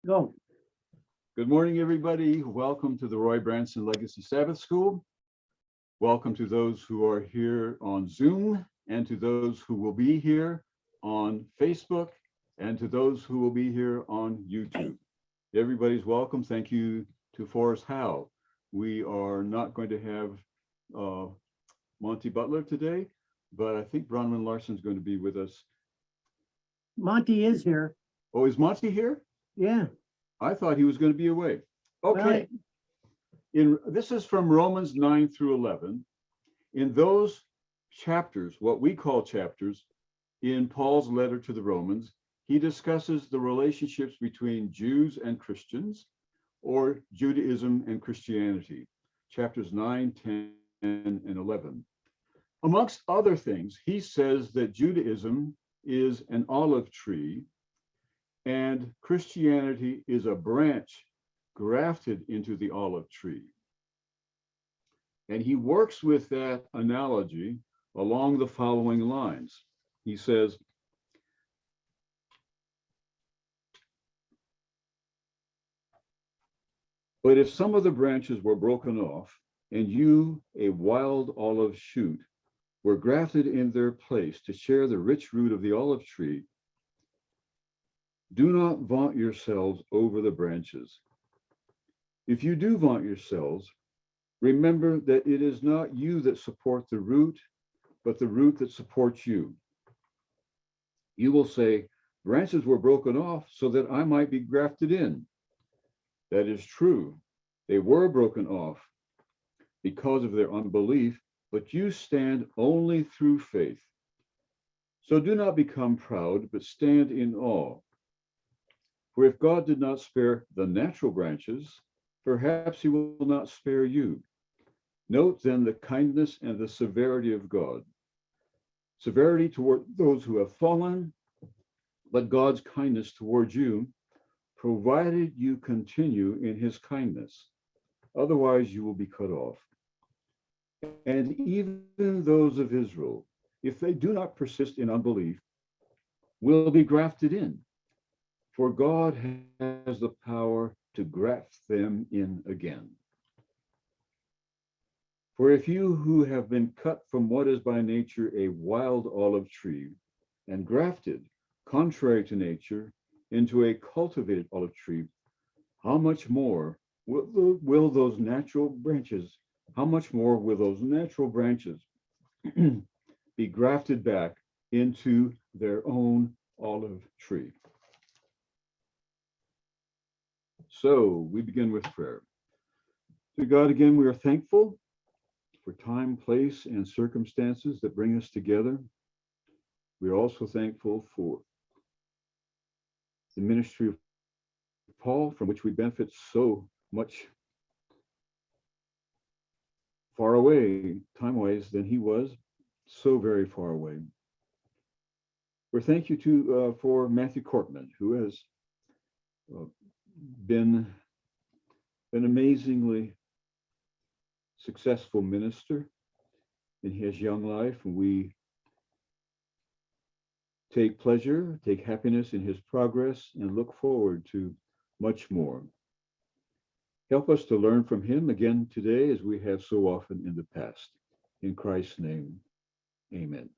Go. Good morning, everybody. Welcome to the Roy Branson Legacy Sabbath School. Welcome to those who are here on Zoom and to those who will be here on Facebook and to those who will be here on YouTube. Everybody's welcome. Thank you to Forrest Howe. We are not going to have Monty Butler today, but I think Bronwyn Larson is going to be with us. Monty is here. Oh, is Monty here? Yeah. I thought he was going to be away. Okay. This is from Romans 9 through 11. In those chapters, what we call chapters, in Paul's letter to the Romans, he discusses the relationships between Jews and Christians, or Judaism and Christianity, chapters 9, 10, and 11. Amongst other things, he says that Judaism is an olive tree and Christianity is a branch grafted into the olive tree. And he works with that analogy along the following lines. He says, but if some of the branches were broken off, and you, a wild olive shoot, were grafted in their place to share the rich root of the olive tree, do not vaunt yourselves over the branches. If you do vaunt yourselves, remember that it is not you that support the root, but the root that supports you. You will say, branches were broken off so that I might be grafted in. That is true. They were broken off because of their unbelief, but you stand only through faith. So do not become proud, but stand in awe. For if God did not spare the natural branches, perhaps he will not spare you. Note then the kindness and the severity of God. Severity toward those who have fallen, but God's kindness towards you, provided you continue in his kindness. Otherwise you will be cut off. And even those of Israel, if they do not persist in unbelief, will be grafted in. For God has the power to graft them in again. For if you who have been cut from what is by nature a wild olive tree and grafted, contrary to nature, into a cultivated olive tree, how much more will those natural branches be grafted back into their own olive tree? So we begin with prayer. To God, again, we are thankful for time, place, and circumstances that bring us together. We are also thankful for the ministry of Paul, from which we benefit so much far away, time-wise, than he was, so very far away. We're thank you for Matthew Korpman, who has been an amazingly successful minister in his young life, and we take pleasure, take happiness in his progress, and look forward to much more. Help us to learn from him again today, as we have so often in the past. In Christ's name, amen.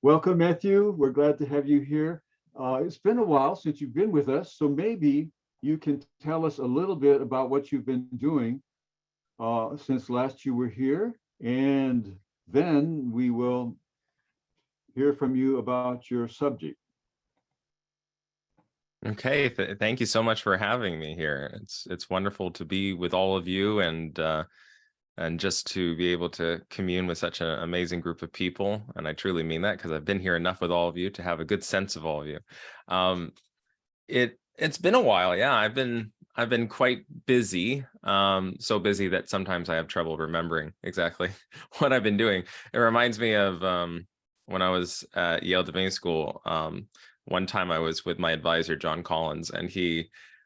Welcome, Matthew. We're glad to have you here. It's been a while since you've been with us, so maybe you can tell us a little bit about what you've been doing since last you were here, and then we will hear from you about your subject. Okay, thank you so much for having me here. It's wonderful to be with all of you and just to be able to commune with such an amazing group of people. And I truly mean that, because I've been here enough with all of you to have a good sense of all of you. It's been a while. Yeah, I've been quite busy, so busy that sometimes I have trouble remembering exactly what I've been doing. It reminds me of when I was at Yale Divinity School. One time I was with my advisor, John Collins, and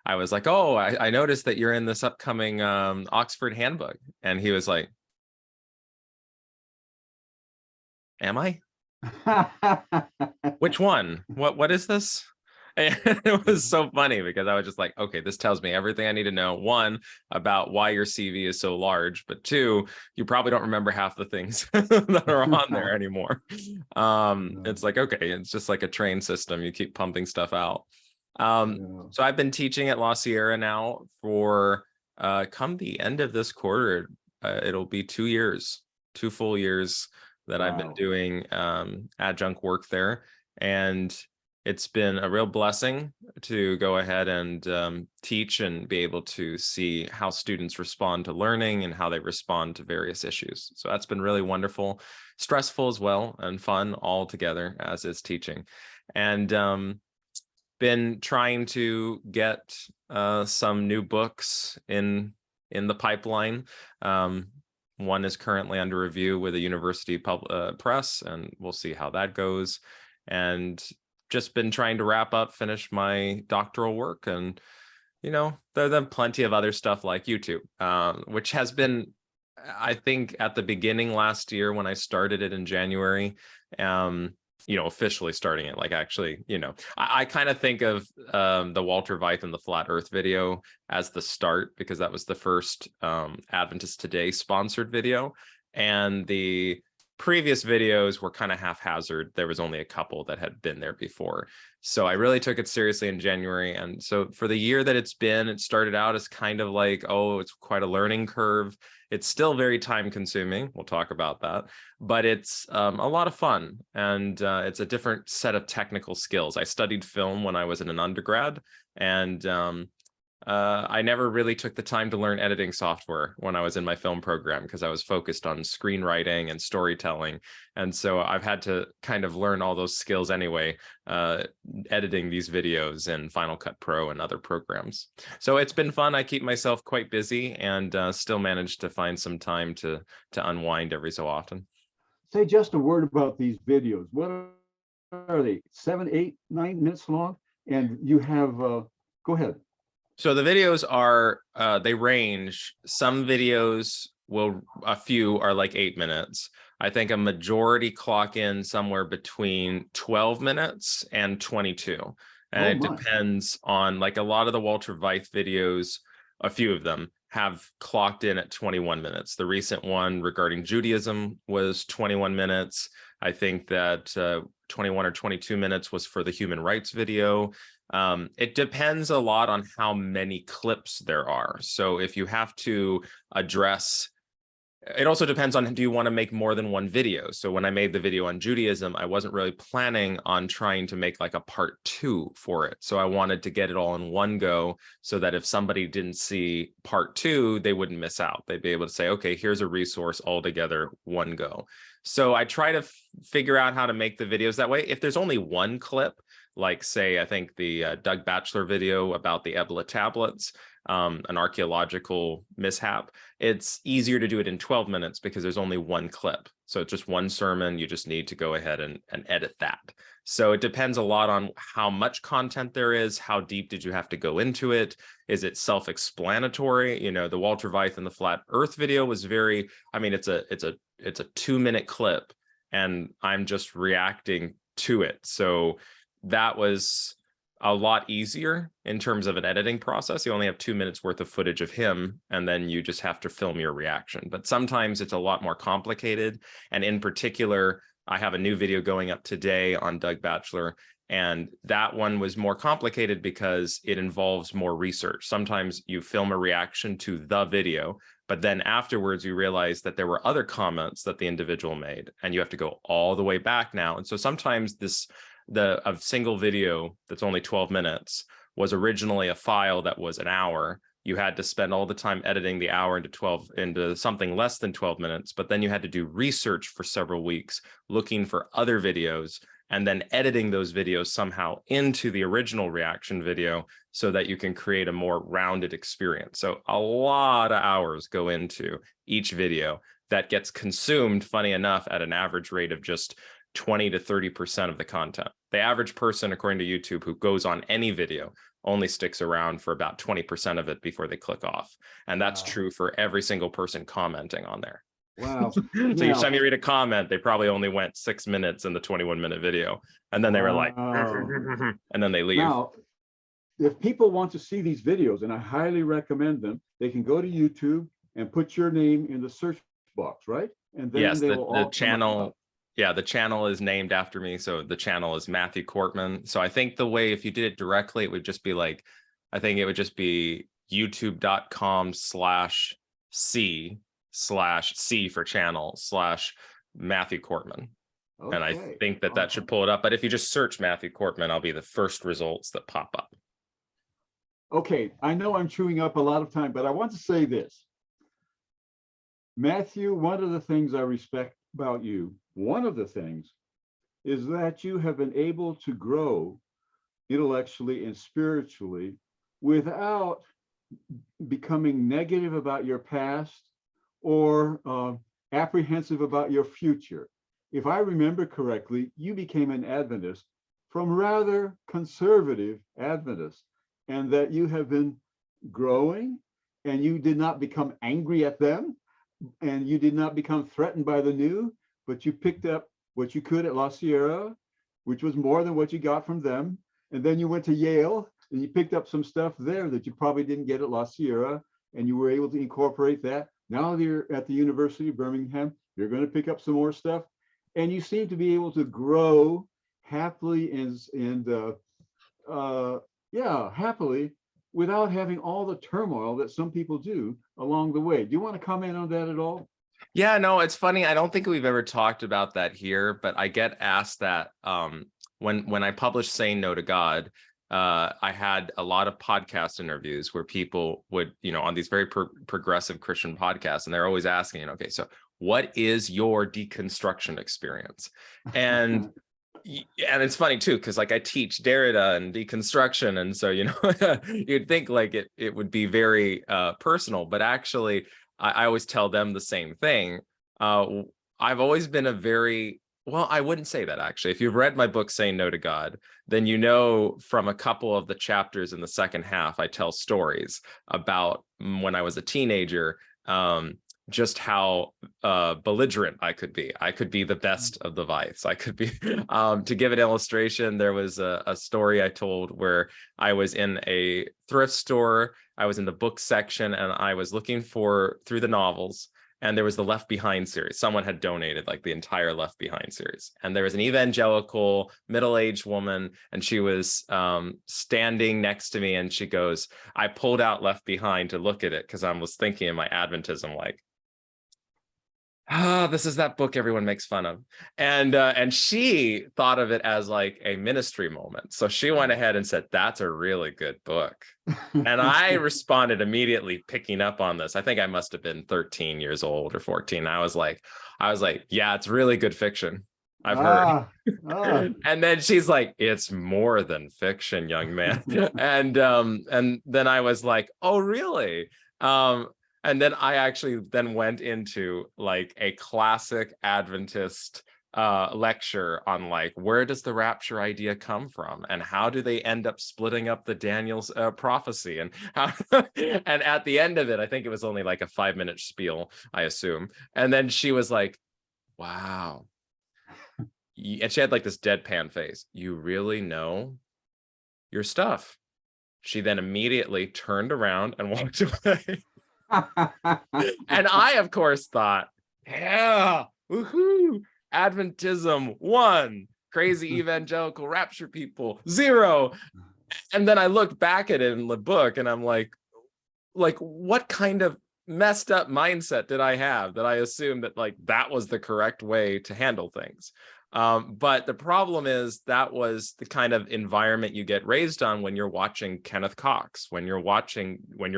I was like, oh, I noticed that you're in this upcoming Oxford handbook. And he was like, am I? Which one? What is this? And it was so funny because I was just like, okay, this tells me everything I need to know. One, about why your CV is so large, but two, you probably don't remember half the things that are on there anymore. It's like, okay, it's just like a train system. You keep pumping stuff out. So I've been teaching at La Sierra now for come the end of this quarter, it'll be 2 years, 2 full years that I've been doing adjunct work there. And it's been a real blessing to go ahead and teach and be able to see how students respond to learning and how they respond to various issues. So that's been really wonderful, stressful as well, and fun all together, as is teaching. And been trying to get some new books in the pipeline. One is currently under review with a university press, and we'll see how that goes. And just been trying to wrap up, finish my doctoral work, and there's plenty of other stuff like YouTube, which has been, I think, at the beginning last year when I started it in January. Officially starting it, like actually, I kind of think of the Walter Veith and the Flat Earth video as the start, because that was the first Adventist Today sponsored video, and the previous videos were kind of haphazard. There was only a couple that had been there before. So I really took it seriously in January. And so for the year that it's been, it started out as kind of like, oh, it's quite a learning curve. It's still very time consuming. We'll talk about that, but it's a lot of fun. And it's a different set of technical skills. I studied film when I was in an undergrad, and I never really took the time to learn editing software when I was in my film program, because I was focused on screenwriting and storytelling. And so I've had to kind of learn all those skills anyway, editing these videos in Final Cut Pro and other programs. So it's been fun. I keep myself quite busy, and still manage to find some time to unwind every so often. Say just a word about these videos. What are they? 7, 8, 9 minutes long? And you have, go ahead. So the videos are, they range. Some videos a few are like 8 minutes. I think a majority clock in somewhere between 12 minutes and 22. And it depends on, like, a lot of the Walter Veith videos, a few of them have clocked in at 21 minutes. The recent one regarding Judaism was 21 minutes. I think that 21 or 22 minutes was for the human rights video. It depends a lot on how many clips there are. So if you have to address, it also depends on, do you want to make more than one video? So when I made the video on Judaism, I wasn't really planning on trying to make like a part 2 for it. So I wanted to get it all in one go, so that if somebody didn't see part 2, they wouldn't miss out. They'd be able to say, okay, here's a resource all together, one go. So I try to figure out how to make the videos that way. If there's only one clip, like, say, I think the Doug Batchelor video about the Ebla tablets, an archaeological mishap, it's easier to do it in 12 minutes because there's only one clip. So it's just one sermon. You just need to go ahead and edit that. So it depends a lot on how much content there is. How deep did you have to go into it? Is it self-explanatory? The Walter Veith and the Flat Earth video was very, I mean, it's a 2-minute clip, and I'm just reacting to it. So that was a lot easier in terms of an editing process. You only have 2 minutes worth of footage of him, and then you just have to film your reaction. But sometimes it's a lot more complicated. And in particular, I have a new video going up today on Doug Batchelor, and that one was more complicated because it involves more research. Sometimes you film a reaction to the video, but then afterwards you realize that there were other comments that the individual made, and you have to go all the way back now. And so sometimes a single video that's only 12 minutes was originally a file that was an hour. You had to spend all the time editing the hour into something less than 12 minutes, but then you had to do research for several weeks, looking for other videos, and then editing those videos somehow into the original reaction video so that you can create a more rounded experience. So a lot of hours go into each video that gets consumed, funny enough, at an average rate of just 20 to 30% of the content. The average person, according to YouTube, who goes on any video only sticks around for about 20% of it before they click off. And that's true for every single person commenting on there. Wow. So each Now- time you read a comment, they probably only went 6 minutes in the 21-minute video. And then they were like, Wow. and then they leave. Now, if people want to see these videos, and I highly recommend them, they can go to YouTube and put your name in the search box, right? And then Yes, they the will all come channel. up. Yeah, the channel is named after me. So the channel is Matthew Korpman. So I think the way, if you did it directly, it would just be like, I think it would just be youtube.com/C/C for channel /Matthew Korpman. And I Okay. think that should pull it up. But if you just search Matthew Korpman, I'll be the first results that pop up. Okay, I know I'm chewing up a lot of time, but I want to say this. Matthew, one of the things I respect about you, one of the things is that you have been able to grow intellectually and spiritually without becoming negative about your past or apprehensive about your future. If I remember correctly, you became an Adventist from rather conservative Adventists, and that you have been growing and you did not become angry at them and you did not become threatened by the new, but you picked up what you could at La Sierra, which was more than what you got from them. And then you went to Yale and you picked up some stuff there that you probably didn't get at La Sierra, and you were able to incorporate that. Now that you're at the University of Birmingham, you're going to pick up some more stuff, and you seem to be able to grow happily happily without having all the turmoil that some people do along the way. Do you want to comment on that at all? Yeah, no, it's funny. I don't think we've ever talked about that here, but I get asked that when I published Saying No to God, I had a lot of podcast interviews where people would, on these very progressive Christian podcasts, and they're always asking, okay, so what is your deconstruction experience? And it's funny too, because like I teach Derrida and deconstruction, and so you'd think like it would be very personal, but actually I always tell them the same thing. I've always been I wouldn't say that actually. If you've read my book, Saying No to God, then from a couple of the chapters in the second half, I tell stories about when I was a teenager, just how belligerent I could be. I could be the best of the Veiths. I could be, to give an illustration, there was a story I told where I was in a thrift store. I was in the book section and I was looking through the novels, and there was the Left Behind series. Someone had donated like the entire Left Behind series. And there was an evangelical middle-aged woman, and she was standing next to me, and she goes, I pulled out Left Behind to look at it because I was thinking in my Adventism, like, this is that book everyone makes fun of. And she thought of it as like a ministry moment. So she went ahead and said, that's a really good book. And I responded immediately, picking up on this. I think I must have been 13 years old or 14. I was like, yeah, it's really good fiction. I've heard. And then she's like, it's more than fiction, young man. And then I was like, oh, really? And then I actually then went into like a classic Adventist lecture on like, where does the rapture idea come from, and how do they end up splitting up the Daniel's prophecy, and how and at the end of it, I think it was only like a 5-minute spiel, I assume. And then she was like, wow. And she had like this deadpan face. You really know your stuff. She then immediately turned around and walked away. And I, of course, thought, yeah, woohoo, Adventism 1, crazy evangelical rapture people 0. And then I looked back at it in the book, and I'm like, what kind of messed up mindset did I have that I assumed that like that was the correct way to handle things? But the problem is that was the kind of environment you get raised on when you're watching Kenneth Cox, when you're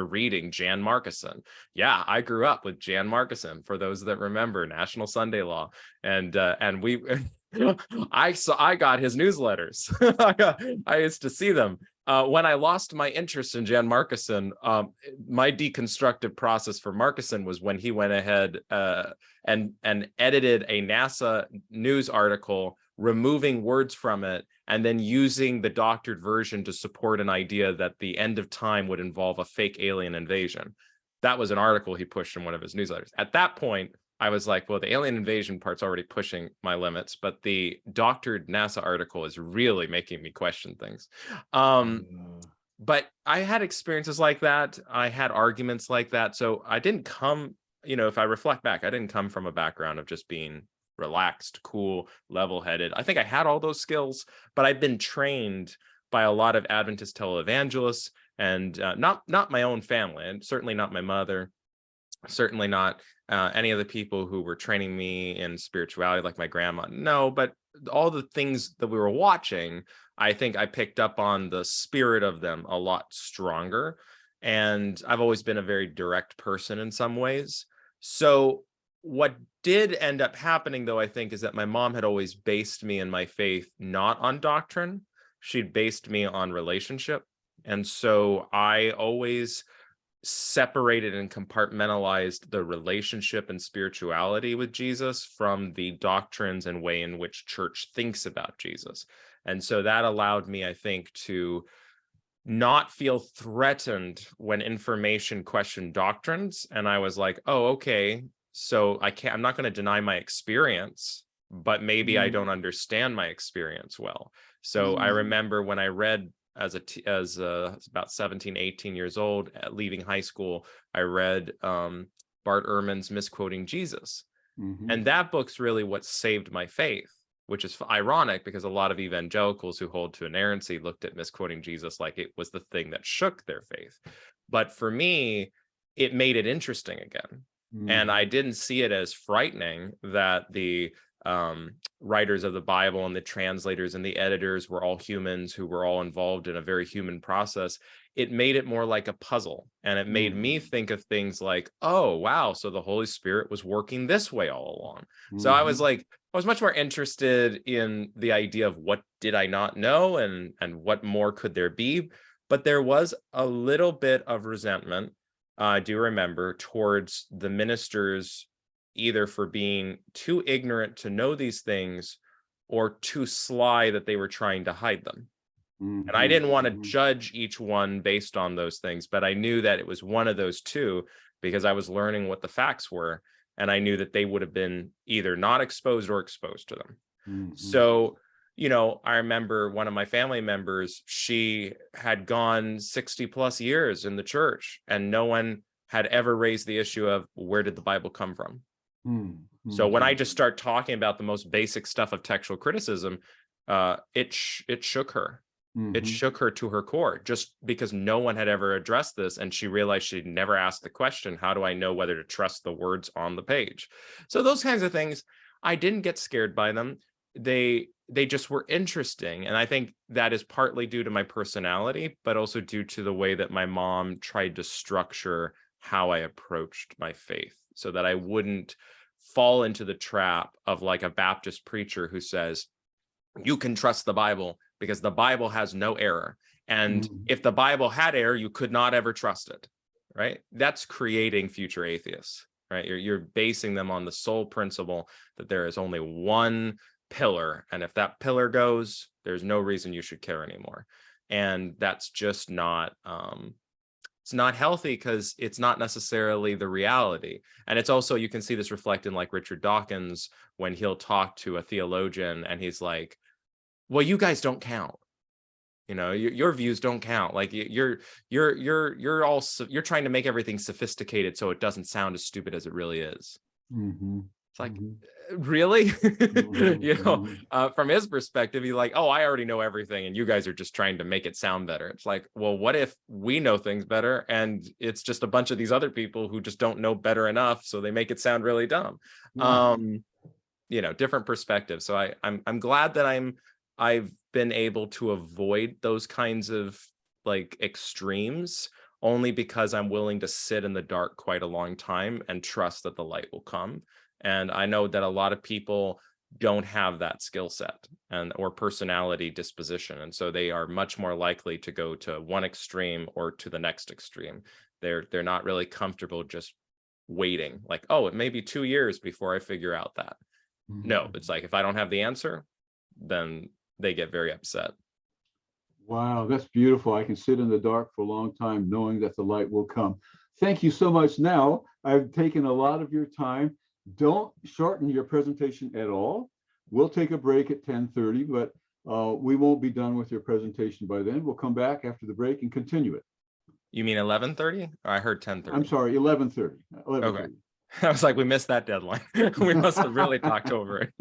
reading Jan Markison. Yeah, I grew up with Jan Markison, for those that remember National Sunday Law, and we I got his newsletters. I used to see them. When I lost my interest in Jan Markison, my deconstructive process for Markison was when he went ahead and edited a NASA news article, removing words from it, and then using the doctored version to support an idea that the end of time would involve a fake alien invasion. That was an article he pushed in one of his newsletters. At that point, I was like, well, the alien invasion part's already pushing my limits, but the doctored NASA article is really making me question things. But I had experiences like that. I had arguments like that. So I didn't come, if I reflect back, I didn't come from a background of just being relaxed, cool, level-headed. I think I had all those skills, but I'd been trained by a lot of Adventist televangelists, and not my own family, and certainly not my mother, certainly not any of the people who were training me in spirituality, like my grandma. No, but all the things that we were watching, I think I picked up on the spirit of them a lot stronger. And I've always been a very direct person in some ways. So what did end up happening, though, I think, is that my mom had always based me in my faith not on doctrine. She'd based me on relationship. And so I always separated and compartmentalized the relationship and spirituality with Jesus from the doctrines and way in which church thinks about Jesus. And so that allowed me, I think, to not feel threatened when information questioned doctrines. And I was like, oh, okay, so I'm not going to deny my experience, but maybe I don't understand my experience well. So I remember when I read as about 17, 18 years old, leaving high school, I read Bart Ehrman's Misquoting Jesus. And that book's really what saved my faith, which is ironic because a lot of evangelicals who hold to inerrancy looked at Misquoting Jesus like it was the thing that shook their faith. But for me, it made it interesting again. And I didn't see it as frightening that the writers of the Bible and the translators and the editors were all humans who were all involved in a very human process. It made it more like a puzzle, and it made me think of things like, oh, wow, so the Holy Spirit was working this way all along. So I was much more interested in the idea of what did I not know and what more could there be. But there was a little bit of resentment, I do remember, towards the ministers, either for being too ignorant to know these things or too sly that they were trying to hide them. And I didn't want to judge each one based on those things, but I knew that it was one of those two because I was learning what the facts were, and I knew that they would have been either not exposed or exposed to them. So, I remember one of my family members, she had gone 60 plus years in the church, and no one had ever raised the issue of where did the Bible come from? So when I just start talking about the most basic stuff of textual criticism, it shook her. It shook her to her core, just because no one had ever addressed this, and she realized she'd never asked the question, how do I know whether to trust the words on the page? So those kinds of things, I didn't get scared by them. They just were interesting, and I think that is partly due to my personality, but also due to the way that my mom tried to structure how I approached my faith, so that I wouldn't fall into the trap of like a Baptist preacher who says, you can trust the Bible because the Bible has no error. And if the Bible had error, you could not ever trust it, right? That's creating future atheists, right? You're basing them on the sole principle that there is only one pillar. And if that pillar goes, there's no reason you should care anymore. And that's just not, it's not healthy because it's not necessarily the reality. And it's also, you can see this reflected in like Richard Dawkins when he'll talk to a theologian and he's like, well, you guys don't count. Your views don't count. Like you're trying to make everything sophisticated so it doesn't sound as stupid as it really is. It's like, really? From his perspective, he's like, oh, I already know everything and you guys are just trying to make it sound better. It's like, well, what if we know things better and it's just a bunch of these other people who just don't know better enough, so they make it sound really dumb? Different perspectives. So I'm glad that I've been able to avoid those kinds of like extremes, only because I'm willing to sit in the dark quite a long time and trust that the light will come. And I know that a lot of people don't have that skill set or personality disposition. And so they are much more likely to go to one extreme or to the next extreme. They're not really comfortable just waiting, like, oh, it may be 2 years before I figure out that. No, it's like, if I don't have the answer, then they get very upset. Wow, that's beautiful. I can sit in the dark for a long time knowing that the light will come. Thank you so much. Now, I've taken a lot of your time. don't shorten your presentation at all. We'll take a break at 10:30, but we won't be done with your presentation by then. We'll come back after the break and continue it. You mean 11:30? I heard 10:30. I'm sorry, 11:30. Okay. I was like, we missed that deadline. We must have really talked over it.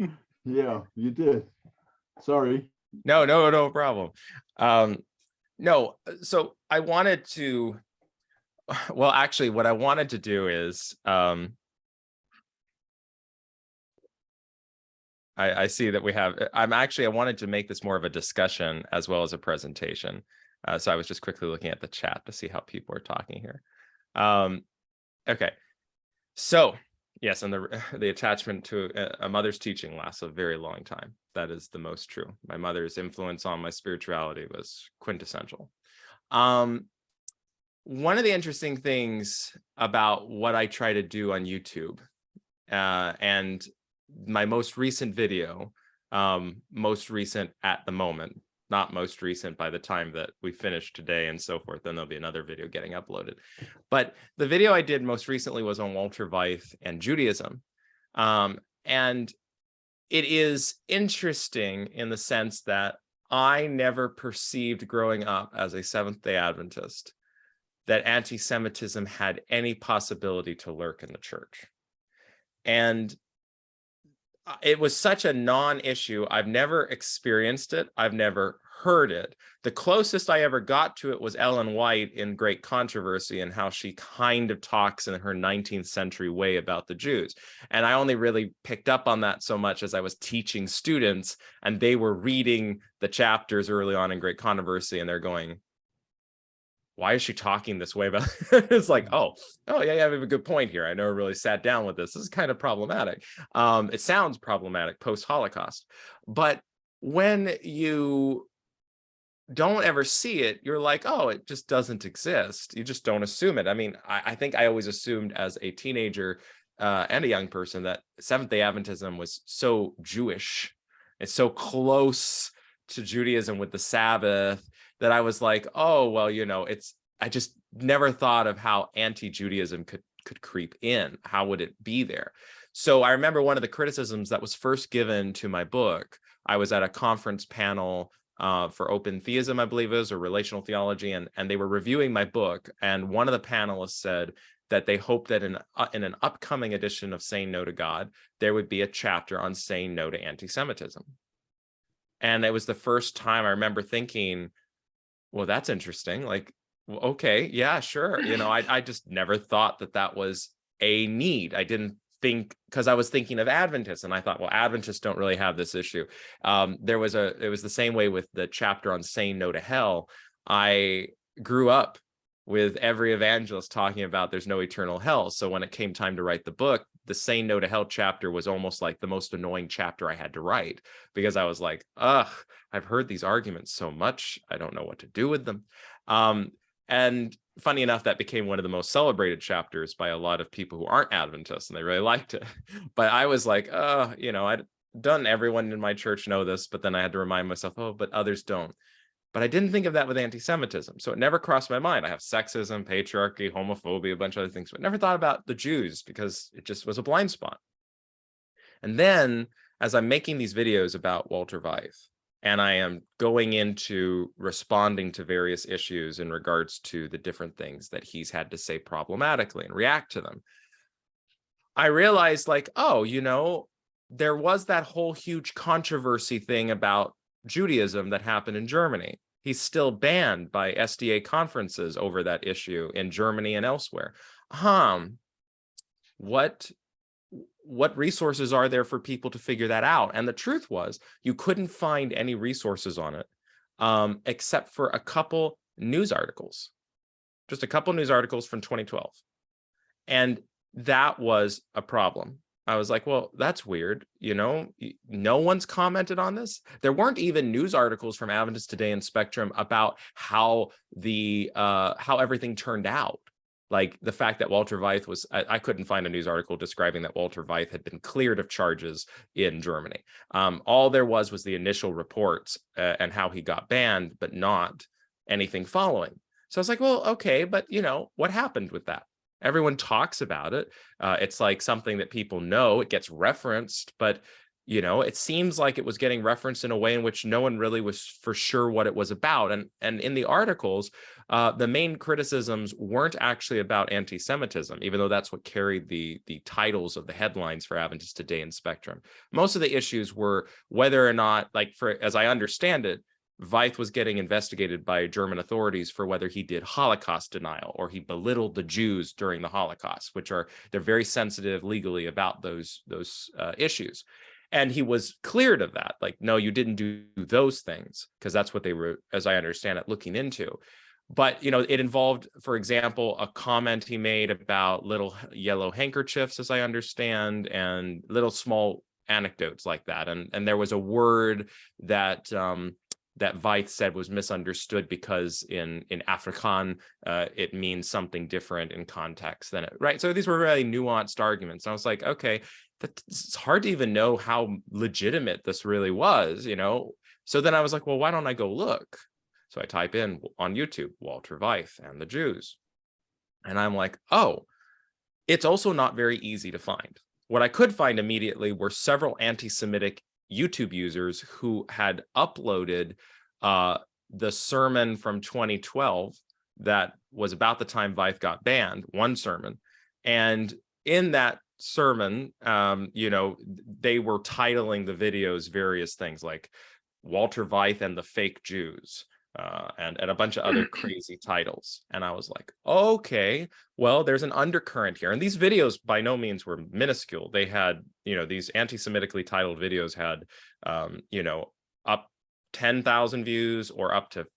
Yeah, you did. Sorry. No problem. No, so I wanted to, well, actually, what I wanted to do is, I see that we have, I wanted to make this more of a discussion as well as a presentation. So I was just quickly looking at the chat to see how people are talking here. Okay. So yes, and the attachment to a mother's teaching lasts a very long time. That is the most true. My mother's influence on my spirituality was quintessential. One of the interesting things about what I try to do on YouTube, and my most recent video, most recent at the moment, not most recent by the time that we finish today and so forth, then there'll be another video getting uploaded. But the video I did most recently was on Walter Veith and Judaism. And it is interesting in the sense that I never perceived growing up as a Seventh-day Adventist that anti-Semitism had any possibility to lurk in the church. And it was such a non-issue. I've never experienced it. I've never heard it. The closest I ever got to it was Ellen White in Great Controversy and how she kind of talks in her 19th century way about the Jews. And I only really picked up on that so much as I was teaching students and they were reading the chapters early on in Great Controversy and they're going, why is she talking this way about it's like, oh yeah, you have a good point here. I never really sat down with this. This is kind of problematic. It sounds problematic post-Holocaust, but when you don't ever see it, you're like, oh, it just doesn't exist. You just don't assume it. I mean, I think I always assumed as a teenager and a young person that Seventh-day Adventism was so Jewish. It's so close to Judaism with the Sabbath that I was like, oh, well, you know, I just never thought of how anti-Judaism could creep in. How would it be there? So I remember one of the criticisms that was first given to my book. I was at a conference panel for open theism, I believe it was, or relational theology, and they were reviewing my book. And one of the panelists said that they hoped that in an upcoming edition of Saying No to God, there would be a chapter on saying no to anti-Semitism. And it was the first time I remember thinking, well, that's interesting. Like, okay, yeah, sure. You know, I just never thought that was a need. I didn't think, because I was thinking of Adventists and I thought, well, Adventists don't really have this issue. It was the same way with the chapter on saying no to hell. I grew up with every evangelist talking about there's no eternal hell. So when it came time to write the book, the saying no to hell chapter was almost like the most annoying chapter I had to write, because I was like, ugh, I've heard these arguments so much. I don't know what to do with them. And funny enough, that became one of the most celebrated chapters by a lot of people who aren't Adventists, and they really liked it. But I was like, you know, I'd done everyone in my church know this, but then I had to remind myself, oh, but others don't. But I didn't think of that with anti-Semitism. So it never crossed my mind. I have sexism, patriarchy, homophobia, a bunch of other things, but never thought about the Jews because it just was a blind spot. And then as I'm making these videos about Walter Veith, and I am going into responding to various issues in regards to the different things that he's had to say problematically and react to them, I realized, like, oh, you know, there was that whole huge controversy thing about Judaism that happened in Germany. He's still banned by SDA conferences over that issue in Germany and elsewhere. What resources are there for people to figure that out? And the truth was, you couldn't find any resources on it, except for a couple news articles, just a couple news articles from 2012. And that was a problem. I was like, well, that's weird. You know, no one's commented on this. There weren't even news articles from Adventist Today and Spectrum about how everything turned out. Like the fact that Walter Veith was, I couldn't find a news article describing that Walter Veith had been cleared of charges in Germany. All there was the initial reports and how he got banned, but not anything following. So I was like, well, okay, but you know, what happened with that? Everyone talks about it. It's like something that people know. It gets referenced, but it seems like it was getting referenced in a way in which no one really was for sure what it was about. And in the articles, the main criticisms weren't actually about anti-Semitism, even though that's what carried the titles of the headlines for Adventist Today and Spectrum. Most of the issues were whether or not, as I understand it, Veith was getting investigated by German authorities for whether he did Holocaust denial or he belittled the Jews during the Holocaust, they're very sensitive legally about those issues. And he was cleared of that. Like, no, you didn't do those things, because that's what they were, as I understand it, looking into. But, it involved, for example, a comment he made about little yellow handkerchiefs, as I understand, and little small anecdotes like that. And there was a word that that Veith said was misunderstood because in Afrikaans, it means something different in context than it, right? So these were really nuanced arguments. And I was like, okay, it's hard to even know how legitimate this really was, So then I was like, well, why don't I go look? So I type in on YouTube, Walter Veith and the Jews. And I'm like, oh, it's also not very easy to find. What I could find immediately were several anti-Semitic YouTube users who had uploaded the sermon from 2012 that was about the time Veith got banned, one sermon. And in that sermon, they were titling the videos various things like Walter Veith and the Fake Jews, and a bunch of other crazy titles. And I was like, okay, well, there's an undercurrent here. And these videos by no means were minuscule. They had, these anti-Semitically titled videos had, up 10,000 views or up to,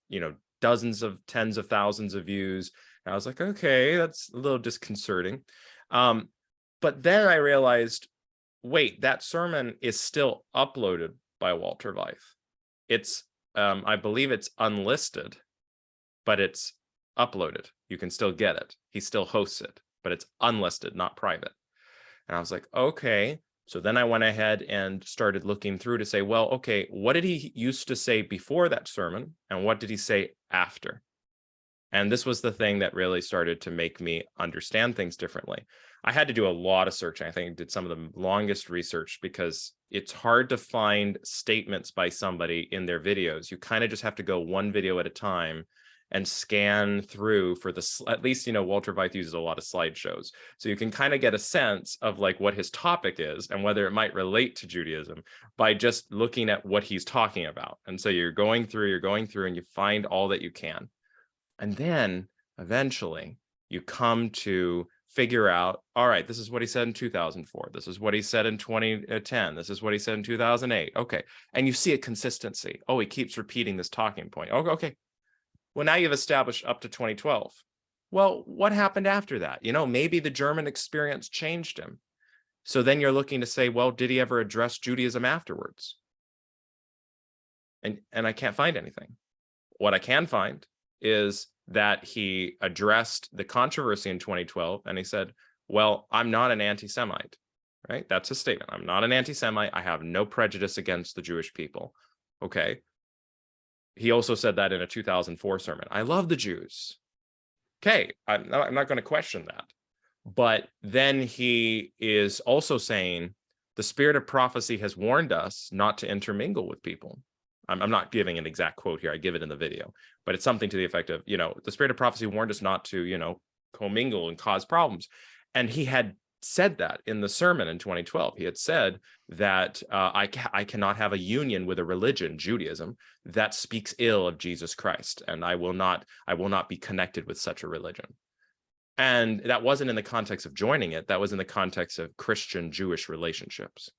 dozens of tens of thousands of views. And I was like, okay, that's a little disconcerting. But then I realized, wait, that sermon is still uploaded by Walter Veith. It's, I believe it's unlisted, but it's uploaded. You can still get it. He still hosts it, but it's unlisted, not private. And I was like, okay. So then I went ahead and started looking through to say, well, okay, what did he used to say before that sermon? And what did he say after? And this was the thing that really started to make me understand things differently. I had to do a lot of searching. I think I did some of the longest research because it's hard to find statements by somebody in their videos. You kind of just have to go one video at a time and scan through for at least, Walter Veith uses a lot of slideshows. So you can kind of get a sense of like what his topic is and whether it might relate to Judaism by just looking at what he's talking about. And so you're going through and you find all that you can. And then eventually you come to figure out, all right, this is what he said in 2004. This is what he said in 2010. This is what he said in 2008. Okay. And you see a consistency. Oh, he keeps repeating this talking point. Oh, okay. Well, now you've established up to 2012. Well, what happened after that? Maybe the German experience changed him. So then you're looking to say, well, did he ever address Judaism afterwards? And I can't find anything. What I can find is that he addressed the controversy in 2012 and he said, well, I'm not an anti-Semite, right? That's his statement. I'm not an anti-Semite. I have no prejudice against the Jewish people. Okay. He also said that in a 2004 sermon. I love the Jews. Okay. I'm not going to question that. But then he is also saying the spirit of prophecy has warned us not to intermingle with people. I'm not giving an exact quote here. I give it in the video, but it's something to the effect of, the spirit of prophecy warned us not to, commingle and cause problems. And he had said that in the sermon in 2012. He had said that I cannot have a union with a religion, Judaism, that speaks ill of Jesus Christ, and I will not be connected with such a religion. And that wasn't in the context of joining it. That was in the context of Christian-Jewish relationships.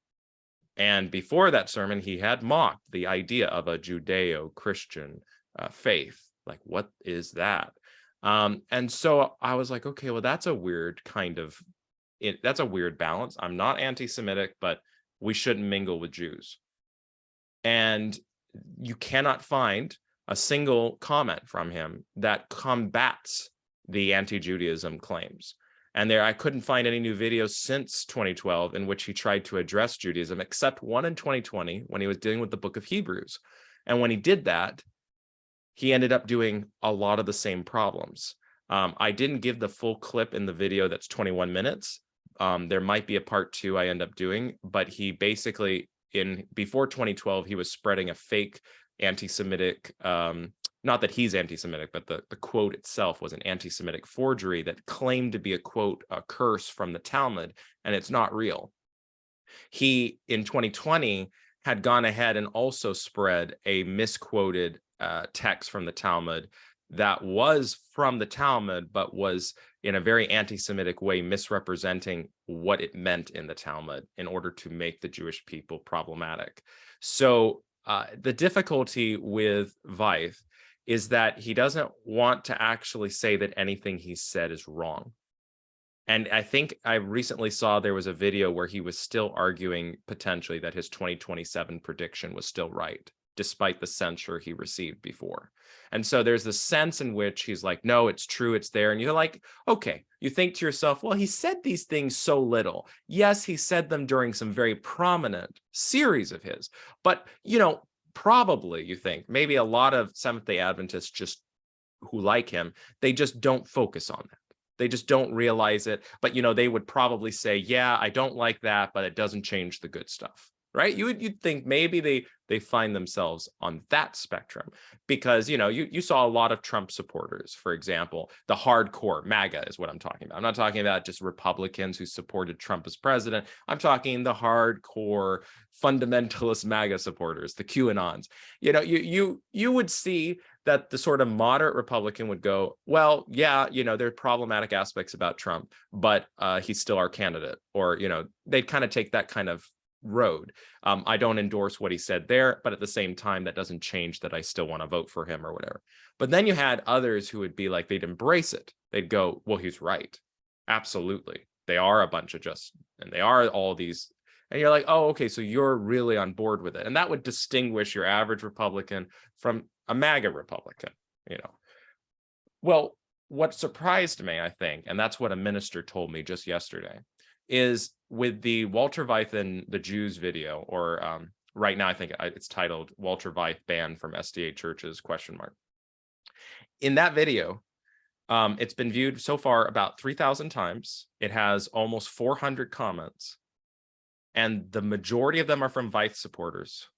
And before that sermon, he had mocked the idea of a Judeo-Christian faith. Like, what is that? And so I was like, okay, well, that's a weird that's a weird balance. I'm not anti-Semitic, but we shouldn't mingle with Jews. And you cannot find a single comment from him that combats the anti-Judaism claims. And I couldn't find any new videos since 2012 in which he tried to address Judaism, except one in 2020 when he was dealing with the book of Hebrews. And when he did that, he ended up doing a lot of the same problems. I didn't give the full clip in the video that's 21 minutes. There might be a part 2 I end up doing, but he basically, before 2012, he was spreading a fake anti-Semitic, not that he's anti-Semitic, but the quote itself was an anti-Semitic forgery that claimed to be a quote, a curse from the Talmud, and it's not real. He, in 2020, had gone ahead and also spread a misquoted text from the Talmud that was from the Talmud, but was in a very anti-Semitic way misrepresenting what it meant in the Talmud in order to make the Jewish people problematic. So the difficulty with Veith is that he doesn't want to actually say that anything he said is wrong. And I think I recently saw there was a video where he was still arguing potentially that his 2027 prediction was still right, despite the censure he received before. And so there's the sense in which he's like, no, it's true, it's there. And you're like, okay, you think to yourself, well, he said these things so little. Yes, he said them during some very prominent series of his, but, you know, probably you think maybe a lot of Seventh-day Adventists just who like him, they just don't focus on that. They just don't realize it. But, you know, they would probably say, yeah, I don't like that, but it doesn't change the good stuff, right? You'd think maybe they find themselves on that spectrum because, you know, you saw a lot of Trump supporters, for example, the hardcore MAGA is what I'm talking about. I'm not talking about just Republicans who supported Trump as president. I'm talking the hardcore fundamentalist MAGA supporters, the QAnons. You know, you would see that the sort of moderate Republican would go, well, yeah, you know, there are problematic aspects about Trump, but he's still our candidate. Or, you know, they'd kind of take that kind of road. I don't endorse what he said there, but at the same time, that doesn't change that I still want to vote for him or whatever. But then you had others who would be like, they'd embrace it. They'd go, well, he's right. Absolutely. They are a bunch of and they are all these. And you're like, oh, okay, so you're really on board with it. And that would distinguish your average Republican from a MAGA Republican, you know. Well, what surprised me, I think, and that's what a minister told me just yesterday, is with the Walter Veith and the Jews video, or right now I think it's titled Walter Veith banned from SDA churches, ? In that video, it's been viewed so far about 3,000 times. It has almost 400 comments. And the majority of them are from Veith supporters.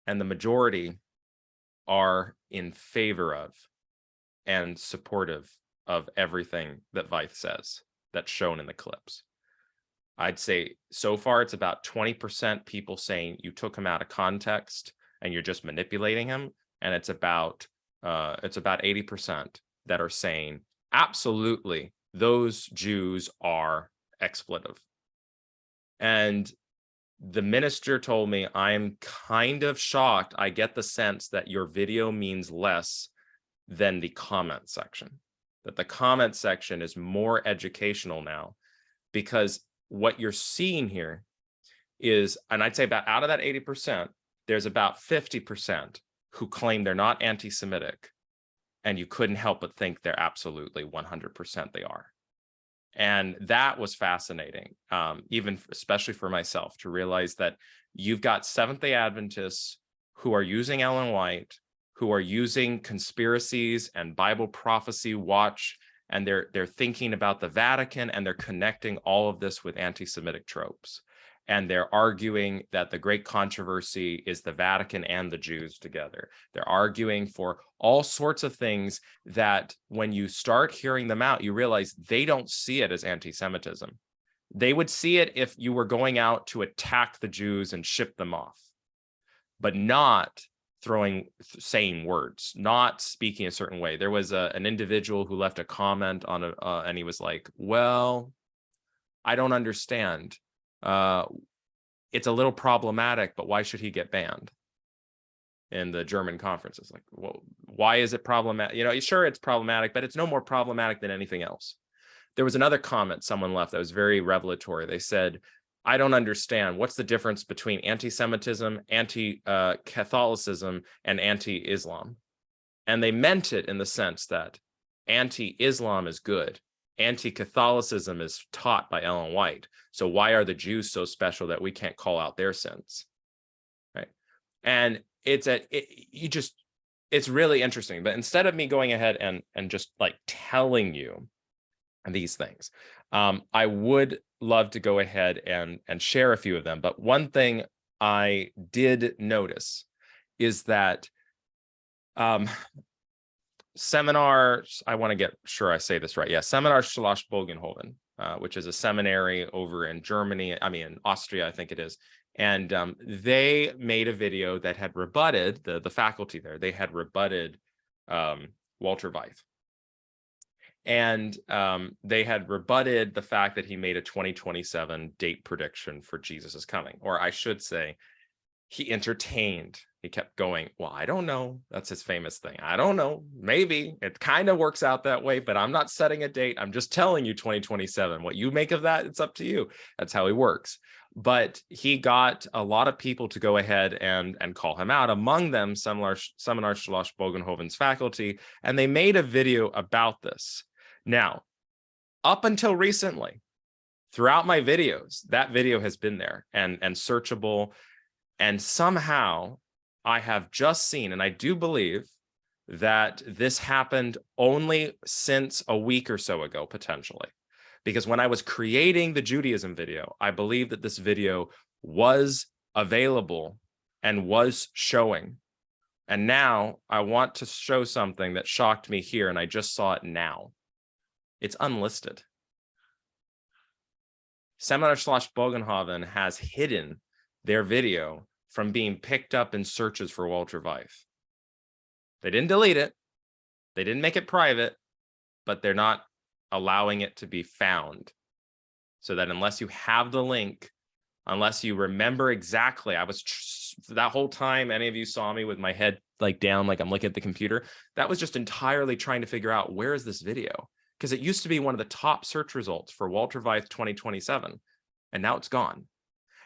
And the majority are in favor of and supportive of everything that Veith says that's shown in the clips. I'd say so far it's about 20% people saying you took him out of context and you're just manipulating him. And it's about 80% that are saying absolutely those Jews are expletive. And the minister told me, I'm kind of shocked. I get the sense that your video means less than the comment section, that the comment section is more educational now, because what you're seeing here is, and I'd say about out of that 80%, there's about 50% who claim they're not anti-Semitic, and you couldn't help but think they're absolutely 100% they are. And that was fascinating, even especially for myself, to realize that you've got Seventh-day Adventists who are using Ellen White, who are using conspiracies and Bible prophecy watch, and they're thinking about the Vatican, and they're connecting all of this with anti-Semitic tropes. And they're arguing that the great controversy is the Vatican and the Jews together. They're arguing for all sorts of things that when you start hearing them out, you realize they don't see it as anti-Semitism. They would see it if you were going out to attack the Jews and ship them off, but not saying words, not speaking a certain way. There was an individual who left a comment on and he was like, well, I don't understand. It's a little problematic, but why should he get banned? In the German conferences, like, well, why is it problematic? You know, sure, it's problematic, but it's no more problematic than anything else. There was another comment someone left that was very revelatory. They said, I don't understand. What's the difference between anti-Semitism, anti-Catholicism, and anti-Islam? And they meant it in the sense that anti-Islam is good. Anti-Catholicism is taught by Ellen White. So why are the Jews so special that we can't call out their sins? Right. And it's it's really interesting. But instead of me going ahead and just like telling you these things, I would love to go ahead and share a few of them. But one thing I did notice is that seminars, I want to get sure I say this right. Yeah, Seminar Schloss Bogenhofen, which is a seminary over in Germany, I mean, in Austria, I think it is. And they made a video that had rebutted, the faculty there, they had rebutted Walter Veith. And they had rebutted the fact that he made a 2027 date prediction for Jesus's coming. Or I should say, he entertained. He kept going, well, I don't know. That's his famous thing. I don't know. Maybe it kind of works out that way, but I'm not setting a date. I'm just telling you 2027. What you make of that, it's up to you. That's how he works. But he got a lot of people to go ahead and call him out, among them Seminar Schloss Bogenhofen's faculty, and they made a video about this. Now, up until recently, throughout my videos, that video has been there and searchable. And somehow I have just seen, and I do believe that this happened only since a week or so ago, potentially. Because when I was creating the Judaism video, I believe that this video was available and was showing. And now I want to show something that shocked me here, and I just saw it now. It's unlisted. Seminar Schloss Bogenhofen has hidden their video from being picked up in searches for Walter Veith. They didn't delete it. They didn't make it private, but they're not allowing it to be found. So that unless you have the link, unless you remember exactly, I was that whole time, any of you saw me with my head like down, like I'm looking at the computer, that was just entirely trying to figure out, where is this video? Because it used to be one of the top search results for Walter Veith 2027, and now it's gone.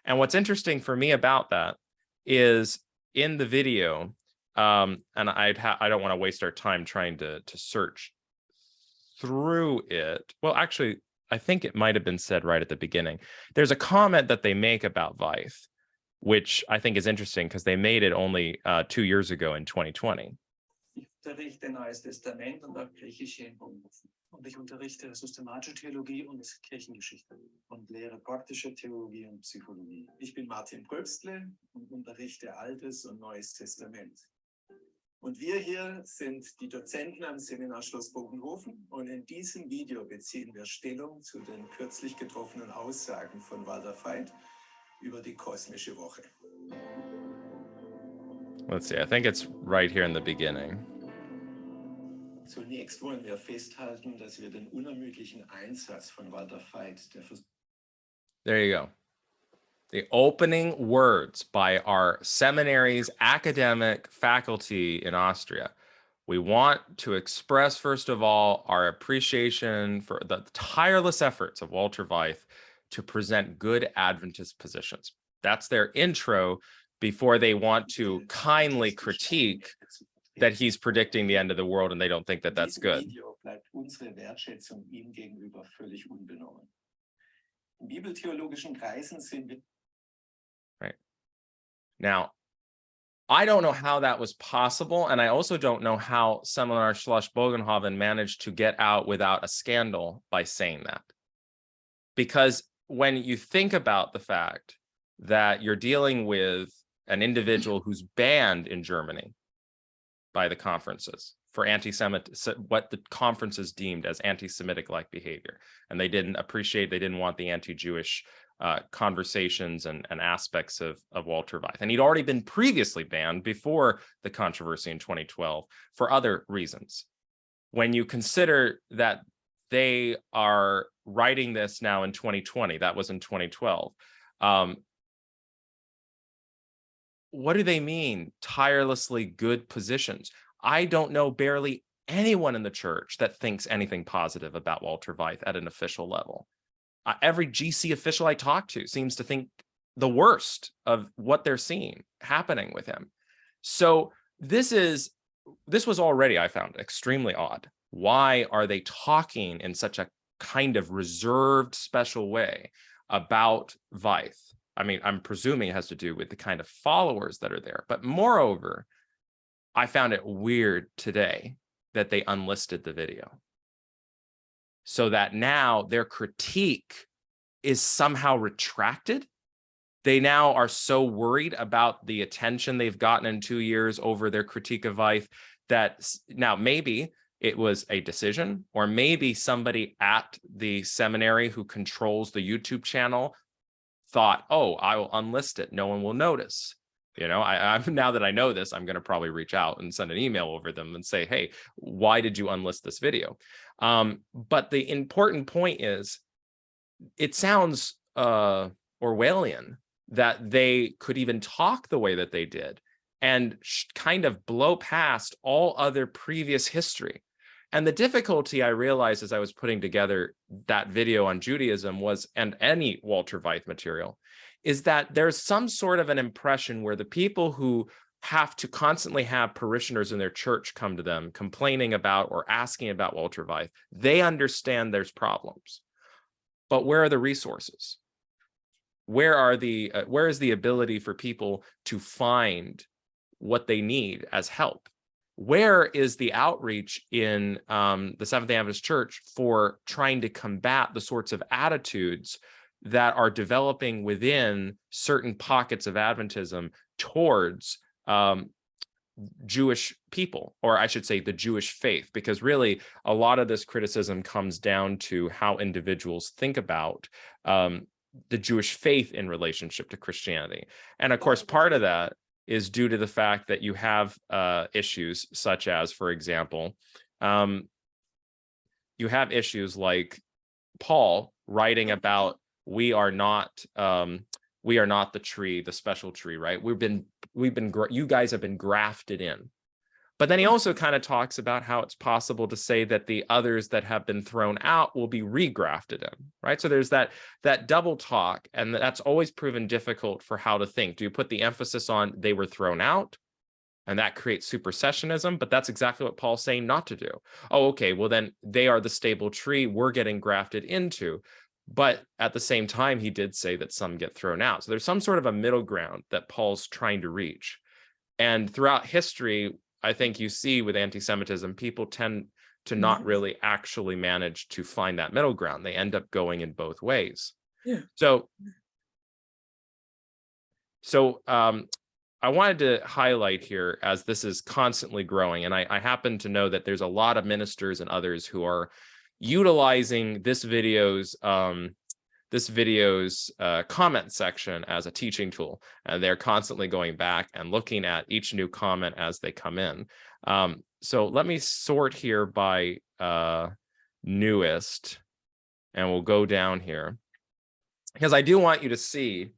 And what's interesting for me about that is in the video, and I don't want to waste our time trying to search through it. Well, actually, I think it might have been said right at the beginning. There's a comment that they make about Veith, which I think is interesting because they made it only 2 years ago in 2020. Ich unterrichte Neues Testament und auch Griechische in Bonhoeffer. Und ich unterrichte systematische Theologie und Kirchengeschichte und lehre praktische Theologie und Psychologie. Ich bin Martin Pröbstle und unterrichte Altes und Neues Testament. Und wir hier sind die Dozenten am Seminar Schloss Bogenhofen, und in diesem Video beziehen wir Stellung zu den kürzlich getroffenen Aussagen von Walter Veith über die kosmische Woche. Let's see, I think it's right here in the beginning. Zunächst wollen wir festhalten, dass wir den unermüdlichen Einsatz von Walter Veith, There you go. The opening words by our seminary's academic faculty in Austria. We want to express, first of all, our appreciation for the tireless efforts of Walter Veith to present good Adventist positions. That's their intro before they want to kindly critique that he's predicting the end of the world, and they don't think that that's good. Bleibt unsere Wertschätzung ihm gegenüber völlig unbenommen. In bibeltheologischen Kreisen sind wir. Right. Now, I don't know how that was possible, and I also don't know how Seminar Schloss Bogenhofen managed to get out without a scandal by saying that. Because when you think about the fact that you're dealing with an individual who's banned in Germany by the conferences for what the conferences deemed as anti-Semitic-like behavior, and they didn't want the anti-Jewish conversations and aspects of Walter Veith. And he'd already been previously banned before the controversy in 2012 for other reasons. When you consider that they are writing this now in 2020, that was in 2012, what do they mean, tirelessly good positions? I don't know barely anyone in the church that thinks anything positive about Walter Veith at an official level. Every GC official I talk to seems to think the worst of what they're seeing happening with him. So this was already, I found, extremely odd. Why are they talking in such a kind of reserved, special way about Veith? I mean, I'm presuming it has to do with the kind of followers that are there. But moreover, I found it weird today that they unlisted the video, so that now their critique is somehow retracted. They now are so worried about the attention they've gotten in 2 years over their critique of Veith that now maybe it was a decision, or maybe somebody at the seminary who controls the YouTube channel thought, oh, I will unlist it, no one will notice. I'm now that I know this, I'm going to probably reach out and send an email over them and say, hey, why did you unlist this video? But the important point is, it sounds Orwellian that they could even talk the way that they did and kind of blow past all other previous history. And the difficulty I realized as I was putting together that video on Judaism was, and any Walter Veith material, is that there's some sort of an impression where the people who have to constantly have parishioners in their church come to them complaining about or asking about Walter Veith, they understand there's problems. But where are the resources? Where is the ability for people to find what they need as help? Where is the outreach in the Seventh-day Adventist Church for trying to combat the sorts of attitudes that are developing within certain pockets of Adventism towards Jewish people, or I should say the Jewish faith? Because really a lot of this criticism comes down to how individuals think about the Jewish faith in relationship to Christianity. And of course, part of that is due to the fact that you have issues such as, for example, you have issues like Paul writing about, we are not the tree, the special tree, right? You guys have been grafted in. But then he also kind of talks about how it's possible to say that the others that have been thrown out will be regrafted in, right? So there's that double talk, and that's always proven difficult for how to think. Do you put the emphasis on they were thrown out, and that creates supersessionism? But that's exactly what Paul's saying not to do. Oh, okay, well then they are the stable tree we're getting grafted into. But at the same time, he did say that some get thrown out. So there's some sort of a middle ground that Paul's trying to reach. And throughout history, I think you see with anti-Semitism, people tend to not really actually manage to find that middle ground. They end up going in both ways. Yeah. So I wanted to highlight here, as this is constantly growing, and I happen to know that there's a lot of ministers and others who are utilizing this video's comment section as a teaching tool. And they're constantly going back and looking at each new comment as they come in. So let me sort here by newest, and we'll go down here, because I do want you to see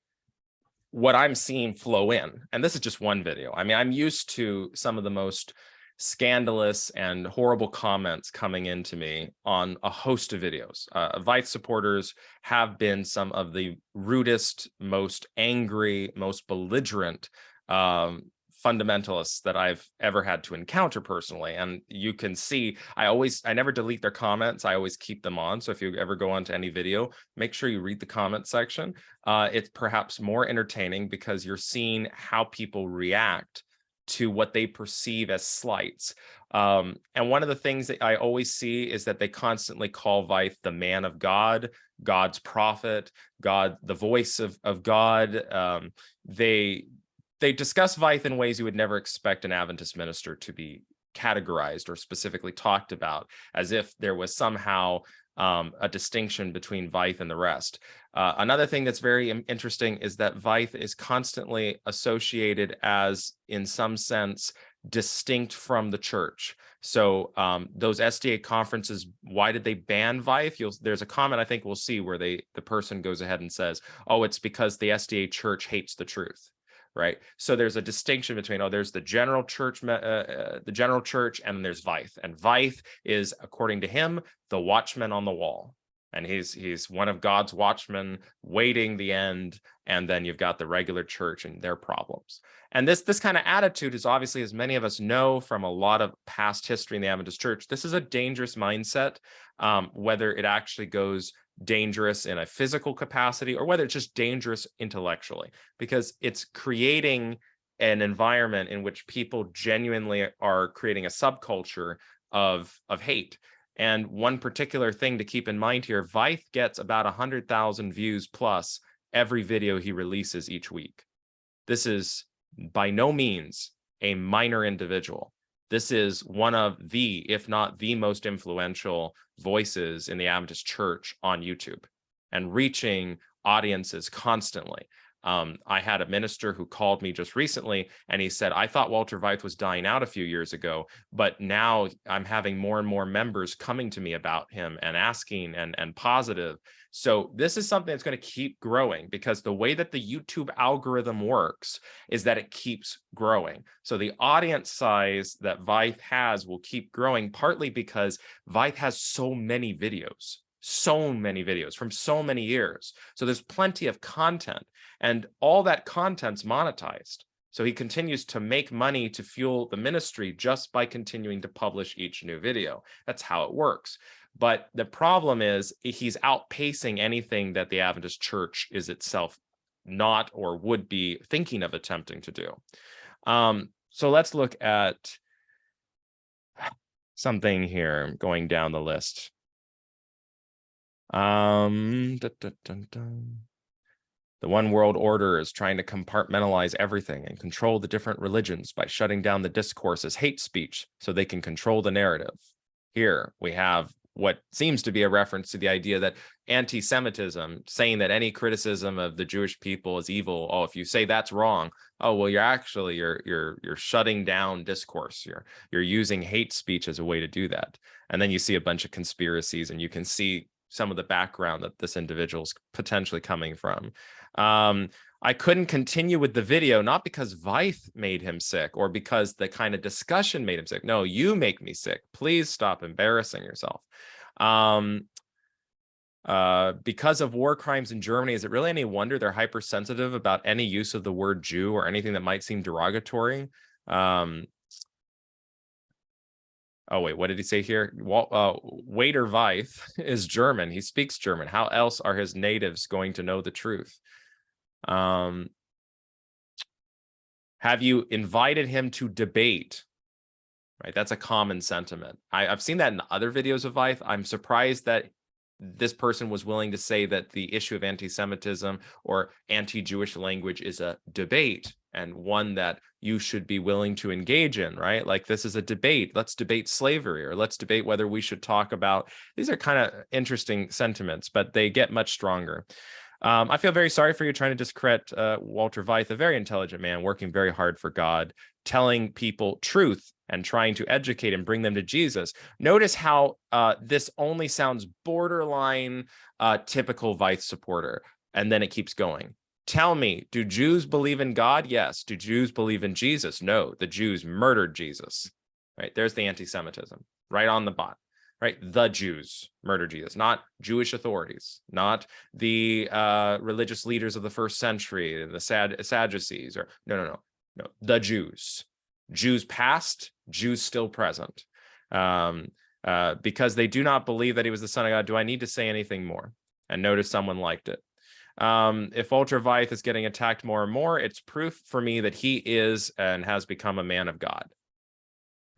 what I'm seeing flow in. And this is just one video. I mean, I'm used to some of the most scandalous and horrible comments coming into me on a host of videos. Veith supporters have been some of the rudest, most angry, most belligerent fundamentalists that I've ever had to encounter personally. And you can see, I never delete their comments. I always keep them on. So if you ever go onto any video, make sure you read the comment section. It's perhaps more entertaining because you're seeing how people react to what they perceive as slights. And one of the things that I always see is that they constantly call Veith the man of God, God's prophet, God, the voice of God. They discuss Veith in ways you would never expect an Adventist minister to be categorized or specifically talked about, as if there was somehow a distinction between Veith and the rest. Another thing that's very interesting is that Veith is constantly associated as, in some sense, distinct from the church. So those SDA conferences, why did they ban Veith? There's a comment I think we'll see where the person goes ahead and says, oh, it's because the SDA church hates the truth. Right. So there's a distinction between, there's the general church, and there's Veith. And Veith is, according to him, the watchman on the wall. And he's one of God's watchmen waiting the end. And then you've got the regular church and their problems. And this kind of attitude is obviously, as many of us know from a lot of past history in the Adventist church, this is a dangerous mindset, whether it actually goes dangerous in a physical capacity or whether it's just dangerous intellectually, because it's creating an environment in which people genuinely are creating a subculture of hate. And one particular thing to keep in mind here, Veith gets about 100,000 views plus every video he releases each week. This is by no means a minor individual. This is one of the, if not the most influential voices in the Adventist Church on YouTube and reaching audiences constantly. I had a minister who called me just recently, and he said, I thought Walter Veith was dying out a few years ago, but now I'm having more and more members coming to me about him and asking and positive. So this is something that's going to keep growing, because the way that the YouTube algorithm works is that it keeps growing. So the audience size that Veith has will keep growing, partly because Veith has so many videos from so many years. So there's plenty of content, and all that content's monetized. So he continues to make money to fuel the ministry just by continuing to publish each new video. That's how it works. But the problem is he's outpacing anything that the Adventist Church is itself not or would be thinking of attempting to do. So let's look at something here going down the list. The one world order is trying to compartmentalize everything and control the different religions by shutting down the discourse as hate speech so they can control the narrative. Here we have what seems to be a reference to the idea that anti-Semitism, saying that any criticism of the Jewish people is evil. Oh, if you say that's wrong, oh well, you're shutting down discourse. You're using hate speech as a way to do that. And then you see a bunch of conspiracies, and you can see some of the background that this individual is potentially coming from. I couldn't continue with the video, not because Veith made him sick or because the kind of discussion made him sick. No, you make me sick. Please stop embarrassing yourself. Because of war crimes in Germany, is it really any wonder they're hypersensitive about any use of the word Jew or anything that might seem derogatory? Oh, wait, what did he say here? Waiter Veith is German. He speaks German. How else are his natives going to know the truth? Have you invited him to debate? Right, that's a common sentiment. I've seen that in other videos of Veith. I'm surprised that this person was willing to say that the issue of anti-Semitism or anti-Jewish language is a debate, and one that you should be willing to engage in, right? Like, this is a debate. Let's debate slavery, or let's debate whether we should talk about. These are kind of interesting sentiments, but they get much stronger. I feel very sorry for you trying to discredit Walter Veith, a very intelligent man working very hard for God, telling people truth and trying to educate and bring them to Jesus. Notice how this only sounds borderline typical Veith supporter, and then it keeps going. Tell me, do Jews believe in God? Yes. Do Jews believe in Jesus? No. The Jews murdered Jesus. Right? There's the anti-Semitism right on the bot. Right? The Jews murdered Jesus, not Jewish authorities, not the religious leaders of the first century, the Sadducees, or no. The Jews. Jews past, Jews still present. Because they do not believe that he was the Son of God. Do I need to say anything more? And notice someone liked it. If Walter Veith is getting attacked more and more, it's proof for me that he is and has become a man of God.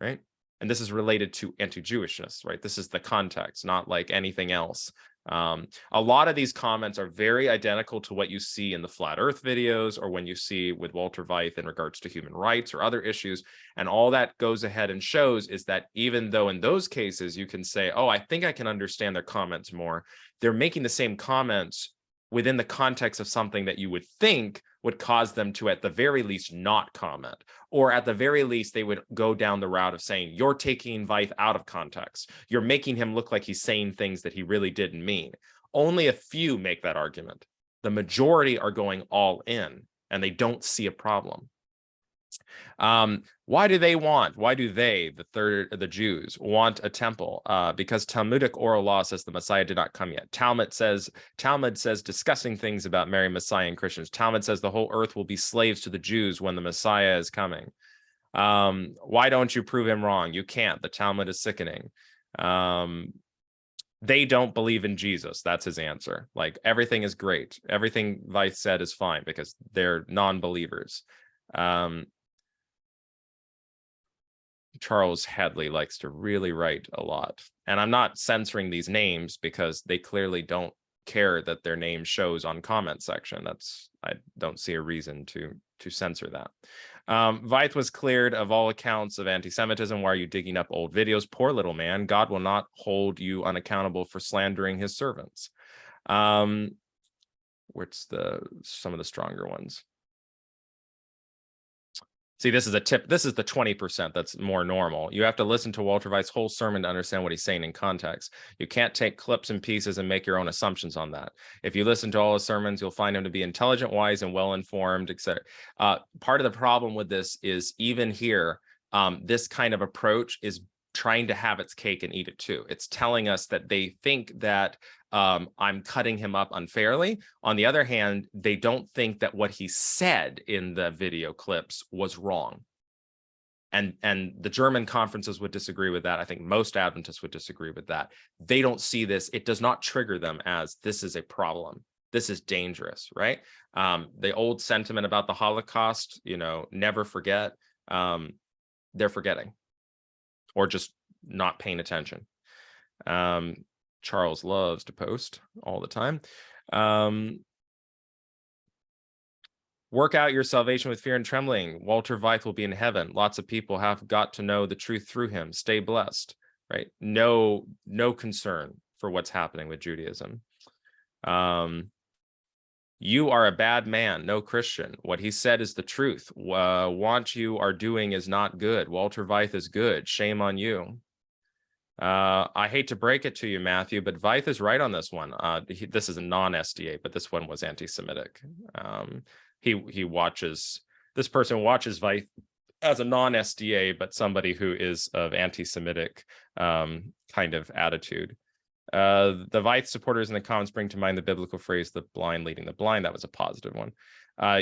Right? And this is related to anti-Jewishness, right? This is the context, not like anything else. A lot of these comments are very identical to what you see in the Flat Earth videos, or when you see with Walter Veith in regards to human rights or other issues. And all that goes ahead and shows is that even though in those cases you can say, oh, I think I can understand their comments more, they're making the same comments within the context of something that you would think would cause them to, at the very least, not comment. Or at the very least, they would go down the route of saying, you're taking Veith out of context. You're making him look like he's saying things that he really didn't mean. Only a few make that argument. The majority are going all in, and they don't see a problem. Why do they, the Jews, want a temple? Because Talmudic oral law says the Messiah did not come yet. Talmud says disgusting things about Mary, Messiah, and Christians. Talmud says the whole earth will be slaves to the Jews when the Messiah is coming. Why don't you prove him wrong? You can't. The Talmud is sickening. They don't believe in Jesus. That's his answer. Like, everything is great. Everything Veith said is fine because they're non-believers. Charles Hadley likes to really write a lot, and I'm not censoring these names because they clearly don't care that their name shows on comment section. I don't see a reason to censor that. Veith was cleared of all accounts of anti-Semitism. Why are you digging up old videos? Poor little man. God will not hold you unaccountable for slandering his servants. What's some of the stronger ones? See, this is a tip. This is the 20% that's more normal. You have to listen to Walter Veith's whole sermon to understand what he's saying in context. You can't take clips and pieces and make your own assumptions on that. If you listen to all his sermons, you'll find him to be intelligent, wise, and well-informed, etc. Part of the problem with this is even here, this kind of approach is trying to have its cake and eat it too. It's telling us that they think that I'm cutting him up unfairly. On the other hand, they don't think that what he said in the video clips was wrong. And the German conferences would disagree with that. I think most Adventists would disagree with that. They don't see this. It does not trigger them as this is a problem. This is dangerous, right? The old sentiment about the Holocaust, never forget, they're forgetting or just not paying attention. Charles loves to post all the time. Work out your salvation with fear and trembling. Walter Veith will be in heaven. Lots of people have got to know the truth through him. Stay blessed, right? No concern for what's happening with Judaism. You are a bad man, no Christian. What he said is the truth. What you are doing is not good. Walter Veith is good. Shame on you. I hate to break it to you, Matthew, but Veith is right on this one. This is a non-SDA, but this one was anti-Semitic. This person watches Veith as a non-SDA, but somebody who is of anti-Semitic kind of attitude. The Veith supporters in the comments bring to mind the biblical phrase, the blind leading the blind. That was a positive one.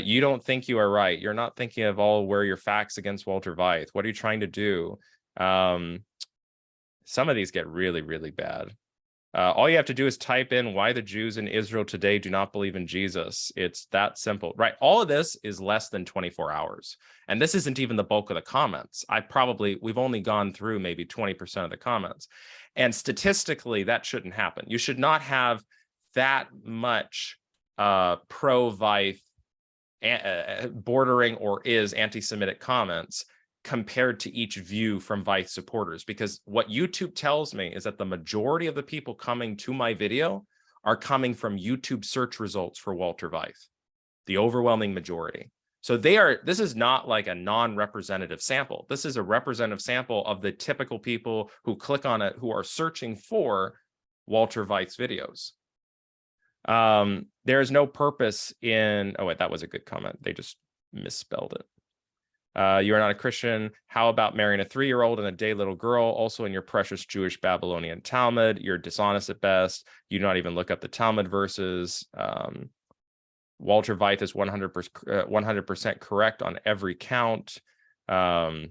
You don't think you are right. You're not thinking of all where your facts against Walter Veith. What are you trying to do? Some of these get really, really bad. All you have to do is type in why the Jews in Israel today do not believe in Jesus. It's that simple, right? All of this is less than 24 hours. And this isn't even the bulk of the comments. We've only gone through maybe 20% of the comments. And statistically, that shouldn't happen. You should not have that much pro-Veith bordering or is anti-Semitic comments compared to each view from Veith supporters, because what YouTube tells me is that the majority of the people coming to my video are coming from YouTube search results for Walter Veith, the overwhelming majority. So this is not like a non-representative sample. This is a representative sample of the typical people who click on it, who are searching for Walter Veith's videos. There is no purpose in, oh wait, that was a good comment. They just misspelled it. You are not a Christian. How about marrying a 3-year-old and a day little girl? Also in your precious Jewish Babylonian Talmud, you're dishonest at best. You do not even look up the Talmud verses. Walter Veith is 100% correct on every count. I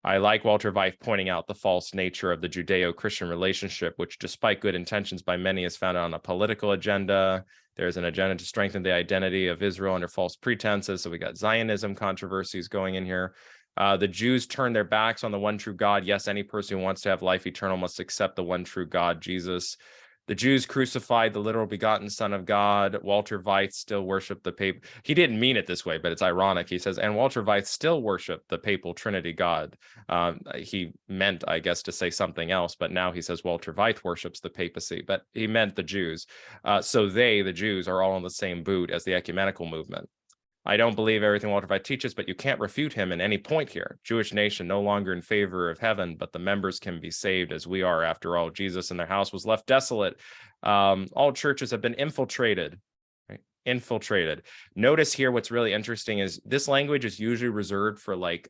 like Walter Veith pointing out the false nature of the Judeo-Christian relationship, which despite good intentions by many is founded on a political agenda. There's an agenda to strengthen the identity of Israel under false pretenses. So we got Zionism controversies going in here. The Jews turn their backs on the one true God. Yes, any person who wants to have life eternal must accept the one true God, Jesus. The Jews crucified the literal begotten Son of God. Walter Veith still worshiped the papal. He didn't mean it this way, but it's ironic. He says, and Walter Veith still worshiped the papal Trinity God. He meant, I guess, to say something else, but now he says Walter Veith worships the papacy, but he meant the Jews. So the Jews, are all in the same boot as the ecumenical movement. I don't believe everything Walter Veith teaches, but you can't refute him in any point here. Jewish nation no longer in favor of heaven, but the members can be saved as we are. After all, Jesus and their house was left desolate. All churches have been infiltrated. Right? Infiltrated. Notice here what's really interesting is this language is usually reserved for like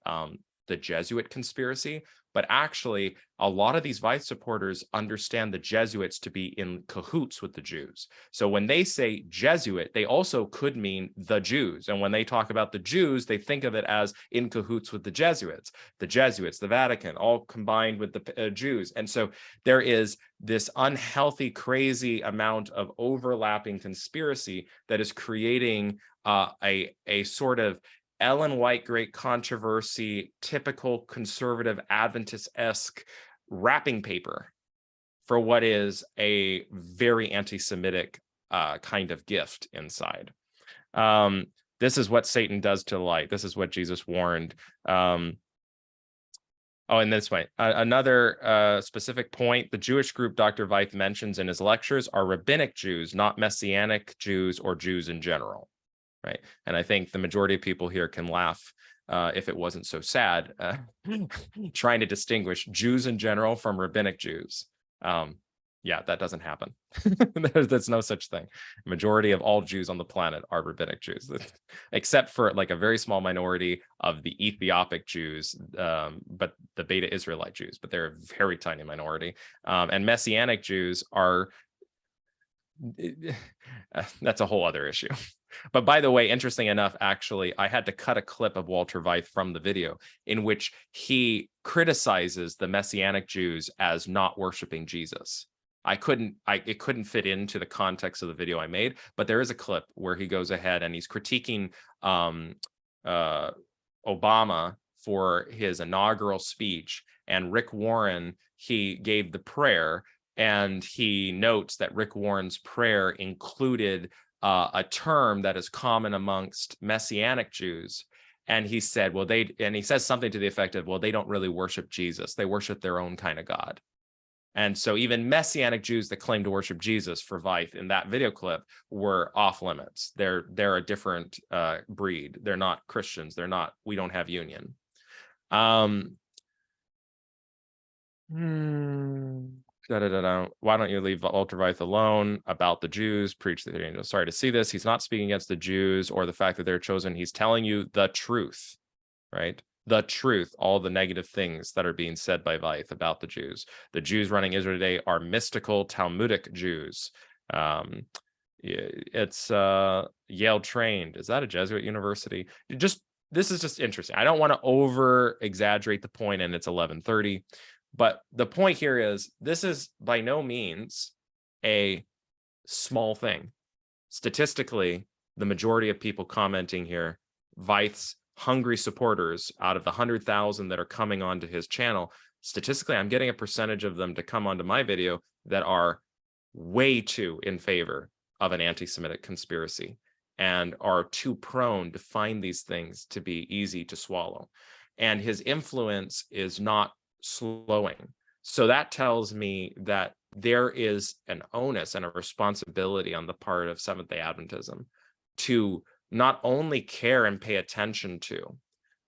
the Jesuit conspiracy, but actually a lot of these Veith supporters understand the Jesuits to be in cahoots with the Jews. So when they say Jesuit, they also could mean the Jews. And when they talk about the Jews, they think of it as in cahoots with the Jesuits, the Vatican, all combined with the Jews. And so there is this unhealthy, crazy amount of overlapping conspiracy that is creating a sort of Ellen White great controversy, typical conservative Adventist-esque wrapping paper for what is a very anti-Semitic kind of gift inside. This is what Satan does to the light. This is what Jesus warned. Oh, and this way, another specific point, the Jewish group Dr. Veith mentions in his lectures are rabbinic Jews, not Messianic Jews or Jews in general. Right. And I think the majority of people here can laugh if it wasn't so sad, trying to distinguish Jews in general from rabbinic Jews. Yeah, that doesn't happen. There's no such thing. The majority of all Jews on the planet are rabbinic Jews, except for like a very small minority of the Ethiopic Jews, but the Beta Israelite Jews, but they're a very tiny minority. And Messianic Jews are, that's a whole other issue. But by the way, interesting enough, actually, I had to cut a clip of Walter Veith from the video in which he criticizes the Messianic Jews as not worshiping Jesus. It couldn't fit into the context of the video I made, but there is a clip where he goes ahead and he's critiquing Obama for his inaugural speech, and Rick Warren, he gave the prayer, and he notes that Rick Warren's prayer included a term that is common amongst Messianic Jews. And he said, well, he says something to the effect of, well, they don't really worship Jesus. They worship their own kind of God. And so even Messianic Jews that claim to worship Jesus for Veith in that video clip were off limits. They're a different breed. They're not Christians. We don't have union. Why don't you leave Walter Veith alone about the Jews? Preach the angel. Sorry to see this. He's not speaking against the Jews or the fact that they're chosen. He's telling you the truth, right? The truth, all the negative things that are being said by Veith about the Jews. The Jews running Israel today are mystical Talmudic Jews. It's Yale trained. Is that a Jesuit university? This is just interesting. I don't want to over exaggerate the point, and it's 11:30. But the point here is, this is by no means a small thing. Statistically, the majority of people commenting here, Veith's hungry supporters, out of the 100,000 that are coming onto his channel, statistically, I'm getting a percentage of them to come onto my video that are way too in favor of an anti-Semitic conspiracy and are too prone to find these things to be easy to swallow. And his influence is not slowing. So that tells me that there is an onus and a responsibility on the part of Seventh-day Adventism to not only care and pay attention to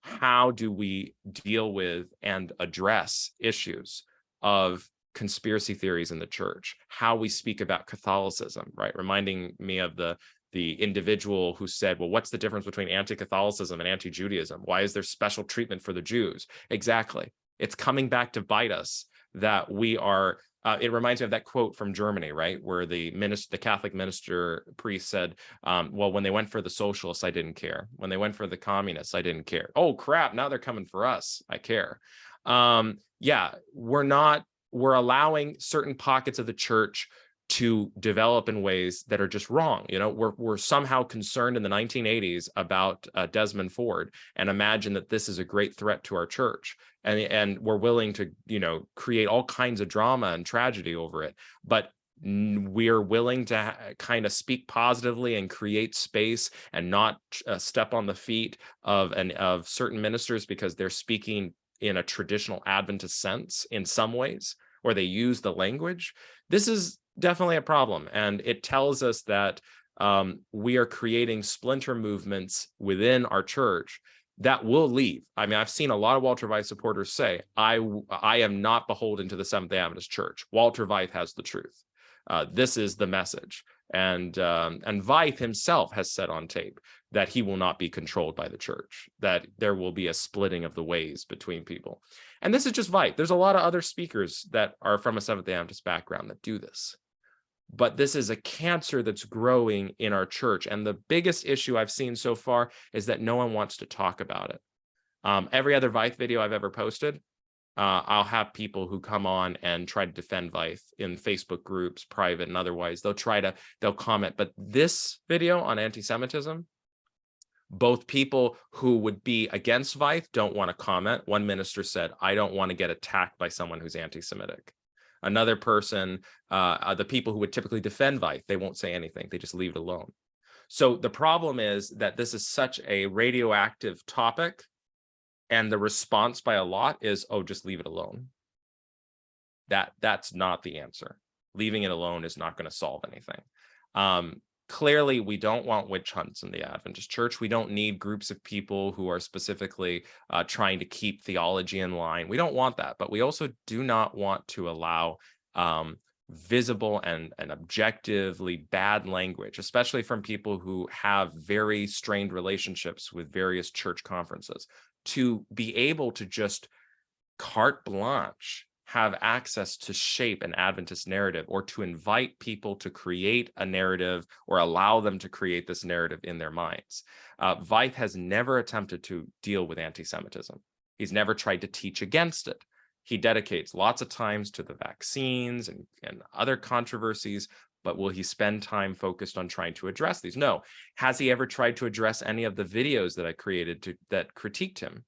how do we deal with and address issues of conspiracy theories in the church, how we speak about Catholicism, right? Reminding me of the individual who said, well, what's the difference between anti-Catholicism and anti-Judaism? Why is there special treatment for the Jews? Exactly. It's coming back to bite us that we are, it reminds me of that quote from Germany, right? Where the Catholic priest said, well, when they went for the socialists, I didn't care. When they went for the communists, I didn't care. Oh, crap, now they're coming for us. I care. Yeah, we're allowing certain pockets of the church to develop in ways that are just wrong. You know, we're somehow concerned in the 1980s about Desmond Ford and imagine that this is a great threat to our church. And we're willing to, create all kinds of drama and tragedy over it. But we're willing to kind of speak positively and create space and not step on the feet of certain ministers because they're speaking in a traditional Adventist sense in some ways, or they use the language. This is definitely a problem. And it tells us that we are creating splinter movements within our church that will leave. I mean, I've seen a lot of Walter Veith supporters say, I am not beholden to the Seventh-day Adventist Church. Walter Veith has the truth. This is the message. And Veith himself has said on tape that he will not be controlled by the church, that there will be a splitting of the ways between people. And this is just Veith. There's a lot of other speakers that are from a Seventh-day Adventist background that do this. But this is a cancer that's growing in our church. And the biggest issue I've seen so far is that no one wants to talk about it. Every other Veith video I've ever posted, I'll have people who come on and try to defend Veith in Facebook groups, private and otherwise. They'll comment. But this video on anti-Semitism, both people who would be against Veith don't want to comment. One minister said, I don't want to get attacked by someone who's anti-Semitic. Another person, the people who would typically defend Veith, they won't say anything. They just leave it alone. So the problem is that this is such a radioactive topic, and the response by a lot is, oh, just leave it alone. That's not the answer. Leaving it alone is not going to solve anything. Clearly, we don't want witch hunts in the Adventist Church. We don't need groups of people who are specifically trying to keep theology in line. We don't want that, but we also do not want to allow visible and objectively bad language, especially from people who have very strained relationships with various church conferences, to be able to just carte blanche have access to shape an Adventist narrative, or to invite people to create a narrative or allow them to create this narrative in their minds. Veith has never attempted to deal with anti-Semitism. He's never tried to teach against it. He dedicates lots of times to the vaccines and other controversies, but will he spend time focused on trying to address these? No. Has he ever tried to address any of the videos that I created that critiqued him?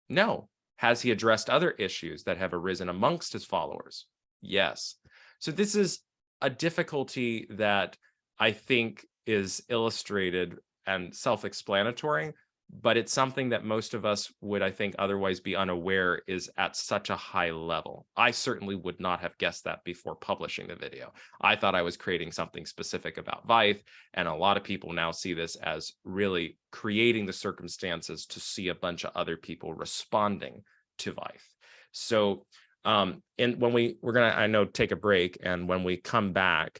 No. Has he addressed other issues that have arisen amongst his followers? Yes. So this is a difficulty that I think is illustrated and self-explanatory, but it's something that most of us would, I think, otherwise be unaware is at such a high level. I certainly would not have guessed that before publishing the video. I thought I was creating something specific about Veith, and a lot of people now see this as really creating the circumstances to see a bunch of other people responding to Veith. So when we're gonna, I know, take a break, and when we come back,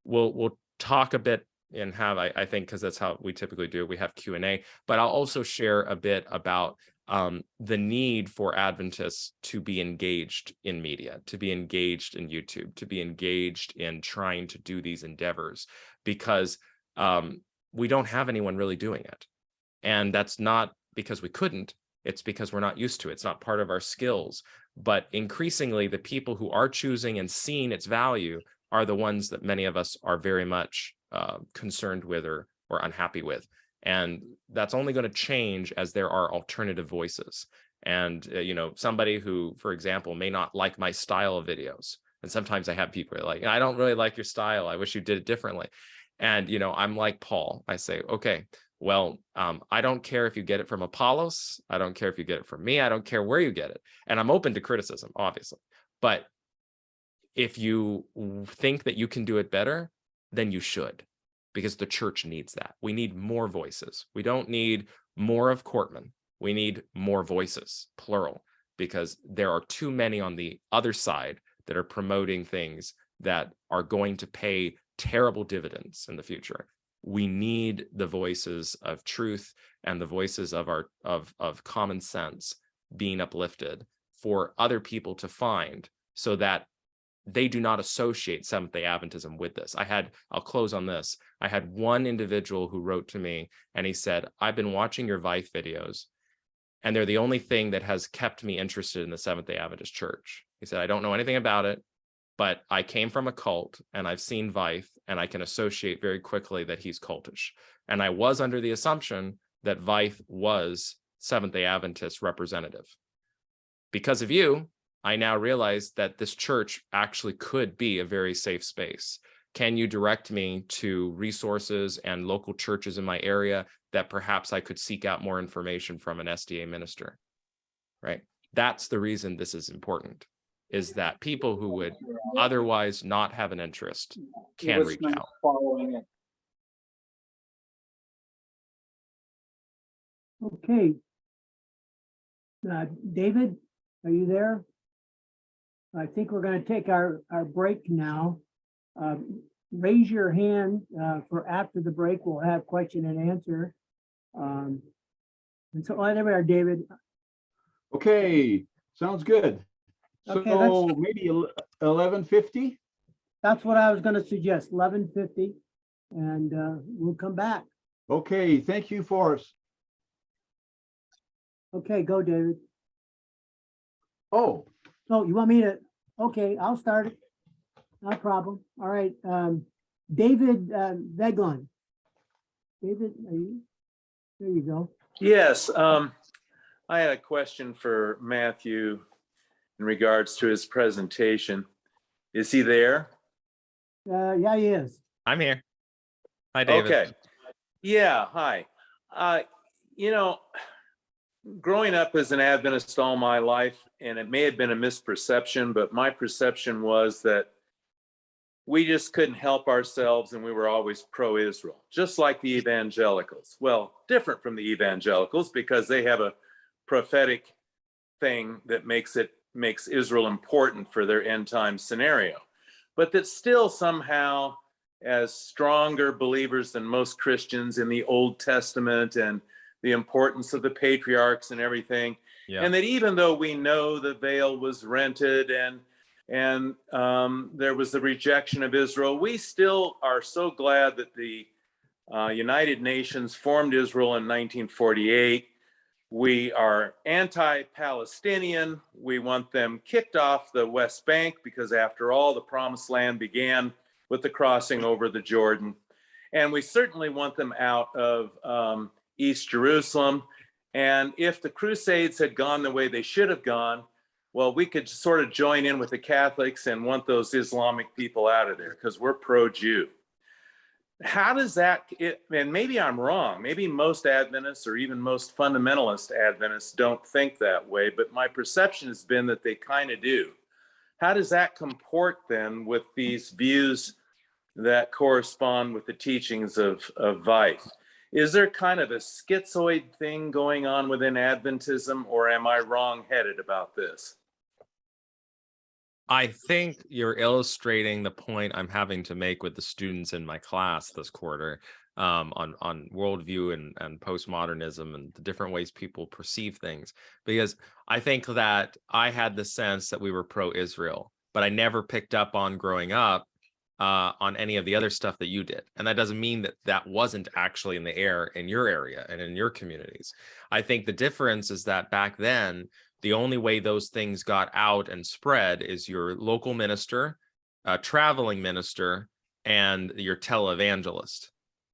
we'll talk a bit and have, I think, because that's how we typically do it, we have Q&A, but I'll also share a bit about the need for Adventists to be engaged in media, to be engaged in YouTube, to be engaged in trying to do these endeavors, because we don't have anyone really doing it. And that's not because we couldn't, it's because we're not used to it. It's not part of our skills. But increasingly, the people who are choosing and seeing its value are the ones that many of us are very much concerned with or unhappy with. And that's only going to change as there are alternative voices. And, somebody who, for example, may not like my style of videos. And sometimes I have people like, I don't really like your style. I wish you did it differently. And, I'm like Paul. I say, okay, well, I don't care if you get it from Apollos. I don't care if you get it from me. I don't care where you get it. And I'm open to criticism, obviously. But if you think that you can do it better, then you should, because the church needs that. We need more voices. We don't need more of Korpman. We need more voices, plural, because there are too many on the other side that are promoting things that are going to pay terrible dividends in the future. We need the voices of truth and the voices of of common sense being uplifted for other people to find, so that they do not associate Seventh-day Adventism with this. I'll close on this. I had one individual who wrote to me and he said, I've been watching your Veith videos and they're the only thing that has kept me interested in the Seventh-day Adventist Church. He said, I don't know anything about it, but I came from a cult and I've seen Veith and I can associate very quickly that he's cultish. And I was under the assumption that Veith was Seventh-day Adventist representative. Because of you, I now realize that this church actually could be a very safe space. Can you direct me to resources and local churches in my area that perhaps I could seek out more information from an SDA minister, right? That's the reason this is important, is that people who would otherwise not have an interest can reach out. Okay. David, are you there? I think we're going to take our break now. raise your hand for after the break. We'll have question and answer. And so, there we are, David. Okay, sounds good. Okay, So maybe 11:50? That's what I was going to suggest, 11:50, and we'll come back. Okay, thank you, Forrest. Okay, go, David. Oh, Oh, you want me to? Okay, I'll start it. No problem. All right. David Veglin. David, are you? There you go. Yes, I had a question for Matthew in regards to his presentation. Is he there? Yeah, he is. I'm here. Hi, David. Okay. Yeah, hi. You know, growing up as an Adventist all my life, and it may have been a misperception, but my perception was that we just couldn't help ourselves and we were always pro-Israel, just like the evangelicals. Well, different from the evangelicals because they have a prophetic thing that makes Israel important for their end time scenario, but that still somehow as stronger believers than most Christians in the Old Testament and the importance of the patriarchs and everything. Yeah. And that even though we know the veil was rented and there was the rejection of Israel, we still are so glad that the United Nations formed Israel in 1948. We are anti-Palestinian. We want them kicked off the West Bank because after all, the Promised Land began with the crossing over the Jordan. And we certainly want them out of East Jerusalem. And if the Crusades had gone the way they should have gone, well, we could sort of join in with the Catholics and want those Islamic people out of there because we're pro-Jew. How does that, and maybe I'm wrong, maybe most Adventists or even most fundamentalist Adventists don't think that way, but my perception has been that they kind of do. How does that comport then with these views that correspond with the teachings of Veith? Is there kind of a schizoid thing going on within Adventism, or am I wrong-headed about this? I think you're illustrating the point I'm having to make with the students in my class this quarter on worldview and postmodernism and the different ways people perceive things. Because I think that I had the sense that we were pro-Israel, but I never picked up on growing up on any of the other stuff that you did. And that doesn't mean that that wasn't actually in the air in your area and in your communities. I think the difference is that back then, the only way those things got out and spread is your local minister, traveling minister, and your televangelist.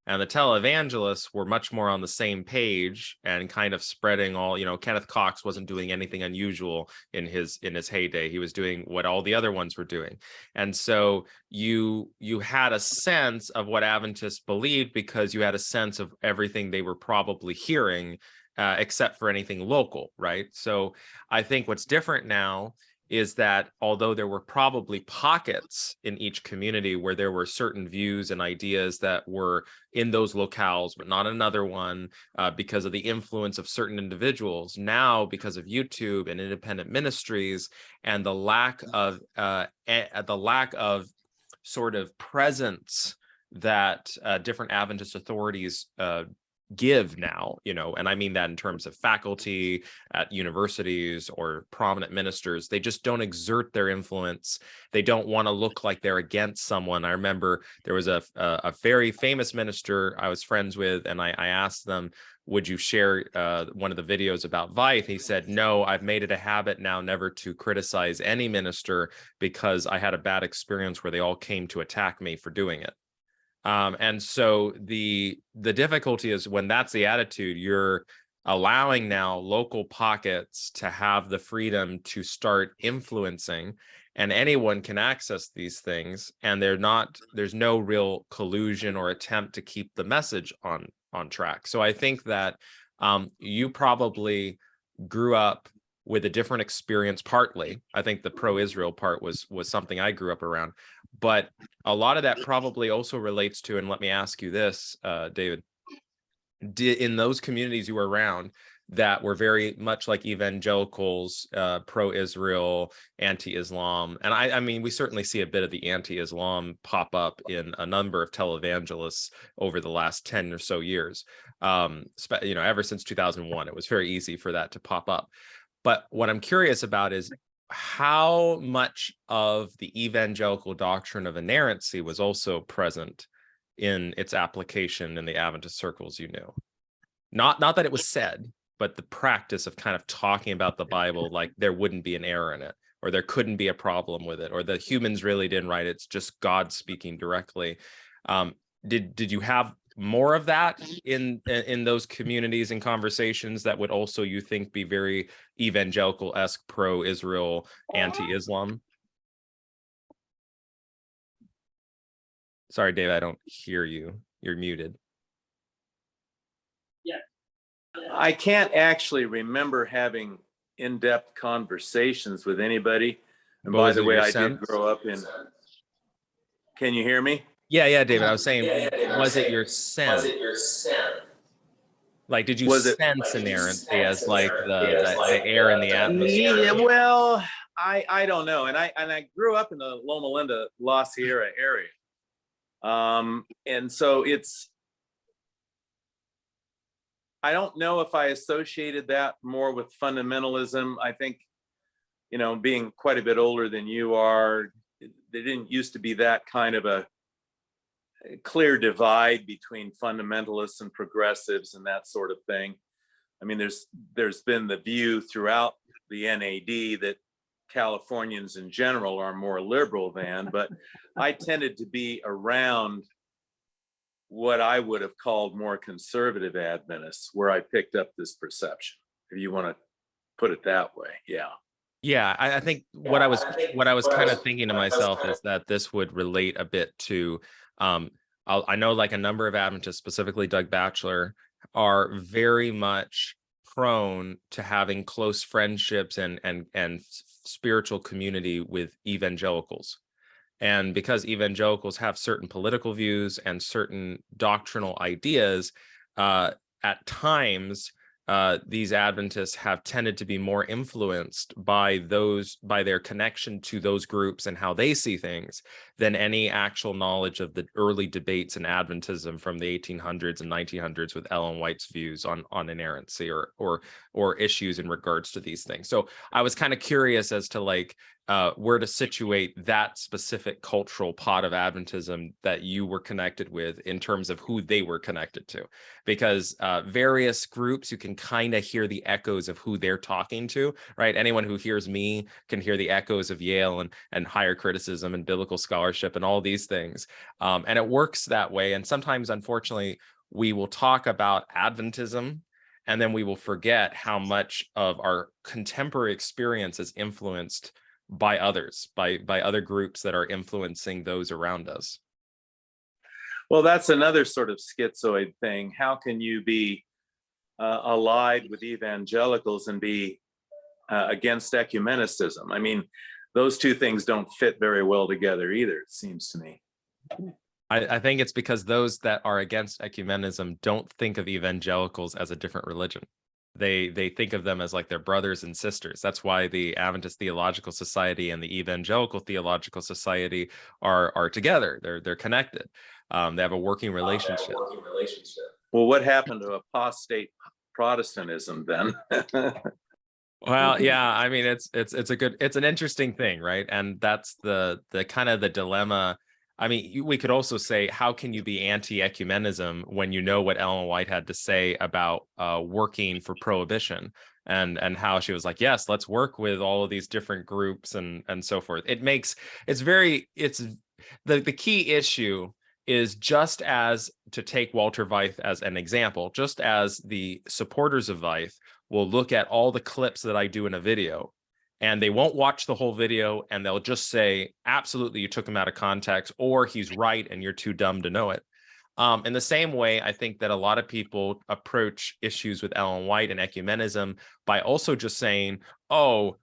And the televangelists were much more on the same page and kind of spreading all, Kenneth Cox wasn't doing anything unusual in his heyday. He was doing what all the other ones were doing. And so you had a sense of what Adventists believed because you had a sense of everything they were probably hearing, except for anything local, right? So I think what's different now is that although there were probably pockets in each community where there were certain views and ideas that were in those locales, but not another one because of the influence of certain individuals, now because of YouTube and independent ministries and the lack of sort of presence that different Adventist authorities give now, and I mean that in terms of faculty at universities or prominent ministers. They just don't exert their influence. They don't want to look like they're against someone. I remember there was a very famous minister I was friends with, and I asked them, would you share one of the videos about Veith? He said, no, I've made it a habit now never to criticize any minister because I had a bad experience where they all came to attack me for doing it. And so the difficulty is when that's the attitude, you're allowing now local pockets to have the freedom to start influencing, and anyone can access these things, and there's no real collusion or attempt to keep the message on track. So I think that you probably grew up with a different experience. Partly, I think the pro-Israel part was something I grew up around, but a lot of that probably also relates to, and let me ask you this, David, in those communities you were around, that were very much like evangelicals, pro-Israel, anti-Islam. And I mean, we certainly see a bit of the anti-Islam pop up in a number of televangelists over the last 10 or so years. Ever since 2001, it was very easy for that to pop up. But what I'm curious about is how much of the evangelical doctrine of inerrancy was also present in its application in the Adventist circles you knew. Not that it was said, but the practice of kind of talking about the Bible like there wouldn't be an error in it, or there couldn't be a problem with it, or the humans really didn't write it, it's just God speaking directly. Did you have more of that in those communities and conversations that would also, you think, be very evangelical-esque, pro-Israel, anti-Islam? Sorry, Dave, I don't hear you. You're muted. I can't actually remember having in-depth conversations with anybody. And by the way, I did grow up in. Can you hear me? Yeah, David. I was saying, was it your sense? Like, did you sense inerrancy as like the air in the atmosphere? Yeah, well, I don't know. And I grew up in the Loma Linda, La Sierra area. And so I don't know if I associated that more with fundamentalism. I think, being quite a bit older than you are, there didn't used to be that kind of a clear divide between fundamentalists and progressives and that sort of thing. I mean, there's been the view throughout the NAD that Californians in general are more liberal than, but I tended to be around what I would have called more conservative Adventists, where I picked up this perception, if you want to put it that way. Yeah, I think what I was kind of thinking to myself is that this would relate a bit to, I know like a number of Adventists, specifically Doug Batchelor, are very much prone to having close friendships and spiritual community with evangelicals. And because evangelicals have certain political views and certain doctrinal ideas, at times these Adventists have tended to be more influenced by their connection to those groups and how they see things than any actual knowledge of the early debates in Adventism from the 1800s and 1900s with Ellen White's views on inerrancy or issues in regards to these things. So I was kind of curious as to like where to situate that specific cultural pot of Adventism that you were connected with in terms of who they were connected to, because various groups, you can kind of hear the echoes of who they're talking to, right? Anyone who hears me can hear the echoes of Yale and higher criticism and biblical scholarship and all these things. And it works that way. And sometimes, unfortunately, we will talk about Adventism and then we will forget how much of our contemporary experience is influenced by others, by other groups that are influencing those around us. Well, that's another sort of schizoid thing. How can you be allied with evangelicals and be against ecumenicism? I mean, those two things don't fit very well together either, it seems to me. I think it's because those that are against ecumenism don't think of evangelicals as a different religion. They think of them as like their brothers and sisters. That's why the Adventist Theological Society and the Evangelical Theological Society are together. They're connected. They have a working relationship. Well, what happened to apostate Protestantism then? Well, yeah, I mean, it's an interesting thing, right? And that's the kind of the dilemma. I mean, we could also say, how can you be anti-ecumenism when you know what Ellen White had to say about working for prohibition and how she was like, yes, let's work with all of these different groups and so forth. The key issue is, just as, to take Walter Veith as an example, just as the supporters of Veith will look at all the clips that I do in a video, and they won't watch the whole video, and they'll just say, absolutely, you took him out of context, or he's right and you're too dumb to know it. In the same way, I think that a lot of people approach issues with Ellen White and ecumenism by also just saying, oh,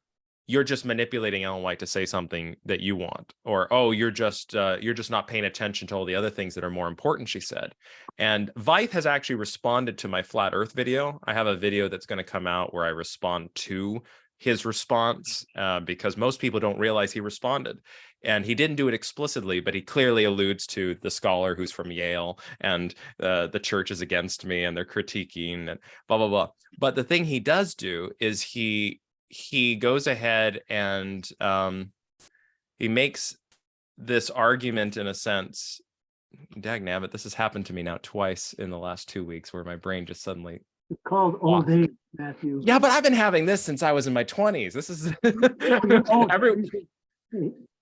you're just manipulating Ellen White to say something that you want, or, oh, you're just not paying attention to all the other things that are more important, she said. And Veith has actually responded to my flat earth video. I have a video that's going to come out where I respond to his response, because most people don't realize he responded. And he didn't do it explicitly, but he clearly alludes to the scholar who's from Yale, and the church is against me and they're critiquing and blah, blah, blah. But the thing he does do is he goes ahead and he makes this argument, in a sense. Dagnabbit, this has happened to me now twice in the last 2 weeks, where my brain just suddenly. It's called old age, Matthew. Yeah, but I've been having this since I was in my 20s. This is Old. every.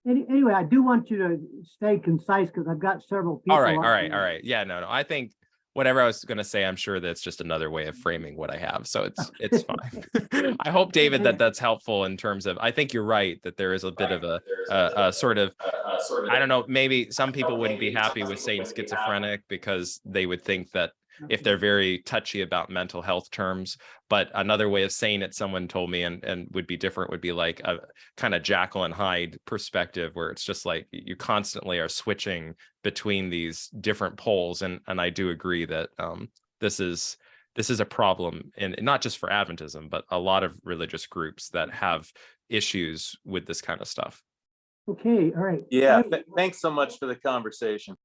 Anyway, I do want you to stay concise because I've got several people. All right. Yeah, no. I think whatever I was going to say, I'm sure that's just another way of framing what I have. So it's fine. I hope, David, that's helpful in terms of, I think you're right that there is a bit of a sort of, I don't know, maybe some people wouldn't be happy with saying schizophrenic because they would think that if they're very touchy about mental health terms. But another way of saying it, someone told me, and would be different, would be like a kind of Jekyll and Hyde perspective, where it's just like you constantly are switching between these different poles. And I do agree that this is a problem, and not just for Adventism, but a lot of religious groups that have issues with this kind of stuff. Okay, all right. Yeah, thanks so much for the conversation.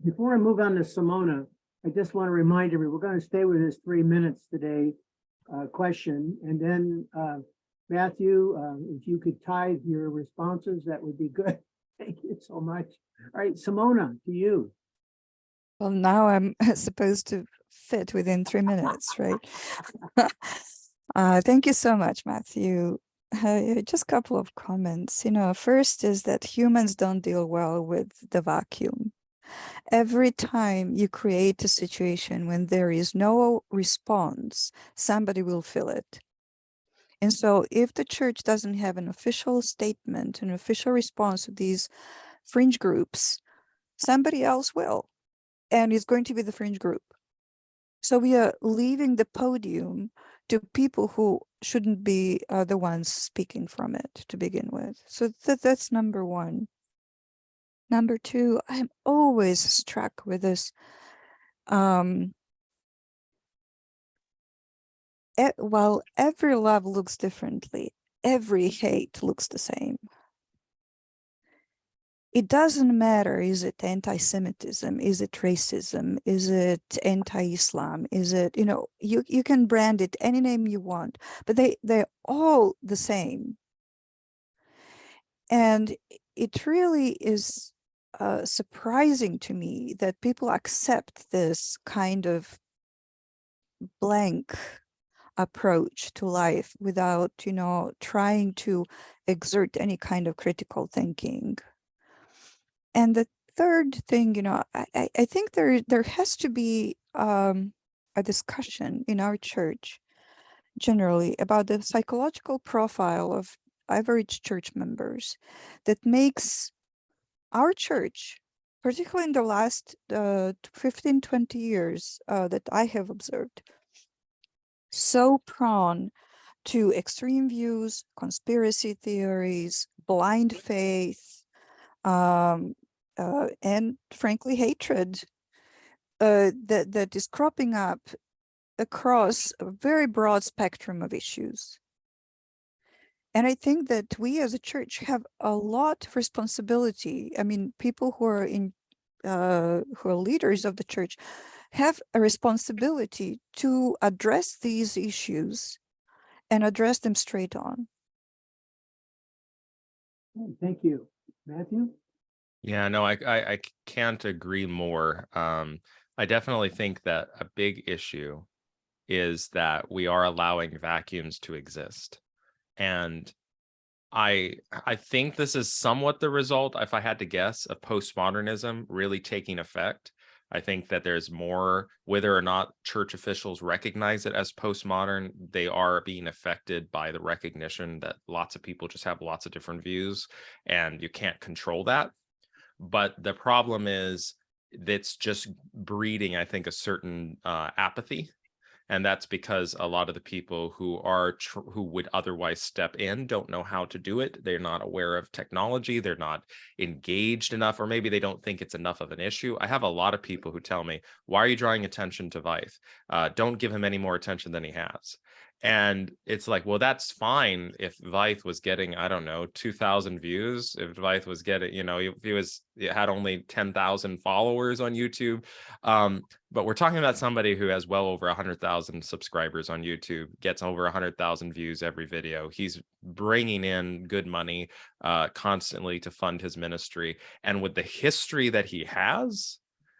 Before I move on to Simona, I just want to remind everyone, we're going to stay with this 3 minutes today question. And then Matthew, if you could tie your responses, that would be good. Thank you so much. All right, Simona, to you. Well, now I'm supposed to fit within 3 minutes, right? Thank you so much, Matthew. Just a couple of comments. First is that humans don't deal well with the vacuum. Every time you create a situation when there is no response, somebody will fill it. And so if the church doesn't have an official statement, an official response to these fringe groups, somebody else will. And it's going to be the fringe group. So we are leaving the podium to people who shouldn't be the ones speaking from it to begin with. So that's number one. Number two, I'm always struck with this. While every love looks differently, every hate looks the same. It doesn't matter, is it anti-Semitism? Is it racism? Is it anti-Islam? Is it, you can brand it any name you want, but they're all the same. And it really is surprising to me that people accept this kind of blank approach to life without, trying to exert any kind of critical thinking. And the third thing, I think there has to be a discussion in our church generally about the psychological profile of average church members that makes our church, particularly in the last 15, 20 years that I have observed, so prone to extreme views, conspiracy theories, blind faith, and frankly, hatred that is cropping up across a very broad spectrum of issues. And I think that we as a church have a lot of responsibility. I mean, people who are who are leaders of the church have a responsibility to address these issues and address them straight on. Thank you. Matthew? Yeah, no, I can't agree more. I definitely think that a big issue is that we are allowing vacuums to exist. And I think this is somewhat the result, if I had to guess, of postmodernism really taking effect. I think that there's more, whether or not church officials recognize it as postmodern, they are being affected by the recognition that lots of people just have lots of different views and you can't control that. But the problem is that's just breeding, I think, a certain apathy. And that's because a lot of the people who who would otherwise step in don't know how to do it. They're not aware of technology. They're not engaged enough, or maybe they don't think it's enough of an issue. I have a lot of people who tell me, why are you drawing attention to Veith? Don't give him any more attention than he has. And it's like, well, that's fine if Veith was getting, I don't know, 2,000 views. If Veith was getting, if he had only 10,000 followers on YouTube. But we're talking about somebody who has well over 100,000 subscribers on YouTube, gets over 100,000 views every video. He's bringing in good money constantly to fund his ministry. And with the history that he has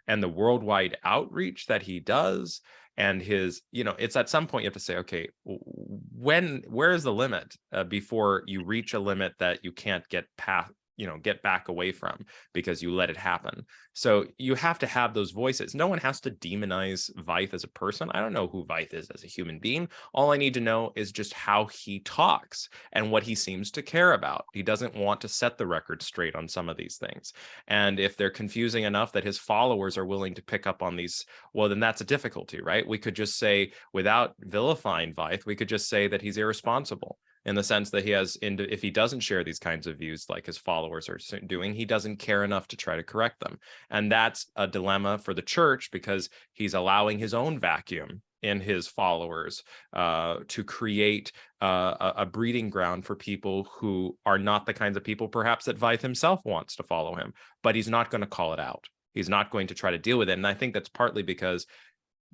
and the worldwide outreach that he does, and his, it's at some point you have to say, okay, where is the limit before you reach a limit that you can't get past, get back away from because you let it happen. So you have to have those voices. No one has to demonize Veith as a person. I don't know who Veith is as a human being. All I need to know is just how he talks and what he seems to care about. He doesn't want to set the record straight on some of these things. And if they're confusing enough that his followers are willing to pick up on these, well, then that's a difficulty, right? We could just say, without vilifying Veith, we could just say that he's irresponsible, in the sense that if he doesn't share these kinds of views like his followers are doing, he doesn't care enough to try to correct them. And that's a dilemma for the church, because he's allowing his own vacuum in his followers to create a breeding ground for people who are not the kinds of people perhaps that Veith himself wants to follow him, but he's not going to call it out. He's not going to try to deal with it. And I think that's partly because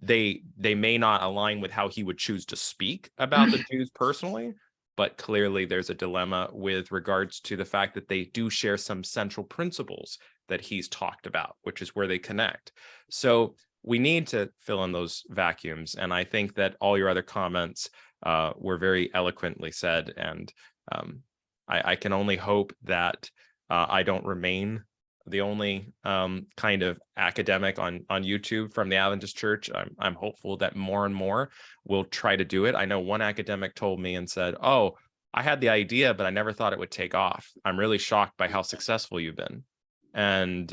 they may not align with how he would choose to speak about the Jews personally. But clearly there's a dilemma with regards to the fact that they do share some central principles that he's talked about, which is where they connect. So we need to fill in those vacuums. And I think that all your other comments were very eloquently said. And I can only hope that I don't remain the only kind of academic on YouTube from the Adventist Church. I'm hopeful that more and more will try to do it. I know one academic told me and said, oh, I had the idea, but I never thought it would take off. I'm really shocked by how successful you've been. And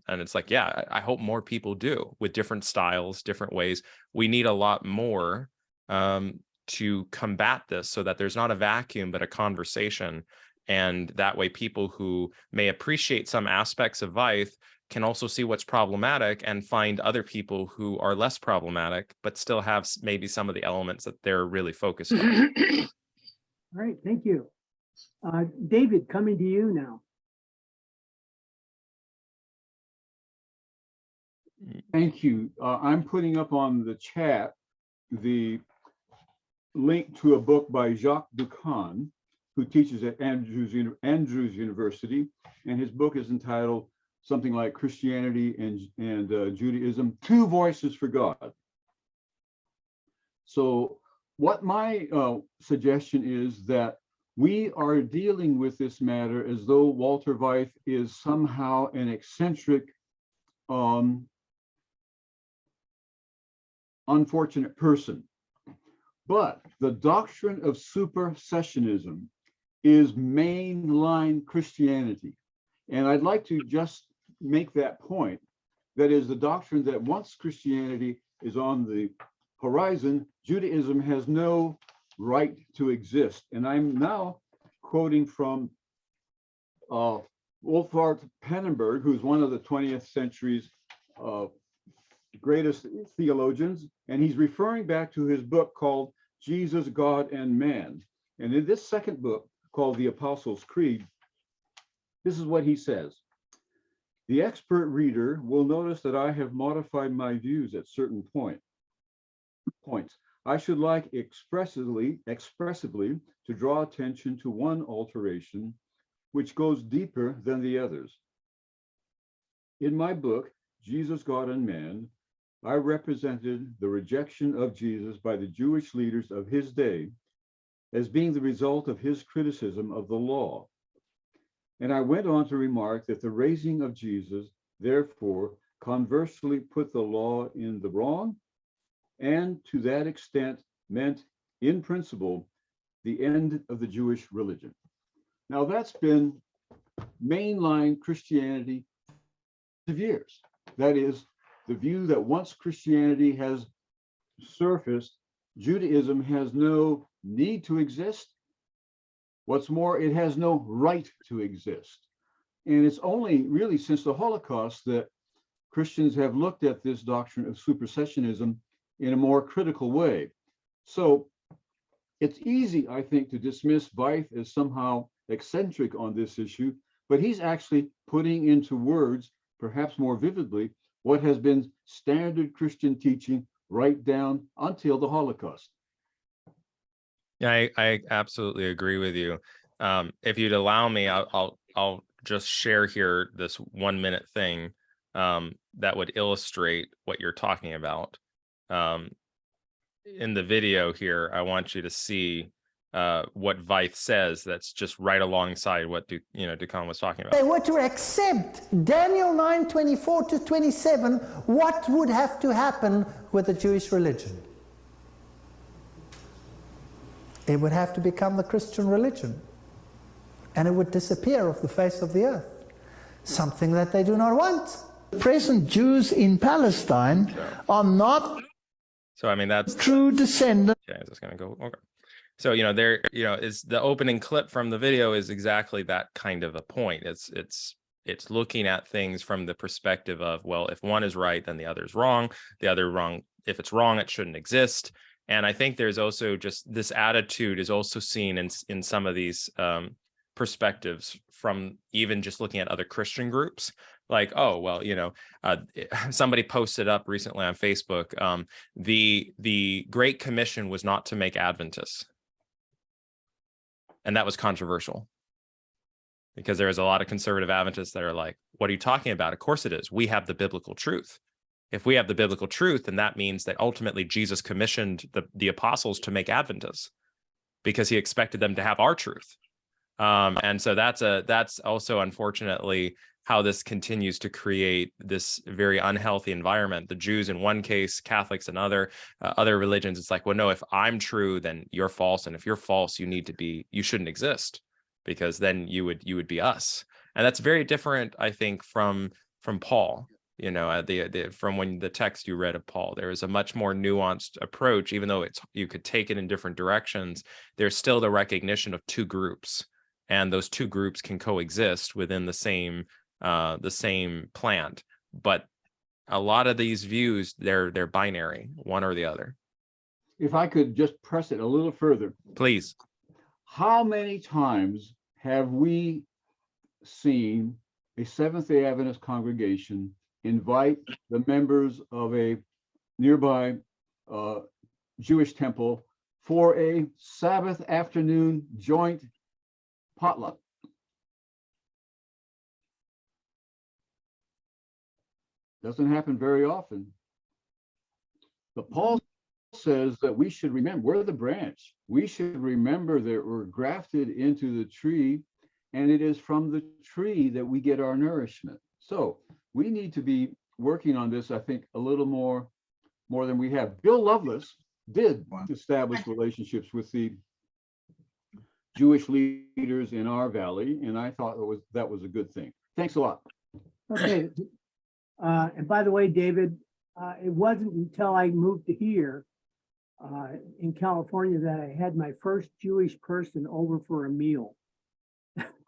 it's like, yeah, I hope more people do, with different styles, different ways. We need a lot more to combat this, so that there's not a vacuum, but a conversation. And that way people who may appreciate some aspects of Veith can also see what's problematic and find other people who are less problematic, but still have maybe some of the elements that they're really focused on. All right, thank you. David, coming to you now. Thank you. I'm putting up on the chat the link to a book by Jacques Ducan, who teaches at Andrews University, and his book is entitled something like Christianity and Judaism, Two Voices for God. So what my suggestion is that we are dealing with this matter as though Walter Veith is somehow an eccentric, unfortunate person. But the doctrine of supersessionism is mainline Christianity. And I'd like to just make that point. That is the doctrine that once Christianity is on the horizon, Judaism has no right to exist. And I'm now quoting from Wolfhard Pannenberg, who's one of the 20th century's greatest theologians. And he's referring back to his book called Jesus, God, and Man. And in this second book, called The Apostles' Creed, this is what he says. The expert reader will notice that I have modified my views at certain points. I should like expressively to draw attention to one alteration which goes deeper than the others. In my book, Jesus, God, and Man, I represented the rejection of Jesus by the Jewish leaders of his day as being the result of his criticism of the law. And I went on to remark that the raising of Jesus, therefore, conversely put the law in the wrong, and to that extent meant, in principle, the end of the Jewish religion. Now, that's been mainline Christianity for years. That is, the view that once Christianity has surfaced, Judaism has no need to exist. What's more, it has no right to exist. And it's only really since the Holocaust that Christians have looked at this doctrine of supersessionism in a more critical way. So it's easy, I think, to dismiss Veith as somehow eccentric on this issue, but he's actually putting into words, perhaps more vividly, what has been standard Christian teaching right down until the Holocaust. Yeah, I absolutely agree with you. If you'd allow me, I'll just share here this 1 minute thing that would illustrate what you're talking about. In the video here, I want you to see what Veith says. That's just right alongside what Dukan was talking about. They were to accept Daniel 9:24 to 27, what would have to happen with the Jewish religion? It would have to become the Christian religion, and it would disappear off the face of the earth, something that they do not want. The present Jews in Palestine are not So I mean, that's true descendants. Okay, is this gonna go? Okay. So there, is the opening clip from the video is exactly that kind of a point. It's looking at things from the perspective of, well, if one is right, then the other is wrong. The other wrong. If it's wrong, it shouldn't exist. And I think there's also just this attitude is also seen in some of these perspectives from even just looking at other Christian groups. Like, oh, well, somebody posted up recently on Facebook, the Great Commission was not to make Adventists. And that was controversial because there's a lot of conservative Adventists that are like, what are you talking about? Of course it is. We have the biblical truth. If we have the biblical truth, then that means that ultimately Jesus commissioned the apostles to make Adventists because he expected them to have our truth. And so that's also unfortunately how this continues to create this very unhealthy environment. The Jews in one case, Catholics in other religions. It's like, well, no, if I'm true, then you're false, and if you're false, you shouldn't exist, because then you would be us. And that's very different, I think, from Paul. From when the text you read of Paul, there is a much more nuanced approach. Even though you could take it in different directions, there's still the recognition of two groups, and those two groups can coexist within the same plant. But a lot of these views, they're binary, one or the other. If I could just press it a little further. Please. How many times have we seen a Seventh-day Adventist congregation invite the members of a nearby Jewish temple for a Sabbath afternoon joint potluck? Doesn't happen very often. But Paul says that we should remember, we're the branch. We should remember that we're grafted into the tree, and it is from the tree that we get our nourishment. So we need to be working on this, I think, a little more than we have. Bill Lovelace did establish relationships with the Jewish leaders in our valley, and I thought that was a good thing. Thanks a lot. Okay. And by the way, David, it wasn't until I moved to here in California that I had my first Jewish person over for a meal.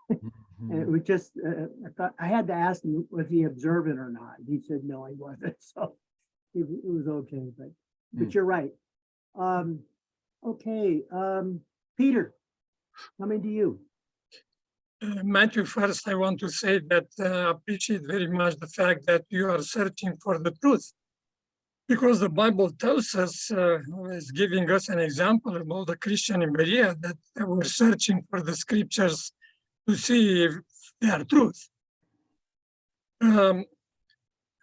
And it was just, I thought I had to ask him, was he observant or not? He said, no, he wasn't. So it was okay, but you're right. Okay, Peter, coming to you. Matthew, first I want to say that I appreciate very much the fact that you are searching for the truth, because the Bible tells us, is giving us an example about the Christian in Berea, that they were searching for the scriptures to see if they are truth. I'd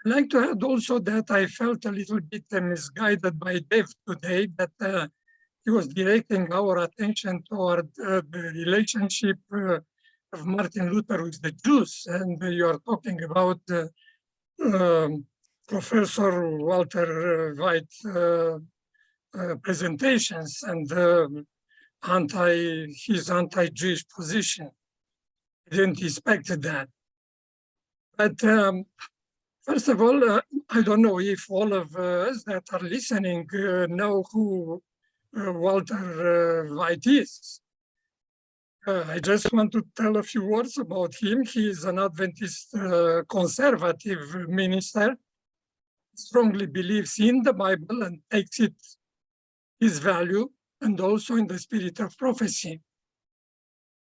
like to add also that I felt a little bit misguided by Dave today, that he was directing our attention toward the relationship of Martin Luther with the Jews, and you are talking about Professor Walter Veith presentations and his anti-Jewish position. I didn't expect that. But first of all, I don't know if all of us that are listening know who Walter Veith is. I just want to tell a few words about him. He is an Adventist conservative minister, strongly believes in the Bible and takes it his value, and also in the spirit of prophecy.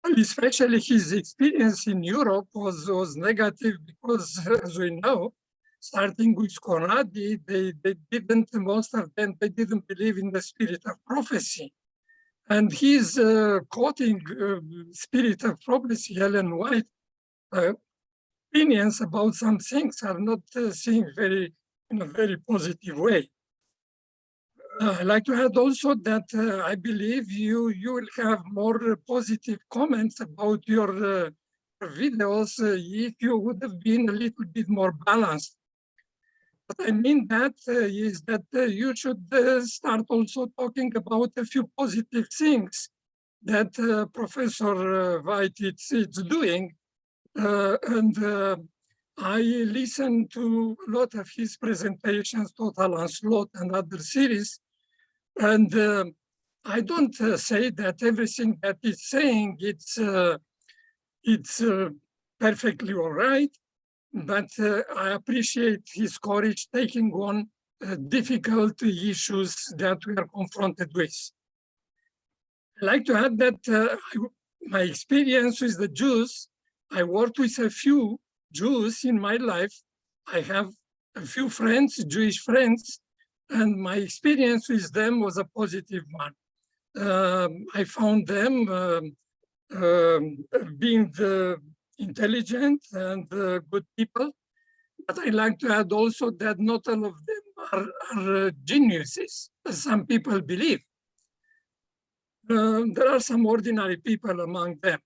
And especially his experience in Europe was negative because, as we know, starting with Conradi, they didn't, most of them, they didn't believe in the spirit of prophecy. And he's quoting spirit of prophecy, Ellen White, opinions about some things are not seen in a very positive way. I'd like to add also that I believe you will have more positive comments about your videos if you would have been a little bit more balanced. What I mean that is that you should start also talking about a few positive things that Professor Veith is doing. I listened to a lot of his presentations, Total Onslaught and other series. And I don't say that everything that he's saying, it's perfectly all right, but I appreciate his courage taking on difficult issues that we are confronted with. I'd like to add that my experience with the Jews, I worked with a few Jews in my life. I have a few friends, Jewish friends, and my experience with them was a positive one. I found them being intelligent and good people. But I like to add also that not all of them are geniuses, as some people believe. There are some ordinary people among them.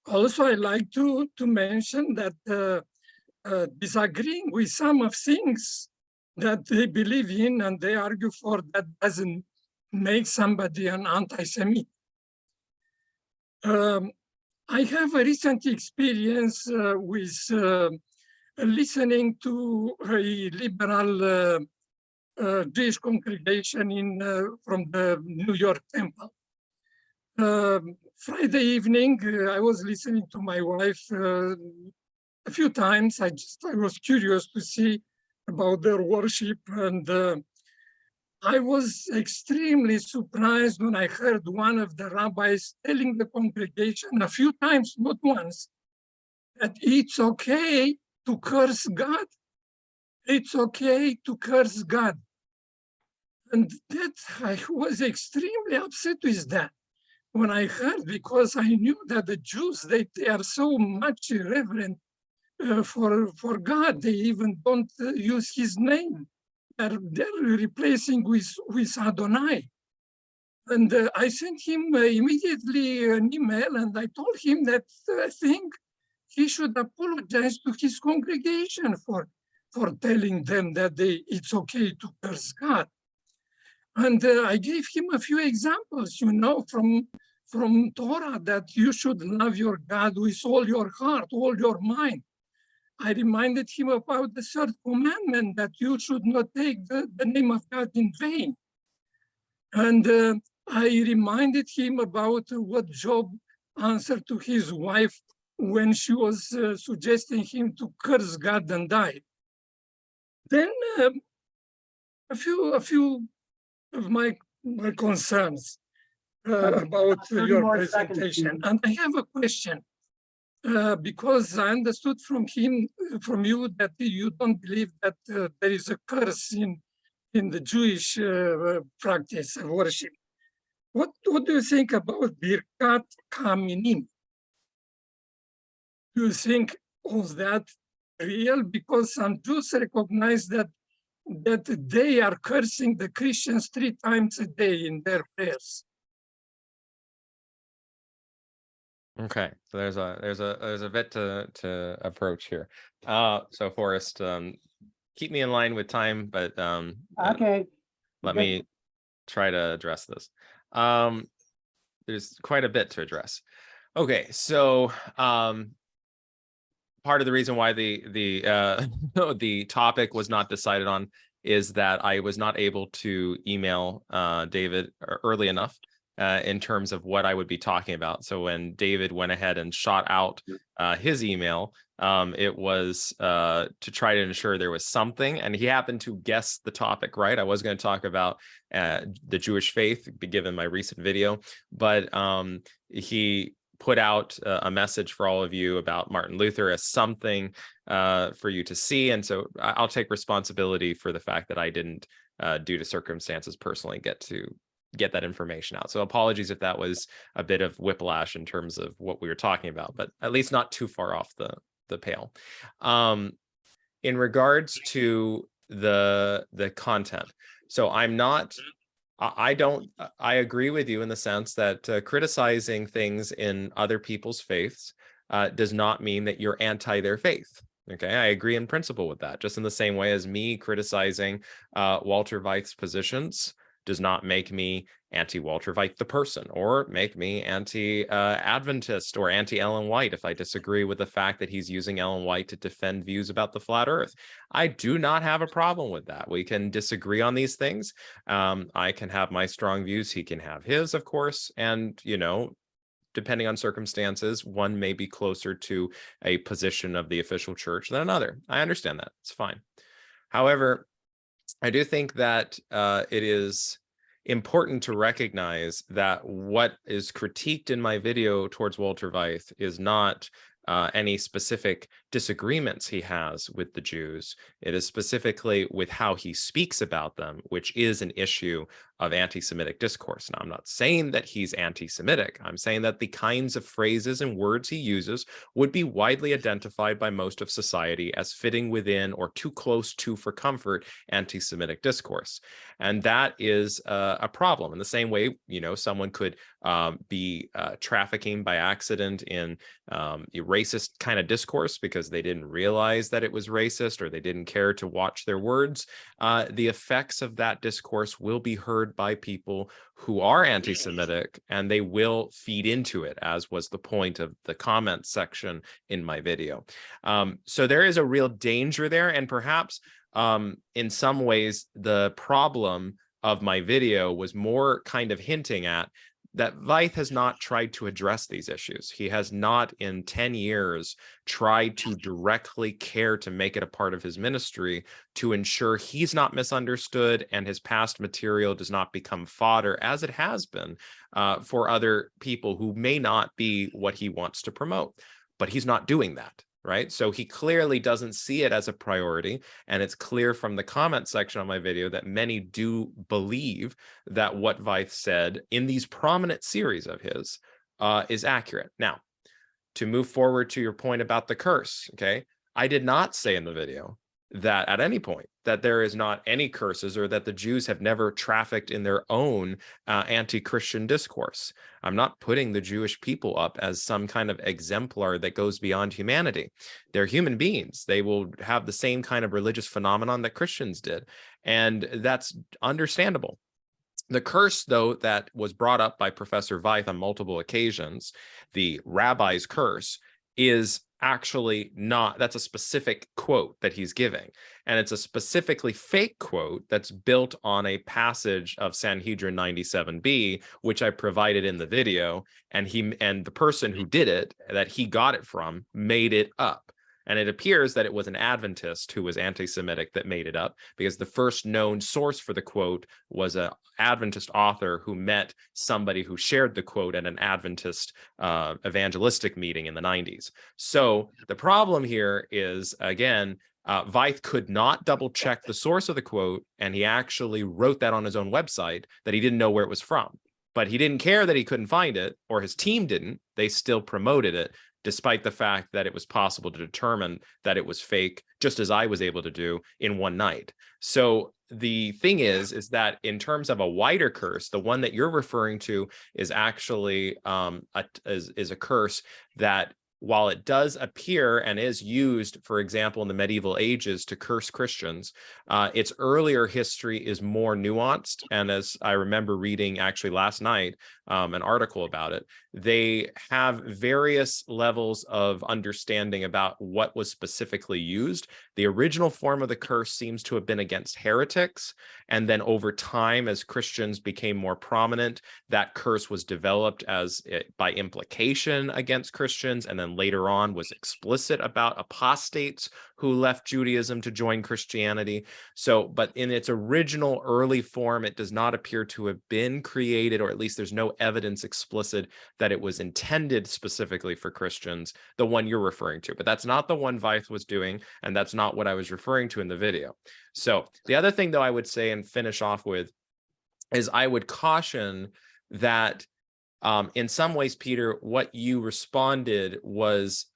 Also, I like to mention that disagreeing with some of things that they believe in and they argue for, that doesn't make somebody an anti-Semite. I have a recent experience with listening to a liberal Jewish congregation from the New York Temple. Friday evening, I was listening to my wife a few times. I was curious to see about their worship, and I was extremely surprised when I heard one of the rabbis telling the congregation a few times, not once, that it's okay to curse God. It's okay to curse God. And that I was extremely upset with that when I heard, because I knew that the Jews, they are so much irreverent for God. They even don't use his name. They're replacing with Adonai. And I sent him immediately an email, and I told him that I think he should apologize to his congregation for telling them that it's okay to curse God. And I gave him a few examples, from Torah, that you should love your God with all your heart, all your mind. I reminded him about the third commandment, that you should not take the name of God in vain. And I reminded him about what Job answered to his wife when she was suggesting him to curse God and die. Then a few of my concerns about your presentation. And I have a question. Because I understood from you that you don't believe that there is a curse in the Jewish practice of worship. What do you think about Birkat Kaminim? Do you think of that real? Because some Jews recognize that they are cursing the Christians 3 times a day in their prayers. Okay, so there's a bit to approach here. So Forrest, keep me in line with time, but Okay. let me try to address this. There's quite a bit to address. Okay, so part of the reason why the the topic was not decided on is that I was not able to email David early enough in terms of what I would be talking about. So when David went ahead and shot out his email, it was to try to ensure there was something, and he happened to guess the topic right. I was going to talk about the Jewish faith, given my recent video, but he put out a message for all of you about Martin Luther as something for you to see. And so I'll take responsibility for the fact that I didn't, due to circumstances personally, get that information out. So apologies if that was a bit of whiplash in terms of what we were talking about, but at least not too far off the pale. In regards to the content, so I agree with you in the sense that criticizing things in other people's faiths does not mean that you're anti their faith. Okay, I agree in principle with that. Just in the same way as me criticizing Walter Veith's positions does not make me anti-Walter Veith the person, or make me anti-Adventist or anti-Ellen White if I disagree with the fact that he's using Ellen White to defend views about the flat earth. I do not have a problem with that. We can disagree on these things. I can have my strong views. He can have his, of course. And, you know, depending on circumstances, one may be closer to a position of the official church than another. I understand that. It's fine. However, I do think that it is important to recognize that what is critiqued in my video towards Walter Veith is not any specific disagreements he has with the Jews. It is specifically with how he speaks about them, which is an issue of anti-Semitic discourse. Now, I'm not saying that he's anti-Semitic. I'm saying that the kinds of phrases and words he uses would be widely identified by most of society as fitting within or too close to, for comfort, anti-Semitic discourse. And that is a problem. In the same way, you know, someone could be trafficking by accident in a racist kind of discourse because they didn't realize that it was racist, or they didn't care to watch their words. The effects of that discourse will be heard by people who are anti-Semitic, and they will feed into it, as was the point of the comment section in my video. So there is a real danger there, and perhaps in some ways the problem of my video was more kind of hinting at that Veith has not tried to address these issues. He has not in 10 years tried to directly care to make it a part of his ministry to ensure he's not misunderstood and his past material does not become fodder, as it has been for other people who may not be what he wants to promote. But he's not doing that. Right? So he clearly doesn't see it as a priority. And it's clear from the comment section on my video that many do believe that what Veith said in these prominent series of his is accurate. Now, to move forward to your point about the curse, okay, I did not say in the video that at any point that there is not any curses, or that the Jews have never trafficked in their own anti-Christian discourse. I'm not putting the Jewish people up as some kind of exemplar that goes beyond humanity. They're human beings. They will have the same kind of religious phenomenon that Christians did, and that's understandable. The curse, though, that was brought up by Professor Veith on multiple occasions, the rabbi's curse, is actually not, that's a specific quote that he's giving. And it's a specifically fake quote that's built on a passage of Sanhedrin 97b, which I provided in the video. And the person who did it, that he got it from, made it up. And it appears that it was an Adventist who was anti-Semitic that made it up, because the first known source for the quote was an Adventist author who met somebody who shared the quote at an Adventist evangelistic meeting in the 90s. So the problem here is, again, Veith could not double check the source of the quote, and he actually wrote that on his own website that he didn't know where it was from. But he didn't care that he couldn't find it, or his team didn't. They still promoted it, despite the fact that it was possible to determine that it was fake, just as I was able to do in one night. So the thing is that in terms of a wider curse, the one that you're referring to is actually is a curse that while it does appear and is used, for example, in the medieval ages to curse Christians, its earlier history is more nuanced. And as I remember reading actually last night, an article about it, they have various levels of understanding about what was specifically used. The original form of the curse seems to have been against heretics. And then over time, as Christians became more prominent, that curse was developed as by implication against Christians, and then later on was explicit about apostates who left Judaism to join Christianity. So, but in its original early form, it does not appear to have been created, or at least there's no evidence explicit that it was intended specifically for Christians, the one you're referring to. But that's not the one Veith was doing, and that's not what I was referring to in the video. So the other thing, though, I would say and finish off with is I would caution that in some ways, Peter, what you responded was,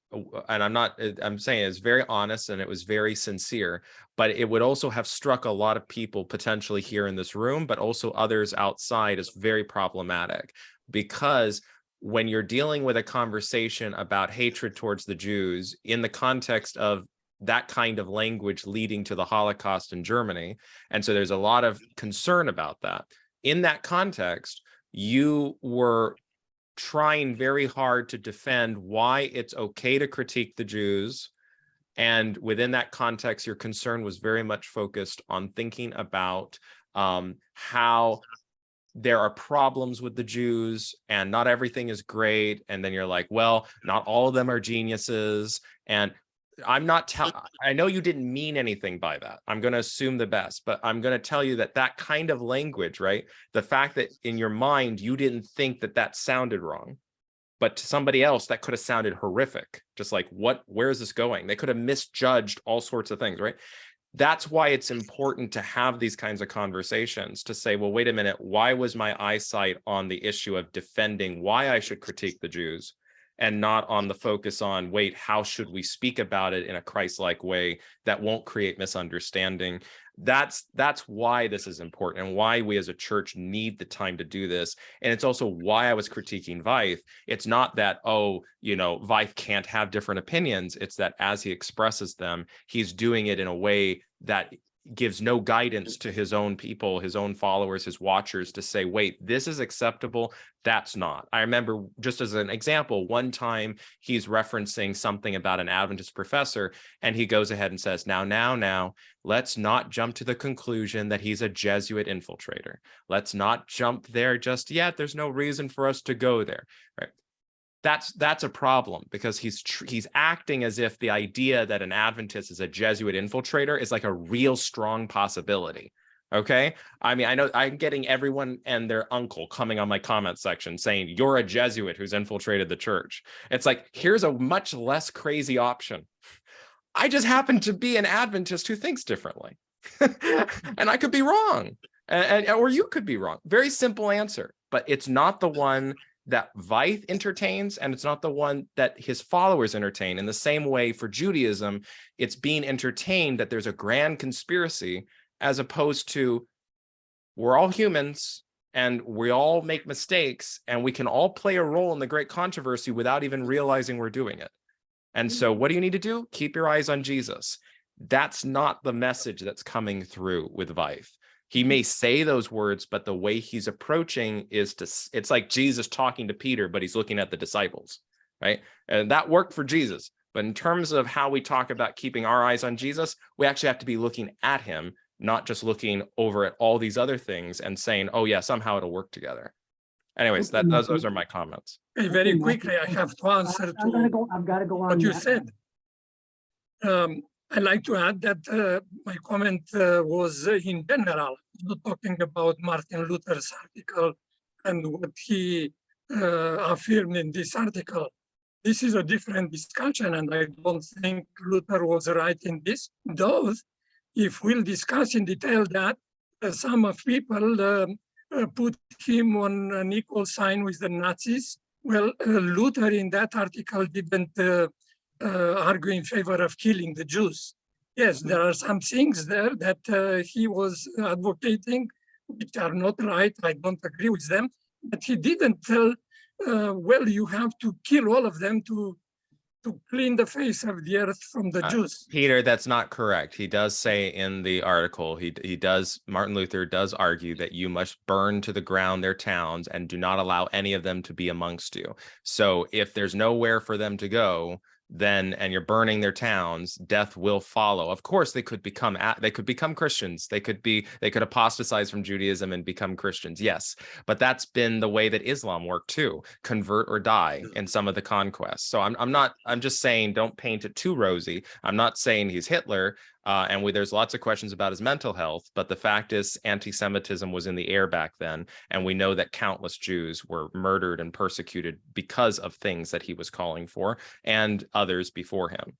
and I'm saying it's very honest and it was very sincere, but it would also have struck a lot of people potentially here in this room, but also others outside as very problematic, because when you're dealing with a conversation about hatred towards the Jews in the context of that kind of language leading to the Holocaust in Germany, and so there's a lot of concern about that. In that context, you were trying very hard to defend why it's okay to critique the Jews. And within that context, your concern was very much focused on thinking about how there are problems with the Jews and not everything is great. And then you're like, well, not all of them are geniuses. And I'm not I know you didn't mean anything by that. I'm going to assume the best, but I'm going to tell you that that kind of language, right? The fact that in your mind, you didn't think that that sounded wrong, but to somebody else that could have sounded horrific. Just like, where is this going? They could have misjudged all sorts of things, right? That's why it's important to have these kinds of conversations to say, well, wait a minute, why was my eyesight on the issue of defending why I should critique the Jews, and not on the focus on, wait, how should we speak about it in a Christ-like way that won't create misunderstanding? That's why this is important and why we as a church need the time to do this. And it's also why I was critiquing Veith. It's not that, oh, Veith can't have different opinions. It's that as he expresses them, he's doing it in a way that gives no guidance to his own people, his own followers, his watchers to say, wait, this is acceptable, that's not. I remember, just as an example, one time he's referencing something about an Adventist professor, and he goes ahead and says, now, let's not jump to the conclusion that he's a Jesuit infiltrator. Let's not jump there just yet. There's no reason for us to go there, right? That's a problem, because he's acting as if the idea that an Adventist is a Jesuit infiltrator is like a real strong possibility. Okay. I mean, I know I'm getting everyone and their uncle coming on my comment section saying you're a Jesuit who's infiltrated the church. It's like, here's a much less crazy option. I just happen to be an Adventist who thinks differently. And I could be wrong, or you could be wrong. Very simple answer, but it's not the one that Veith entertains, and it's not the one that his followers entertain. In the same way for Judaism, it's being entertained that there's a grand conspiracy, as opposed to we're all humans and we all make mistakes and we can all play a role in the great controversy without even realizing we're doing it. And so what do you need to do? Keep your eyes on Jesus. That's not the message that's coming through with Veith. He may say those words, but the way he's approaching is it's like Jesus talking to Peter, but he's looking at the disciples, right? And that worked for Jesus. But in terms of how we talk about keeping our eyes on Jesus, we actually have to be looking at him, not just looking over at all these other things and saying, oh yeah, somehow it'll work together. Anyways, those are my comments. Very quickly, I have to answer I've got to go on. what you said. I'd like to add that my comment was in general, not talking about Martin Luther's article and what he affirmed in this article. This is a different discussion, and I don't think Luther was right in this. Though, if we'll discuss in detail that, some of people put him on an equal sign with the Nazis. Well, Luther in that article didn't argue in favor of killing the Jews. Yes, there are some things there that he was advocating, which are not right. I don't agree with them, but he didn't tell, well, you have to kill all of them to to clean the face of the earth from the Jews. Peter, that's not correct. He does say in the article, Martin Luther does argue that you must burn to the ground their towns and do not allow any of them to be amongst you. So if there's nowhere for them to go, and you're burning their towns, death will follow. Of course, they could become Christians. They could apostatize from Judaism and become Christians. Yes, but that's been the way that Islam worked too: convert or die in some of the conquests. So I'm just saying, don't paint it too rosy. I'm not saying he's Hitler. There's lots of questions about his mental health, but the fact is anti-Semitism was in the air back then, and we know that countless Jews were murdered and persecuted because of things that he was calling for, and others before him.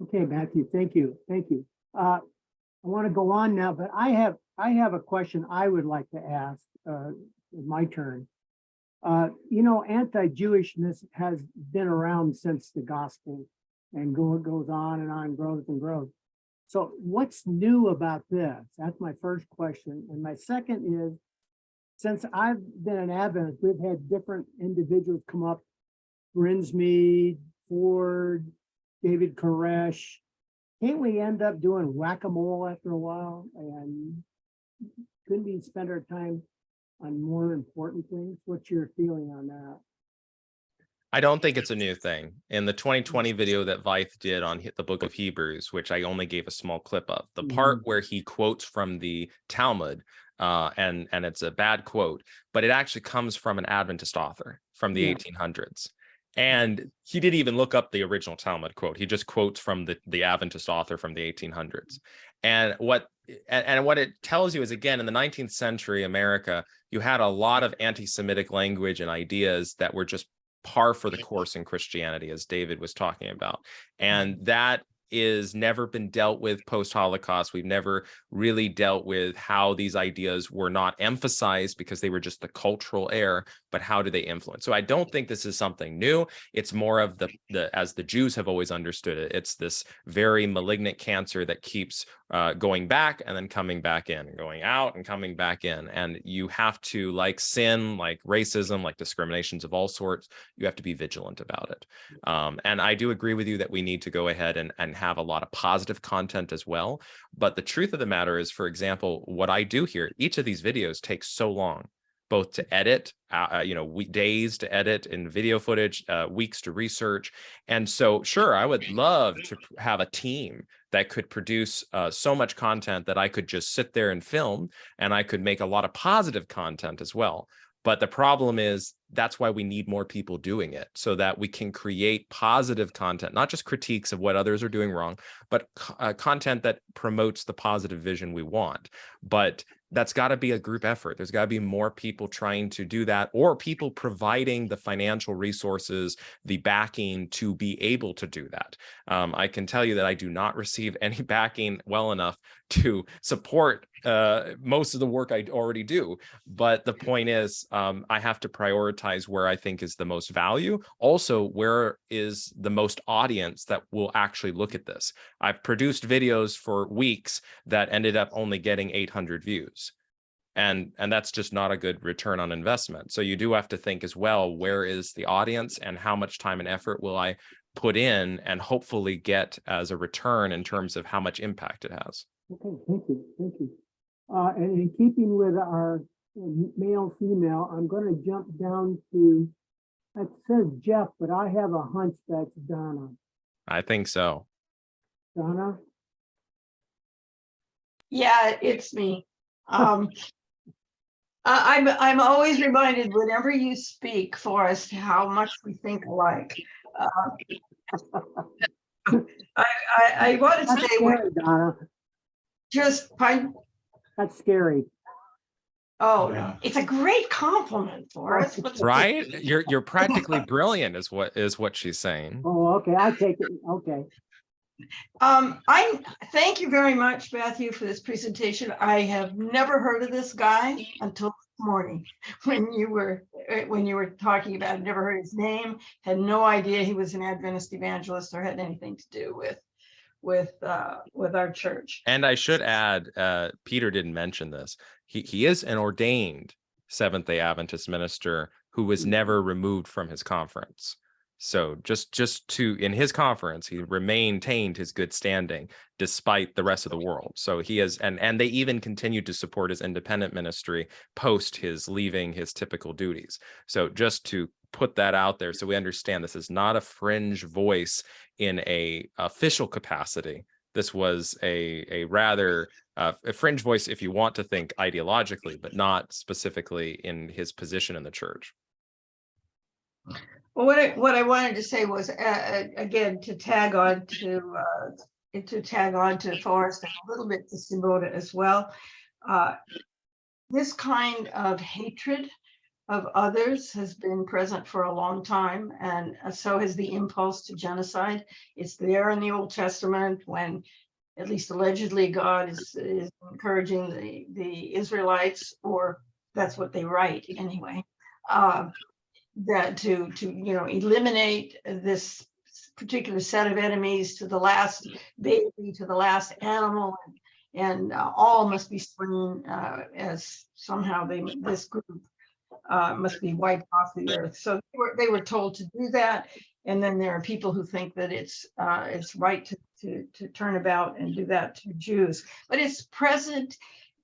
Okay, Matthew, thank you. I want to go on now, but I have a question I would like to ask. My turn. Anti-Jewishness has been around since the gospel, and goes on and on, grows and grows. So what's new about this? That's my first question. And my second is, since I've been an Adventist, we've had different individuals come up, Brinsmead, Ford, David Koresh. Can't we end up doing whack-a-mole after a while? And couldn't we spend our time on more important things? What's your feeling on that? I don't think it's a new thing. In the 2020 video that Veith did on the book of Hebrews, which I only gave a small clip of, the part where he quotes from the Talmud, and it's a bad quote, but it actually comes from an Adventist author from the 1800s. And he didn't even look up the original Talmud quote. He just quotes from the Adventist author from the 1800s. And what it tells you is, again, in the 19th century America, you had a lot of anti-Semitic language and ideas that were just par for the course in Christianity, as David was talking about. And that is never been dealt with post-Holocaust. We've never really dealt with how these ideas were not emphasized because they were just the cultural air, but how do they influence? So I don't think this is something new. It's more of the as the Jews have always understood it, it's this very malignant cancer that keeps going back and then coming back in, and going out and coming back in. And you have to, like sin, like racism, like discriminations of all sorts, you have to be vigilant about it. And I do agree with you that we need to go ahead and have a lot of positive content as well. But the truth of the matter is, for example, what I do here, each of these videos takes so long, both to edit, days to edit in video footage, weeks to research. And so, sure, I would love to have a team that could produce so much content that I could just sit there and film, and I could make a lot of positive content as well. But the problem is, that's why we need more people doing it, so that we can create positive content, not just critiques of what others are doing wrong, but content that promotes the positive vision we want. But that's got to be a group effort. There's got to be more people trying to do that, or people providing the financial resources, the backing to be able to do that. I can tell you that I do not receive any backing well enough to support most of the work I already do. But the point is, I have to prioritize where I think is the most value. Also, where is the most audience that will actually look at this. I've produced videos for weeks that ended up only getting 800 views. And that's just not a good return on investment. So you do have to think as well, where is the audience and how much time and effort will I put in and hopefully get as a return in terms of how much impact it has. Okay, thank you. And in keeping with our male, female, I'm going to jump down to, it says Jeff, but I have a hunch that's Donna. I think so. Donna? Yeah, it's me. I'm always reminded whenever you speak, Forrest, how much we think alike. I want to That's say scary, Donna. just That's scary. oh, it's a great compliment, Forrest. Right? You're practically brilliant is what she's saying. Oh, okay, I take it. Okay. I thank you very much, Matthew, for this presentation. I have never heard of this guy until this morning when you were talking about it. Never heard his name, had no idea he was an Adventist evangelist or had anything to do with our church. And I should add, Peter didn't mention this. He is an ordained Seventh-day Adventist minister who was never removed from his conference. So just to, in his conference, he maintained his good standing despite the rest of the world. So he has, and they even continued to support his independent ministry post his leaving his typical duties. So just to put that out there, so we understand this is not a fringe voice in a official capacity. This was a rather a fringe voice, if you want to think ideologically, but not specifically in his position in the church. Well, what I wanted to say was, again, to tag on to Forrest and a little bit to Simona as well. This kind of hatred of others has been present for a long time, and so has the impulse to genocide. It's there in the Old Testament when, at least allegedly, God is encouraging the Israelites, or that's what they write anyway. That to eliminate this particular set of enemies to the last baby, to the last animal, and all must be slain as somehow this group must be wiped off the earth. So they were told to do that, and then there are people who think that it's right to turn about and do that to Jews. But it's present.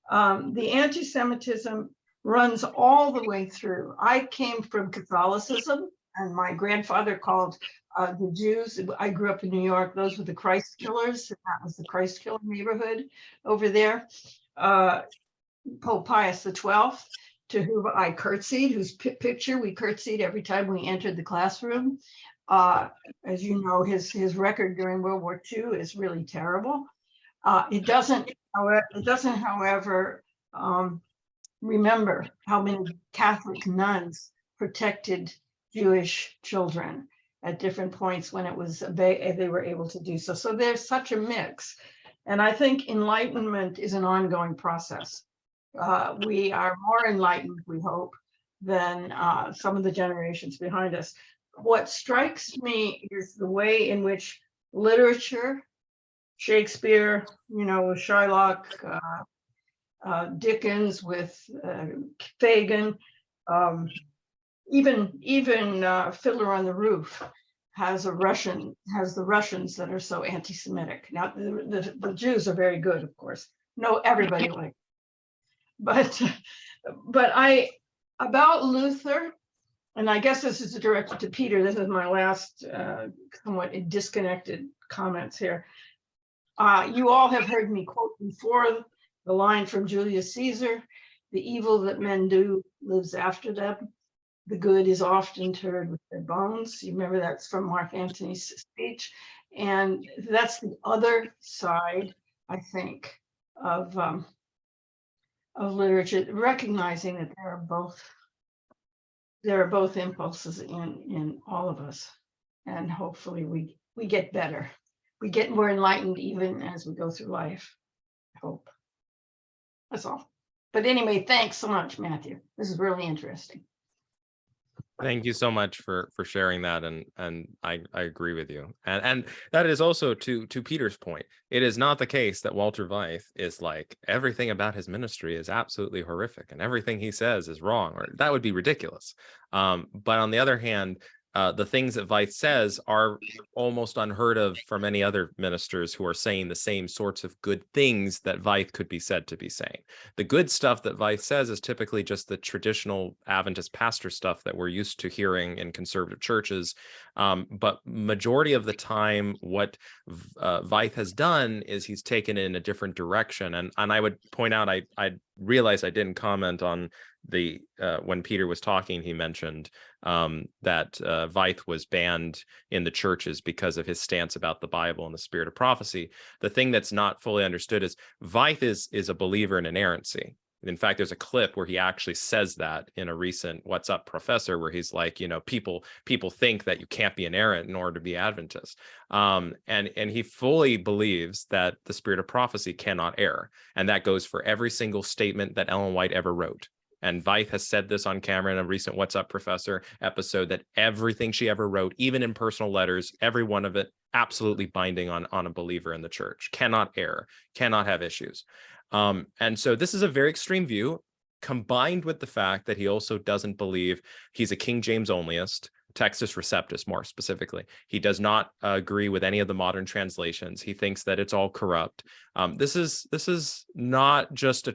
The anti-Semitism runs all the way through. I came from Catholicism, and my grandfather called the Jews, I grew up in New York, those were the Christ killers. That was the Christ killer neighborhood over there. Pope Pius XII, to whom I curtsied, whose picture we curtsied every time we entered the classroom. As you know, his record during World War II is really terrible. It doesn't, however, remember how many Catholic nuns protected Jewish children at different points when it was they were able to do so. So there's such a mix. And I think enlightenment is an ongoing process. We are more enlightened, we hope, than some of the generations behind us. What strikes me is the way in which literature, Shakespeare, with Shylock, Dickens with Fagin, even Fiddler on the Roof has the Russians that are so anti-Semitic. Now the Jews are very good, of course. No, everybody like, but about Luther, and I guess this is directed to Peter. This is my last somewhat disconnected comments here. You all have heard me quote before the line from Julius Caesar: "The evil that men do lives after them. The good is often interred with their bones." You remember that's from Mark Antony's speech. And that's the other side, I think, of literature, recognizing that there are both impulses in all of us. And hopefully we get better. We get more enlightened even as we go through life, I hope. That's all. But anyway, thanks so much, Matthew. This is really interesting. Thank you so much for sharing that, and I agree with you, and that is also to Peter's point. It is not the case that Walter Veith is like everything about his ministry is absolutely horrific and everything he says is wrong, or that would be ridiculous. But on the other hand, the things that Veith says are almost unheard of from any other ministers who are saying the same sorts of good things that Veith could be said to be saying. The good stuff that Veith says is typically just the traditional Adventist pastor stuff that we're used to hearing in conservative churches. But majority of the time, what Veith has done is he's taken it in a different direction. And I would point out, I realized I didn't comment on the when Peter was talking, he mentioned that Veith was banned in the churches because of his stance about the Bible and the spirit of prophecy. The thing that's not fully understood is Veith is a believer in inerrancy. In fact, there's a clip where he actually says that in a recent What's Up Professor, where he's like, people think that you can't be inerrant in order to be Adventist. And he fully believes that the spirit of prophecy cannot err. And that goes for every single statement that Ellen White ever wrote. And Veith has said this on camera in a recent What's Up Professor episode, that everything she ever wrote, even in personal letters, every one of it, absolutely binding on a believer in the church, cannot err, cannot have issues. And so this is a very extreme view, combined with the fact that he also doesn't believe, he's a King James onlyist, Textus Receptus more specifically. He does not agree with any of the modern translations. He thinks that it's all corrupt. This is not just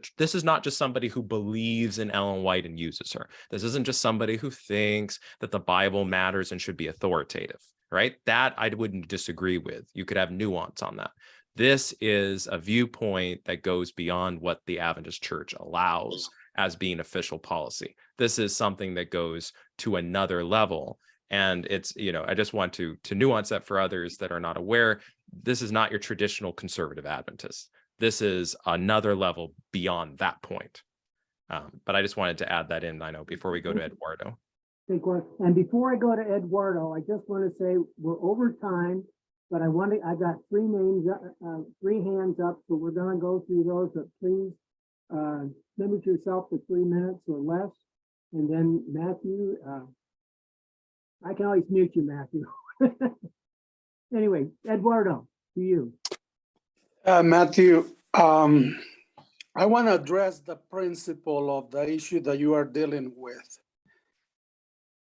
somebody who believes in Ellen White and uses her. This isn't just somebody who thinks that the Bible matters and should be authoritative, right? That I wouldn't disagree with. You could have nuance on that. This is a viewpoint that goes beyond what the Adventist Church allows as being official policy. This is something that goes to another level. And it's, I just want to nuance that for others that are not aware. This is not your traditional conservative Adventist. This is another level beyond that point. But I just wanted to add that in, I know, before we go to Eduardo. And before I go to Eduardo, I just want to say we're over time, but I got three names, three hands up, so we're going to go through those, but please limit yourself to 3 minutes or less. And then Matthew, I can always mute you, Matthew. Anyway, Eduardo, to you. Matthew, I want to address the principle of the issue that you are dealing with.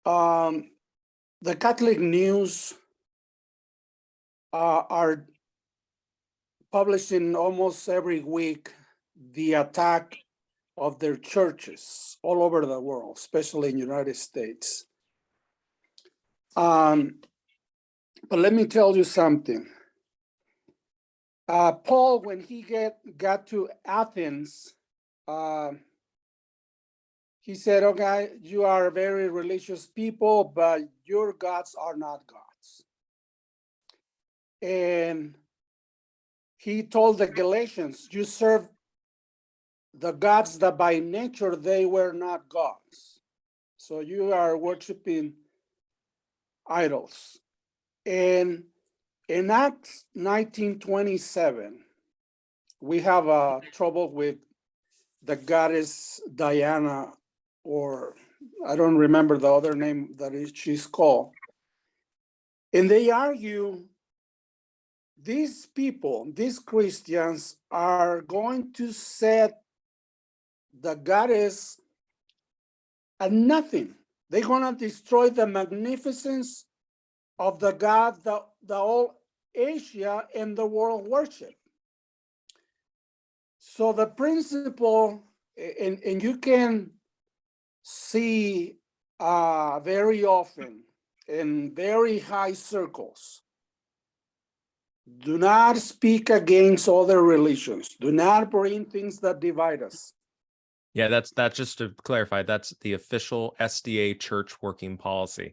The Catholic News are publishing almost every week the attack of their churches all over the world, especially in the United States. But let me tell you something. Paul, when he got to Athens, he said, okay, you are very religious people, but your gods are not gods. And he told the Galatians, you serve the gods that by nature they were not gods. So you are worshiping idols. And in Acts 19:27, we have trouble with the goddess Diana, or I don't remember the other name that she's called. And they argue these people, these Christians, are going to set the goddess at nothing. They're going to destroy the magnificence of the God that the whole Asia and the world worship. So the principle, and you can see very often in very high circles, do not speak against other religions. Do not bring things that divide us. Yeah, that's just to clarify, that's the official SDA church working policy.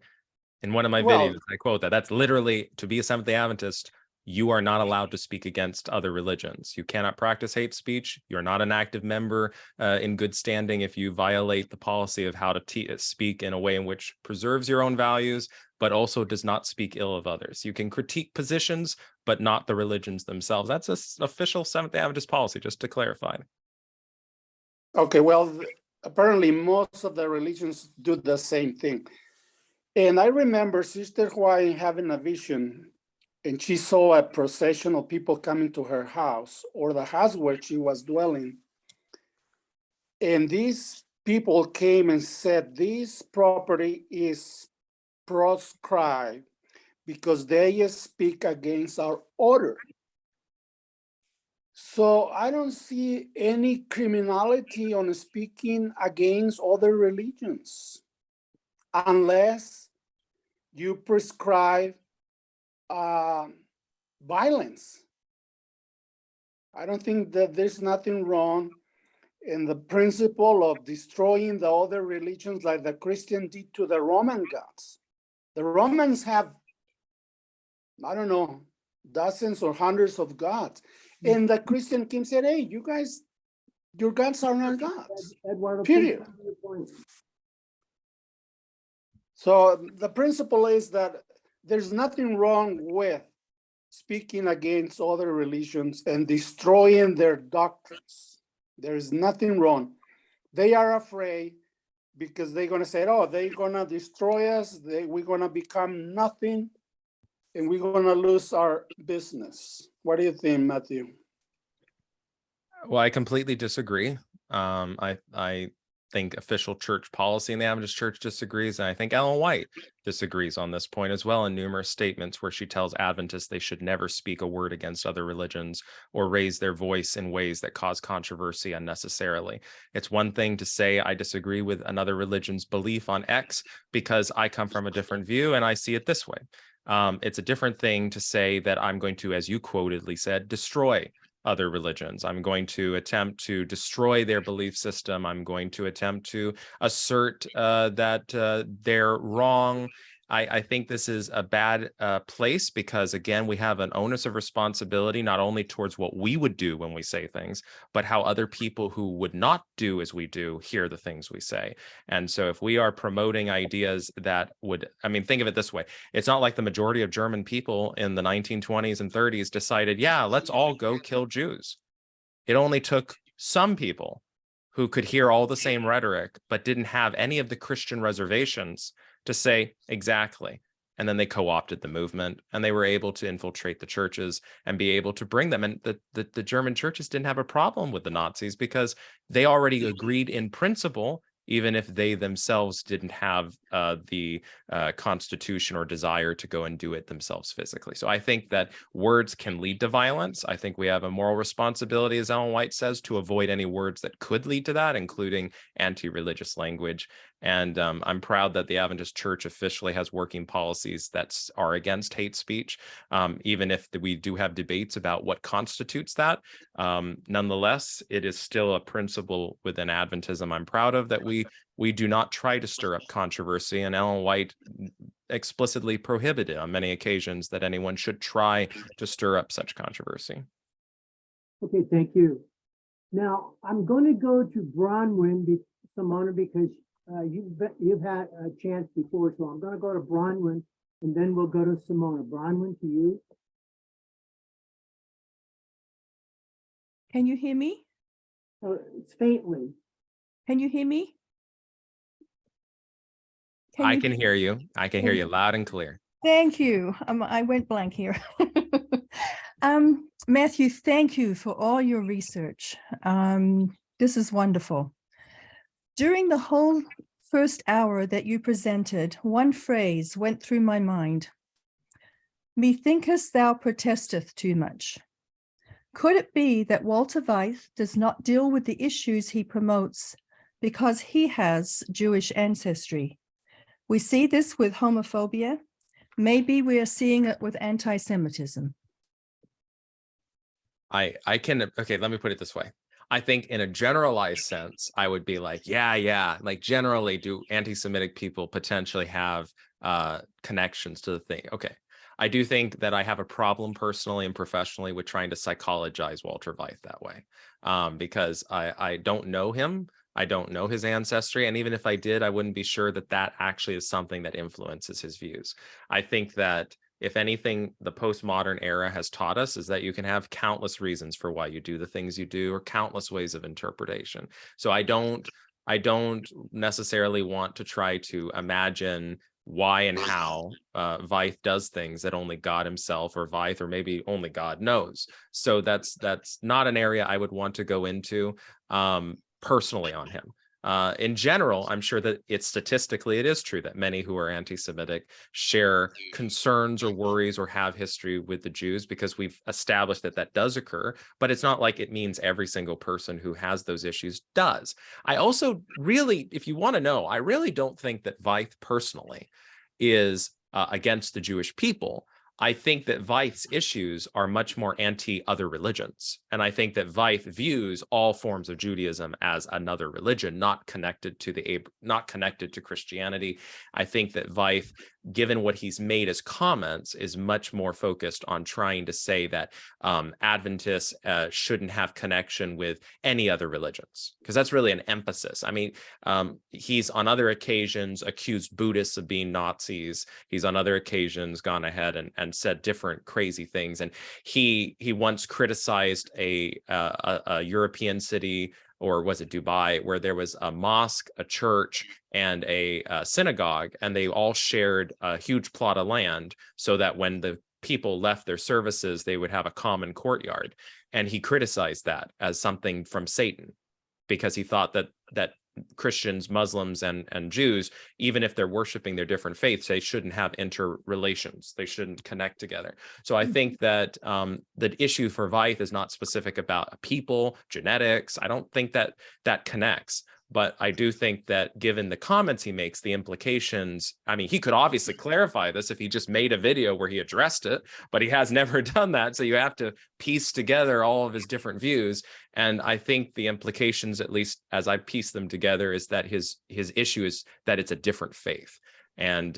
In one of my videos, I quote that. That's literally, to be a Seventh-day Adventist, you are not allowed to speak against other religions. You cannot practice hate speech. You're not an active member in good standing if you violate the policy of how to speak in a way in which preserves your own values, but also does not speak ill of others. You can critique positions, but not the religions themselves. That's an official Seventh-day Adventist policy, just to clarify. Okay, well, apparently most of the religions do the same thing. And I remember Sister White having a vision, and she saw a procession of people coming to her house, or the house where she was dwelling. And these people came and said, this property is proscribed because they speak against our order. So I don't see any criminality on speaking against other religions, unless you prescribe violence. I don't think that there's nothing wrong in the principle of destroying the other religions like the Christians did to the Roman gods. The Romans have, I don't know, dozens or hundreds of gods. And the Christian king said, hey, you guys, your gods are not gods, Eduardo, period. So the principle is that there's nothing wrong with speaking against other religions and destroying their doctrines. There is nothing wrong. They are afraid because they're going to say, oh, they're going to destroy us. We're going to become nothing, and we're going to lose our business. What do you think, Matthew? Well, I completely disagree. I think official church policy in the Adventist Church disagrees. And I think Ellen White disagrees on this point as well in numerous statements where she tells Adventists they should never speak a word against other religions or raise their voice in ways that cause controversy unnecessarily. It's one thing to say I disagree with another religion's belief on X because I come from a different view and I see it this way. It's a different thing to say that I'm going to, as you quotedly said, destroy other religions. I'm going to attempt to destroy their belief system. I'm going to attempt to assert that they're wrong. I think this is a bad place because, again, we have an onus of responsibility, not only towards what we would do when we say things, but how other people who would not do as we do hear the things we say. And so if we are promoting ideas that would, I mean, think of it this way. It's not like the majority of German people in the 1920s and 30s decided, yeah, let's all go kill Jews. It only took some people who could hear all the same rhetoric, but didn't have any of the Christian reservations to say exactly. And then they co-opted the movement and they were able to infiltrate the churches and be able to bring them. And the German churches didn't have a problem with the Nazis because they already agreed in principle, even if they themselves didn't have the constitution or desire to go and do it themselves physically. So I think that words can lead to violence. I think we have a moral responsibility, as Ellen White says, to avoid any words that could lead to that, including anti-religious language. And I'm proud that the Adventist Church officially has working policies that are against hate speech, even if we do have debates about what constitutes that. Nonetheless, it is still a principle within Adventism I'm proud of, that we do not try to stir up controversy. And Ellen White explicitly prohibited on many occasions that anyone should try to stir up such controversy. Okay, thank you. Now, I'm going to go to Bronwyn, Simona, because you've had a chance before, so I'm going to go to Bronwyn, and then we'll go to Simona. Bronwyn, to you. Can you hear me? It's faintly. Can you hear me? I can hear you. I can hear you loud and clear. Thank you. I went blank here. Matthew, thank you for all your research. This is wonderful. During the whole first hour that you presented, one phrase went through my mind. Methinkest thou protesteth too much? Could it be that Walter Veith does not deal with the issues he promotes because he has Jewish ancestry? We see this with homophobia. Maybe we are seeing it with anti-Semitism. Okay, let me put it this way. I think in a generalized sense, I would be like, yeah, like generally do anti-Semitic people potentially have connections to the thing? Okay. I do think that I have a problem personally and professionally with trying to psychologize Walter Veith that way, because I don't know him. I don't know his ancestry. And even if I did, I wouldn't be sure that that actually is something that influences his views. I think that if anything, the postmodern era has taught us is that you can have countless reasons for why you do the things you do, or countless ways of interpretation. So I don't necessarily want to try to imagine why and how Veith does things that only God himself or Veith or maybe only God knows. So that's not an area I would want to go into personally on him. In general, I'm sure that statistically it is true that many who are anti-Semitic share concerns or worries or have history with the Jews, because we've established that that does occur, but it's not like it means every single person who has those issues does. I also really, if you want to know, I really don't think that Veith personally is against the Jewish people. I think that Veith's issues are much more anti-other religions. And I think that Veith views all forms of Judaism as another religion, not connected to Christianity. I think that Veith, given what he's made as comments, is much more focused on trying to say that Adventists shouldn't have connection with any other religions, because that's really an emphasis. I mean, he's on other occasions accused Buddhists of being Nazis. He's on other occasions gone ahead and said different crazy things. And he once criticized a European city, or was it Dubai, where there was a mosque, a church, and a synagogue, and they all shared a huge plot of land so that when the people left their services, they would have a common courtyard. And he criticized that as something from Satan, because he thought that Christians, Muslims, and Jews, even if they're worshiping their different faiths, they shouldn't have interrelations. They shouldn't connect together. So I think that the issue for Veith is not specific about people, genetics. I don't think that that connects. But I do think that given the comments he makes, the implications, I mean, he could obviously clarify this if he just made a video where he addressed it, but he has never done that. So you have to piece together all of his different views. And I think the implications, at least as I piece them together, is that his issue is that it's a different faith. And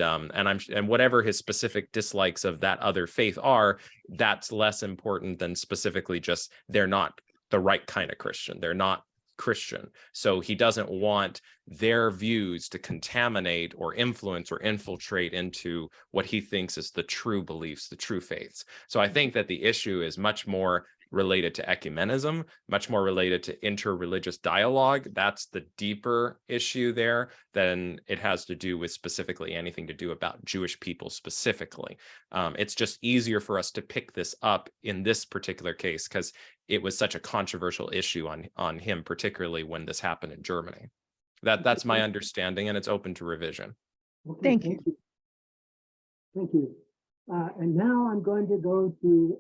whatever his specific dislikes of that other faith are, that's less important than specifically just they're not the right kind of Christian. They're not Christian. So he doesn't want their views to contaminate or influence or infiltrate into what he thinks is the true beliefs, the true faiths. So I think that the issue is much more related to ecumenism, much more related to interreligious dialogue. That's the deeper issue there than it has to do with specifically anything to do about Jewish people specifically. It's just easier for us to pick this up in this particular case because it was such a controversial issue on him, particularly when this happened in Germany. That's my understanding, and it's open to revision. Okay, Thank you. Thank you. And now I'm going to go to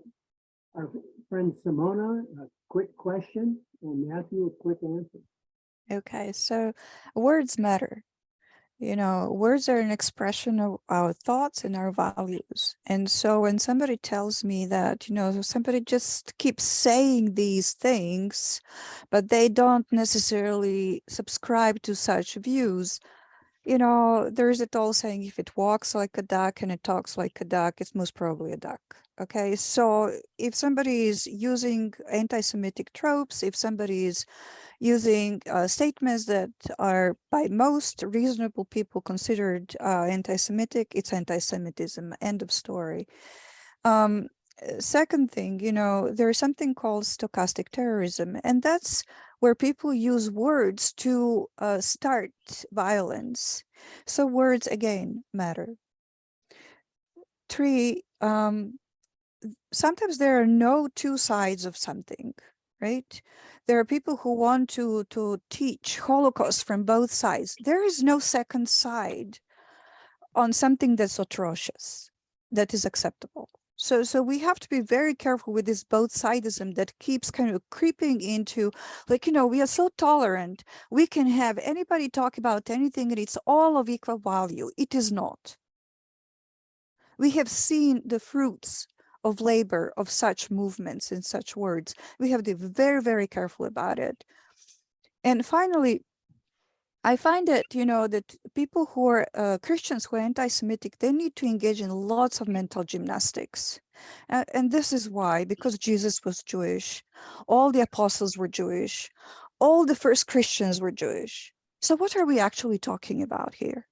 our friend Simona, a quick question, and Matthew, a quick answer. Okay, so words matter. You know, words are an expression of our thoughts and our values. And so when somebody tells me that, you know, somebody just keeps saying these things, but they don't necessarily subscribe to such views, you know, there's it all saying if it walks like a duck and it talks like a duck, it's most probably a duck. Okay, so if somebody is using anti-Semitic tropes, if somebody is using statements that are by most reasonable people considered anti-Semitic, it's anti-Semitism, end of story. Second thing, you know, there's something called stochastic terrorism, and that's where people use words to start violence. So words, again, matter. 3, sometimes there are no two sides of something, right? There are people who want to teach Holocaust from both sides. There is no second side on something that's atrocious, that is acceptable. So we have to be very careful with this both sidism that keeps kind of creeping into, like, you know, we are so tolerant. We can have anybody talk about anything and it's all of equal value. It is not. We have seen the fruits of labor of such movements and such words. We have to be very, very careful about it. And finally, I find that, you know, that people who are Christians who are anti-Semitic, they need to engage in lots of mental gymnastics. And this is why, because Jesus was Jewish, all the apostles were Jewish, all the first Christians were Jewish. So what are we actually talking about here?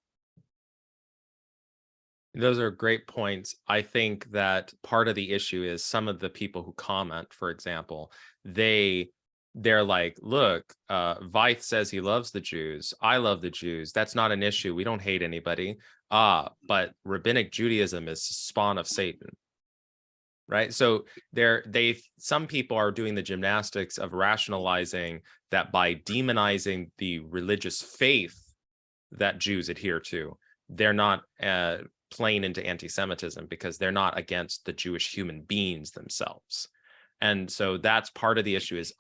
Those are great points. I think that part of the issue is some of the people who comment, for example, they're like, look, Veith says he loves the Jews. I love the Jews. That's not an issue. We don't hate anybody. But rabbinic Judaism is spawn of Satan. Right. So some people are doing the gymnastics of rationalizing that by demonizing the religious faith that Jews adhere to, they're not playing into anti-Semitism because they're not against the Jewish human beings themselves. And so that's part of the issue, is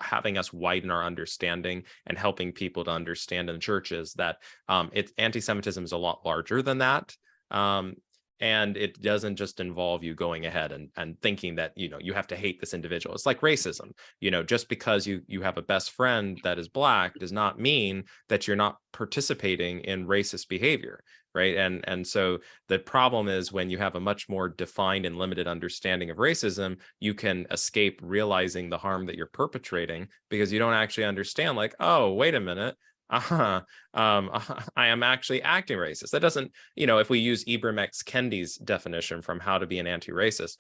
having us widen our understanding and helping people to understand in churches that anti-Semitism is a lot larger than that. And it doesn't just involve you going ahead and thinking that, you know, you have to hate this individual. It's like racism. You know, just because you have a best friend that is Black does not mean that you're not participating in racist behavior. Right. And so the problem is when you have a much more defined and limited understanding of racism, you can escape realizing the harm that you're perpetrating because you don't actually understand, like, oh, wait a minute. I am actually acting racist. That doesn't, you know, if we use Ibram X. Kendi's definition from How to Be an Anti-Racist,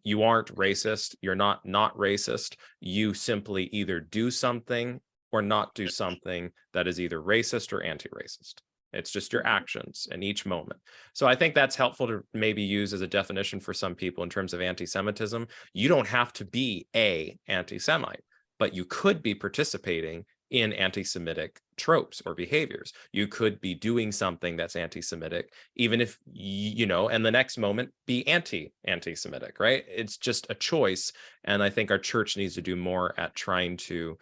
you aren't racist. You're not racist. You simply either do something or not do something that is either racist or anti-racist. It's just your actions in each moment. So I think that's helpful to maybe use as a definition for some people in terms of anti-Semitism. You don't have to be an anti-Semite, but you could be participating in anti-Semitic tropes or behaviors. You could be doing something that's anti-Semitic, even if, you know, and the next moment be anti-Semitic, right? It's just a choice. And I think our church needs to do more at trying to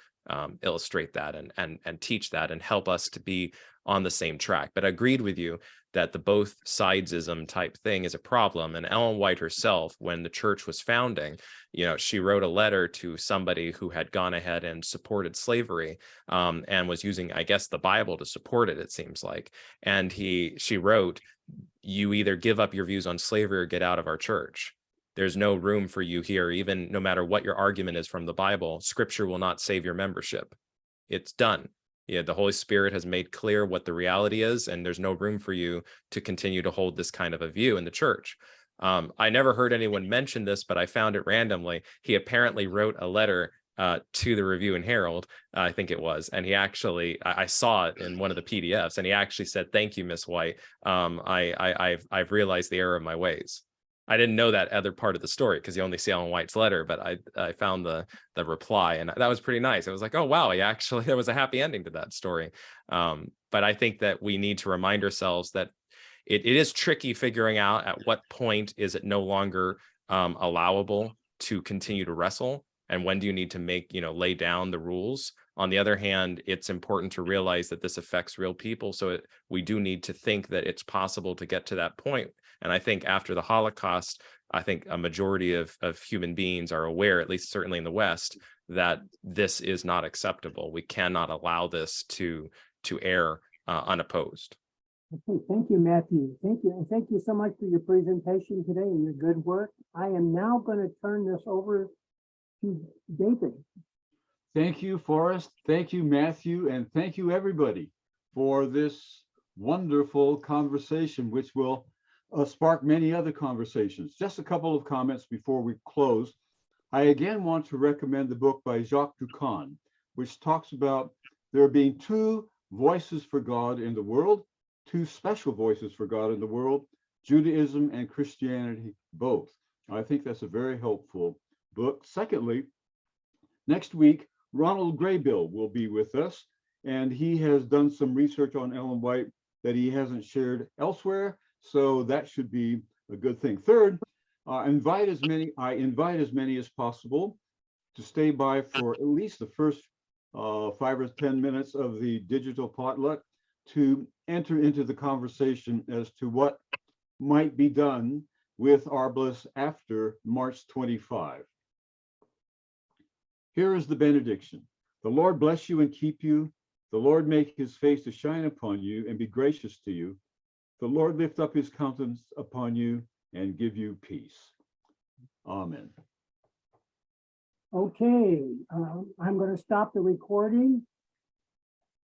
illustrate that and teach that and help us to be on the same track. But I agreed with you that the both sidesism type thing is a problem. And Ellen White herself, when the church was founding, you know, she wrote a letter to somebody who had gone ahead and supported slavery and was using, I guess, the Bible to support it, it seems like. And she wrote, you either give up your views on slavery or get out of our church. There's no room for you here, even no matter what your argument is from the Bible. Scripture will not save your membership. It's done. Yeah, the Holy Spirit has made clear what the reality is, and there's no room for you to continue to hold this kind of a view in the church. I never heard anyone mention this, but I found it randomly. He apparently wrote a letter to the Review and Herald, I think it was, and he actually, I saw it in one of the PDFs, and he actually said, "Thank you, Miss White. I've realized the error of my ways." I didn't know that other part of the story because you only see Ellen White's letter, but I found the reply, and that was pretty nice. It was like, oh wow, there was a happy ending to that story. But I think that we need to remind ourselves that it is tricky figuring out at what point is it no longer allowable to continue to wrestle, and when do you need to lay down the rules. On the other hand, it's important to realize that this affects real people, so we do need to think that it's possible to get to that point. And I think after the Holocaust, I think a majority of human beings are aware, at least certainly in the West, that this is not acceptable. We cannot allow this to err unopposed. Okay, thank you, Matthew. Thank you. And thank you so much for your presentation today and your good work. I am now going to turn this over to David. Thank you, Forrest. Thank you, Matthew. And thank you, everybody, for this wonderful conversation, which will spark many other conversations. Just a couple of comments before we close. I again want to recommend the book by Jacques Ducan, which talks about there being two voices for God in the world, two special voices for God in the world, Judaism and Christianity both. I think that's a very helpful book. Secondly, next week, Ronald Graybill will be with us, and he has done some research on Ellen White that he hasn't shared elsewhere. So that should be a good thing. Third, I invite as many as possible to stay by for at least the first 5 or 10 minutes of the digital potluck to enter into the conversation as to what might be done with Arbless after March 25. Here is the benediction. The Lord bless you and keep you. The Lord make his face to shine upon you and be gracious to you. The Lord lift up his countenance upon you and give you peace. Amen. Okay, I'm going to stop the recording.